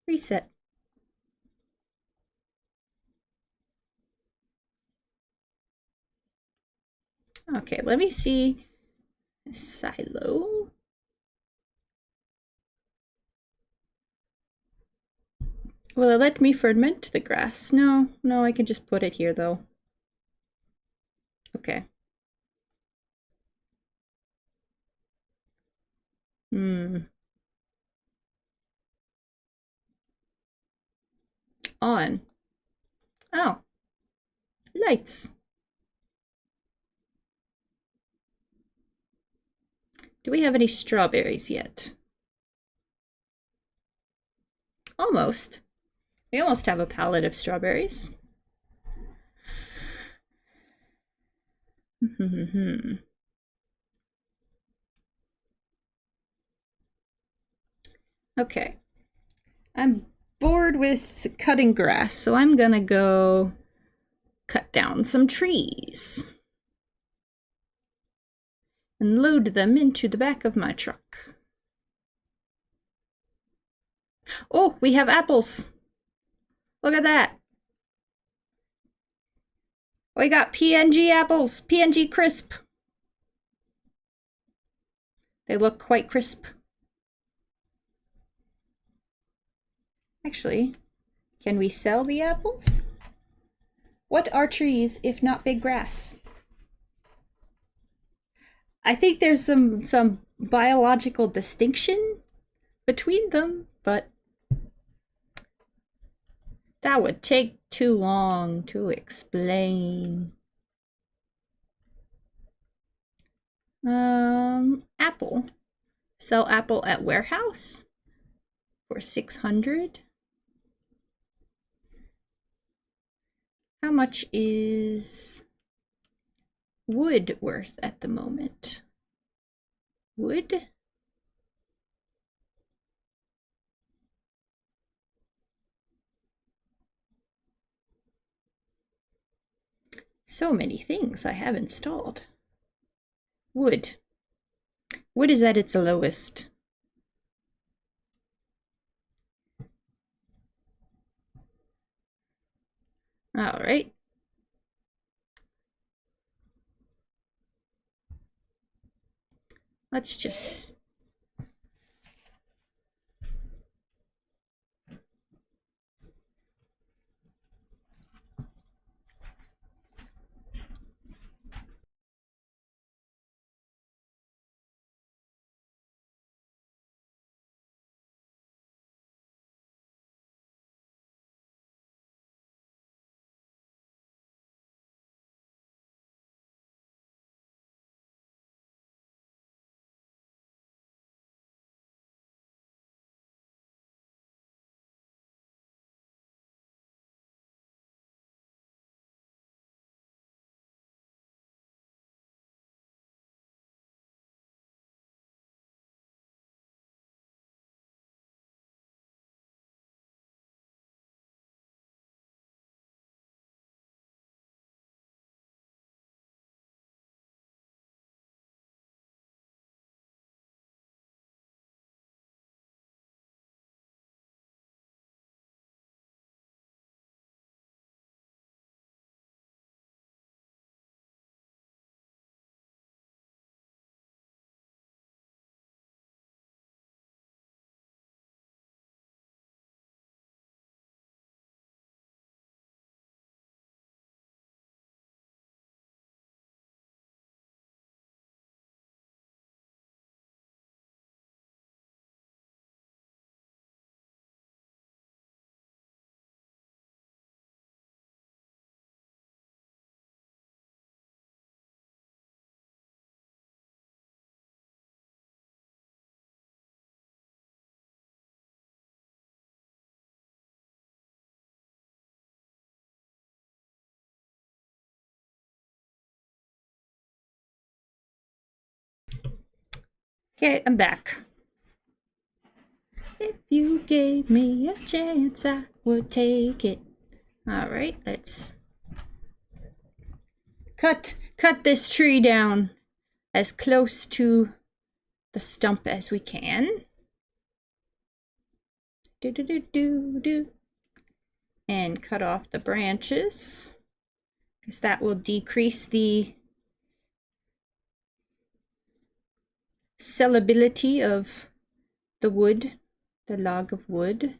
Reset. Okay, let me see. Silo. Will it let me ferment the grass? No, I can just put it here though. Okay. On. Oh. Lights. Do we have any strawberries yet? Almost. We almost have a pallet of strawberries. Okay. I'm bored with cutting grass, so I'm gonna go cut down some trees and load them into the back of my truck. Oh, we have apples. Look at that. We got PNG apples, PNG crisp. They look quite crisp. Actually, can we sell the apples? What are trees if not big grass? I think there's some biological distinction between them, but that would take too long to explain. Apple. Sell apple at warehouse for 600. How much is wood worth at the moment? Wood? So many things I have installed. Wood. Wood is at its lowest. All right. Let's just... Okay, I'm back. If you gave me a chance, I would take it. All right, let's cut this tree down as close to the stump as we can. Do do do do do. And cut off the branches, because that will decrease the sellability of the wood, the log of wood.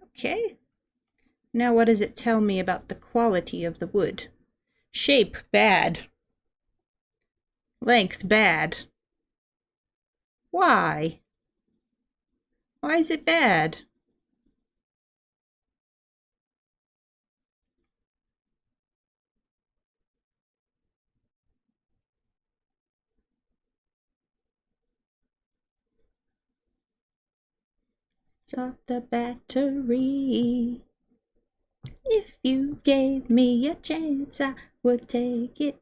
Okay. Now what does it tell me about the quality of the wood? Shape, bad. Length, bad. Why? Why is it bad? It's off the battery. If you gave me a chance, I would take it.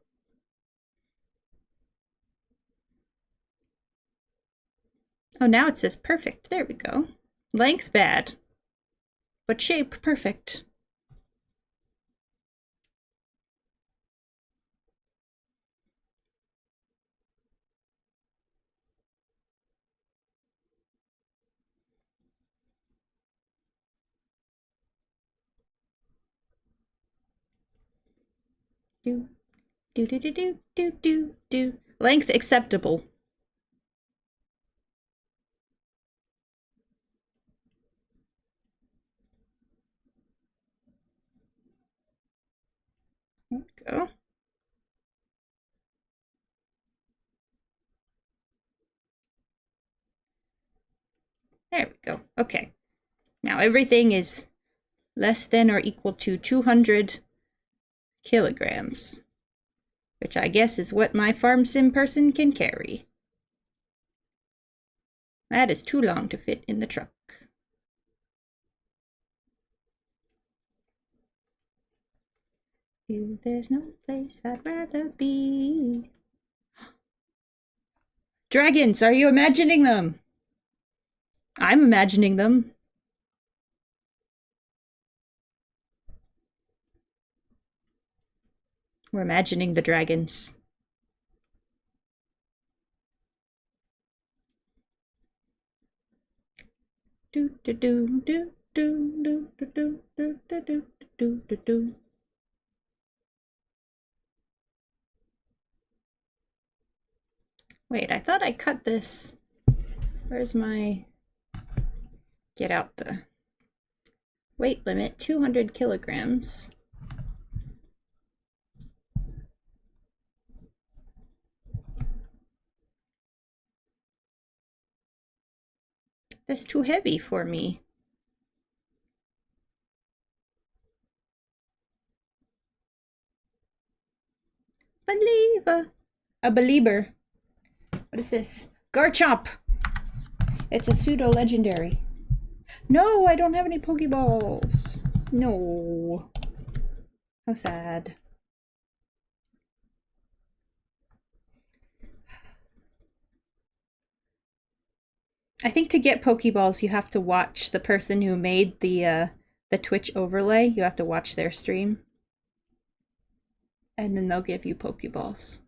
Oh, now it says perfect. There we go. Length bad, but shape perfect. Do, do, do, do, do, do, do, do. Length acceptable. There we go. There we go. Okay. Now everything is less than or equal to 200 kilograms, which I guess is what my farm sim person can carry. That is too long to fit in the truck. There's no place I'd rather be. Dragons, are you imagining them? I'm imagining them. We're imagining the dragons. Do do do do do do do do do do do do do. Wait, I thought I cut this. Where's my... Get out the... Weight limit, 200 kilograms. That's too heavy for me. Believer. A believer. What is this? Garchomp! It's a pseudo-legendary. No, I don't have any Pokeballs. No. How sad. I think to get Pokeballs, you have to watch the person who made the Twitch overlay. You have to watch their stream. And then they'll give you Pokeballs.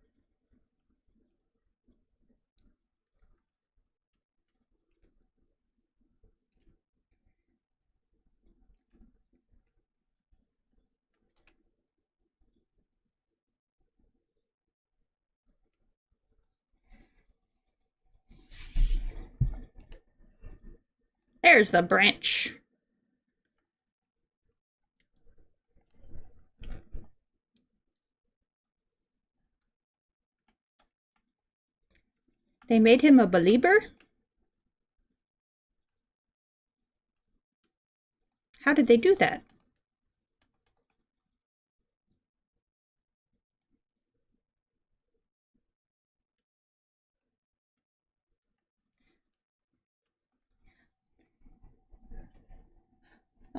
There's the branch. They made him a believer? How did they do that?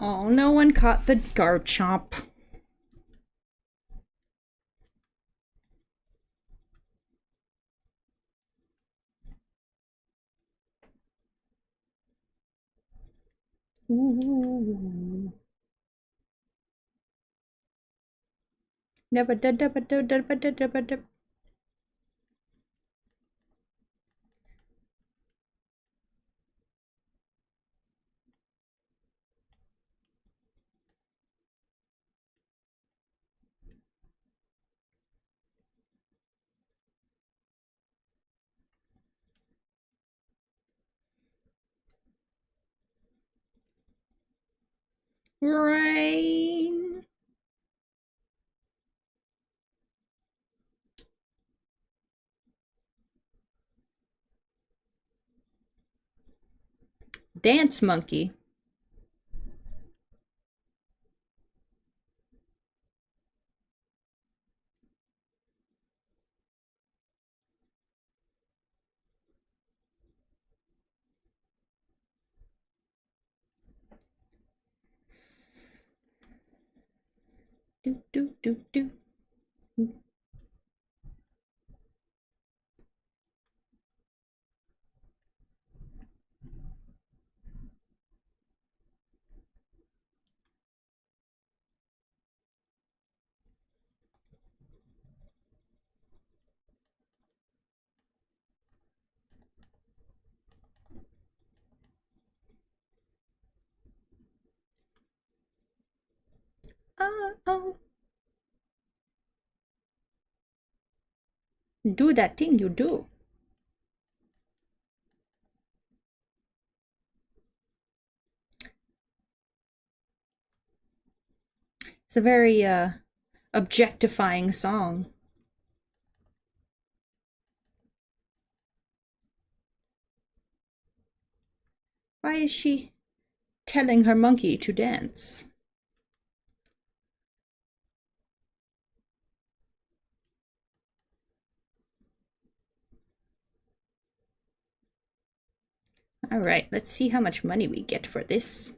Oh, no one caught the Garchomp. Ooh. Never did. Rain. Dance monkey. Do. Oh. Do that thing you do. It's a very objectifying song. Why is she telling her monkey to dance? All right, let's see how much money we get for this.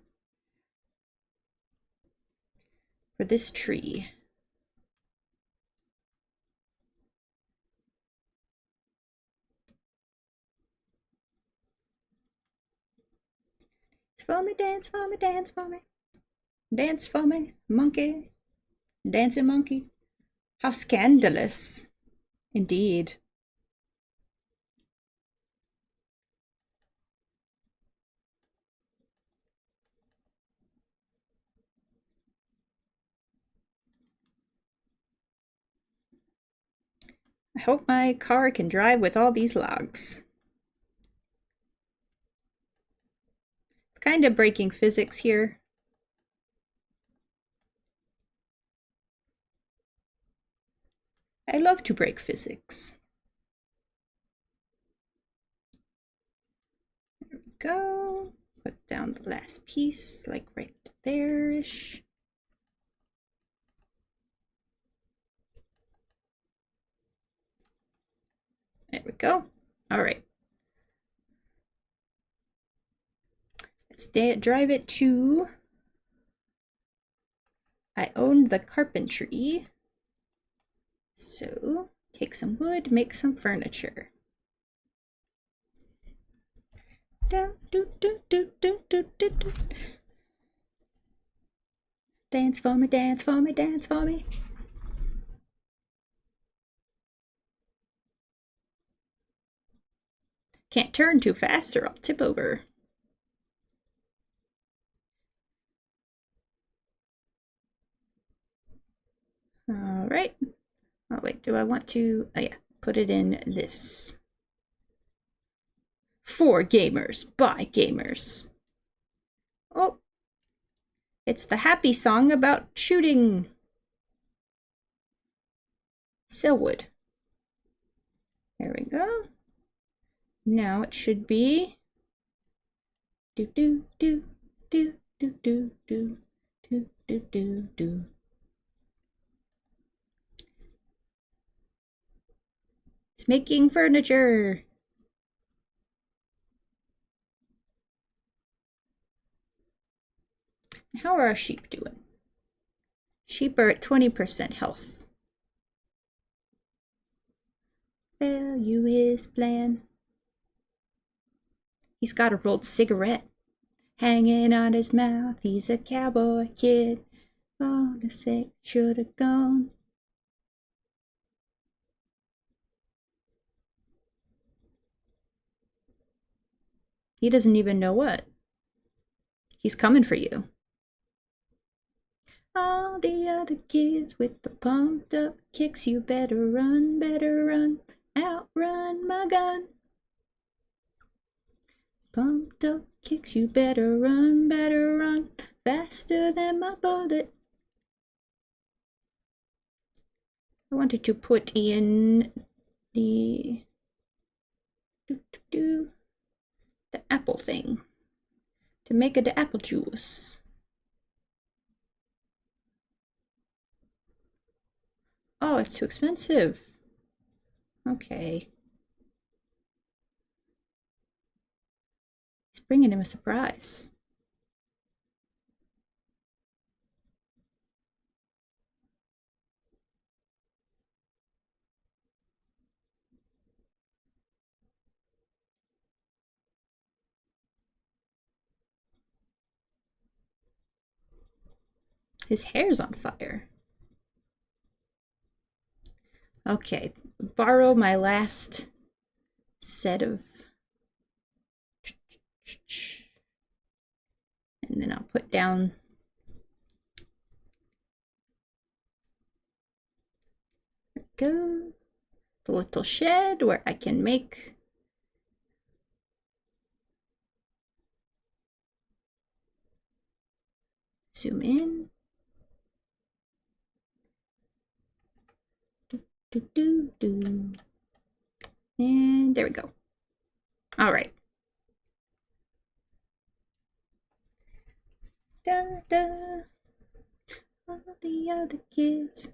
For this tree. For me, dance for me, dance for me. Dance for me, monkey. Dancing monkey. How scandalous. Indeed. I hope my car can drive with all these logs. It's kind of breaking physics here. I love to break physics. There we go. Put down the last piece, like right there-ish. There we go. All right. Let's drive it to... I owned the carpentry. So, take some wood, make some furniture. Do, do, do, do, do, do, do, do. Dance for me, dance for me, dance for me. Can't turn too fast or I'll tip over. All right. Oh, wait, do I want to? Oh, yeah, put it in this. For gamers, by gamers. Oh, it's the happy song about shooting. Selwood. There we go. Now it should be do do do do do do do do do do do. It's making furniture. How are our sheep doing? Sheep are at 20% health. Value his plan. He's got a rolled cigarette hanging on his mouth. He's a cowboy kid. Oh, the sick should have gone. He doesn't even know what. He's coming for you. All the other kids with the pumped up kicks, you better run, outrun my gun. Pumped up kicks, you better run, faster than my bullet. I wanted to put in the apple thing to make it the apple juice. Oh, it's too expensive. Okay. He's bringing him a surprise. His hair's on fire. Okay, borrow my last set of... And then I'll put down... There we go. The little shed where I can make... Zoom in. Do. And there we go. All right. Da da. All the other kids.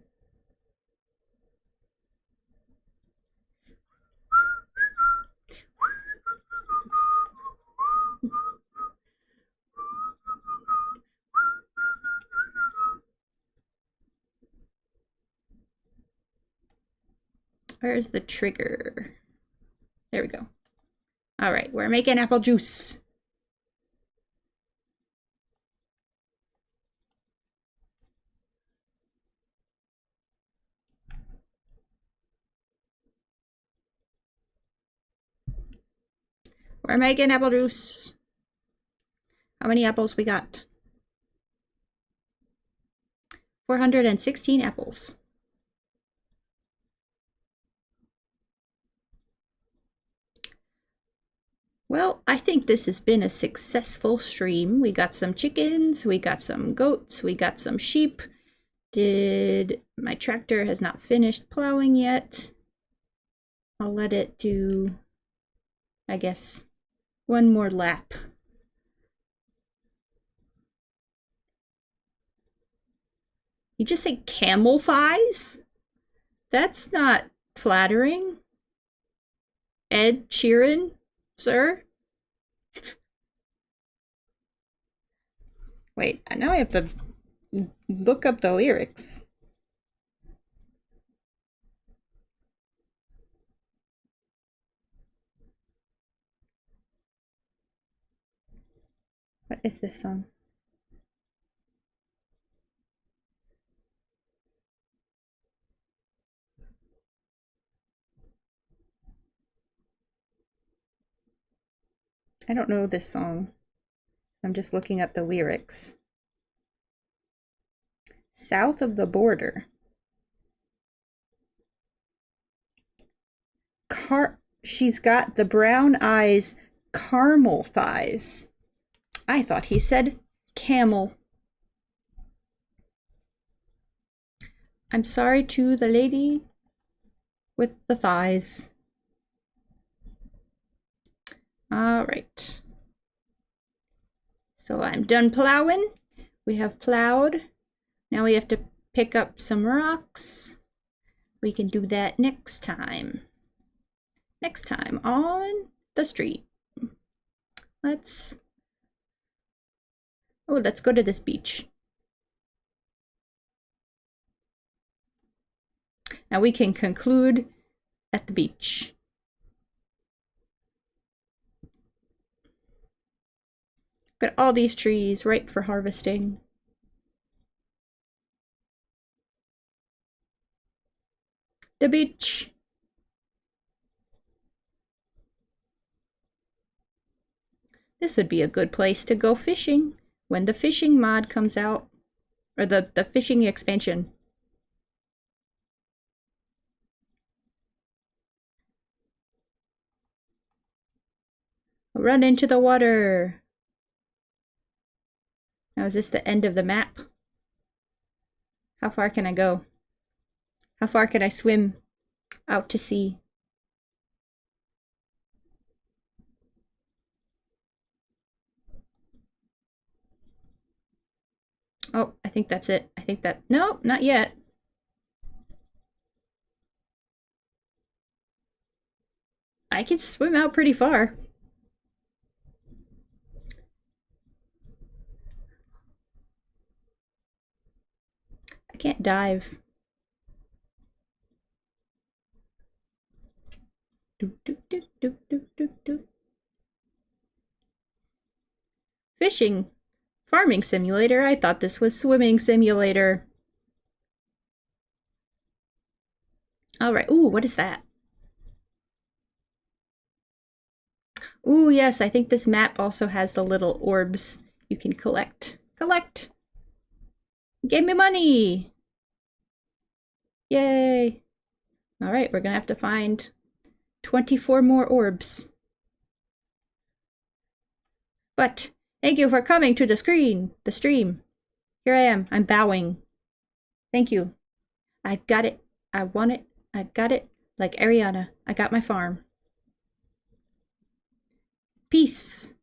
Where's the trigger? There we go. All right, we're making apple juice. We're making apple juice. How many apples we got? 416 apples. Well, I think this has been a successful stream. We got some chickens, we got some goats, we got some sheep. My tractor has not finished plowing yet. I'll let it do, I guess, one more lap. You just say camel thighs? That's not flattering. Ed Sheeran, sir? Wait, now I have to look up the lyrics. What is this song? I don't know this song. I'm just looking up the lyrics. South of the border. She's got the brown eyes, caramel thighs. I thought he said camel. I'm sorry to the lady with the thighs. All right. So I'm done plowing. We have plowed. Now we have to pick up some rocks. We can do that next time. Next time on the street. Let's go to this beach. Now we can conclude at the beach. Got all these trees ripe for harvesting. The beach. This would be a good place to go fishing when the fishing mod comes out, or the fishing expansion. Run into the water. Now is this the end of the map? How far can I go? How far can I swim out to sea? Oh, I think that's it. No, not yet. I can swim out pretty far. I can't dive. Fishing. Farming simulator. I thought this was swimming simulator. All right. Ooh, what is that? Ooh, yes, I think this map also has the little orbs you can collect. Collect! Give me money! Yay! All right, we're gonna have to find 24 more orbs. But thank you for coming to the stream. Here I am. I'm bowing. Thank you. I got it. I want it. I got it. Like Ariana, I got my farm. Peace.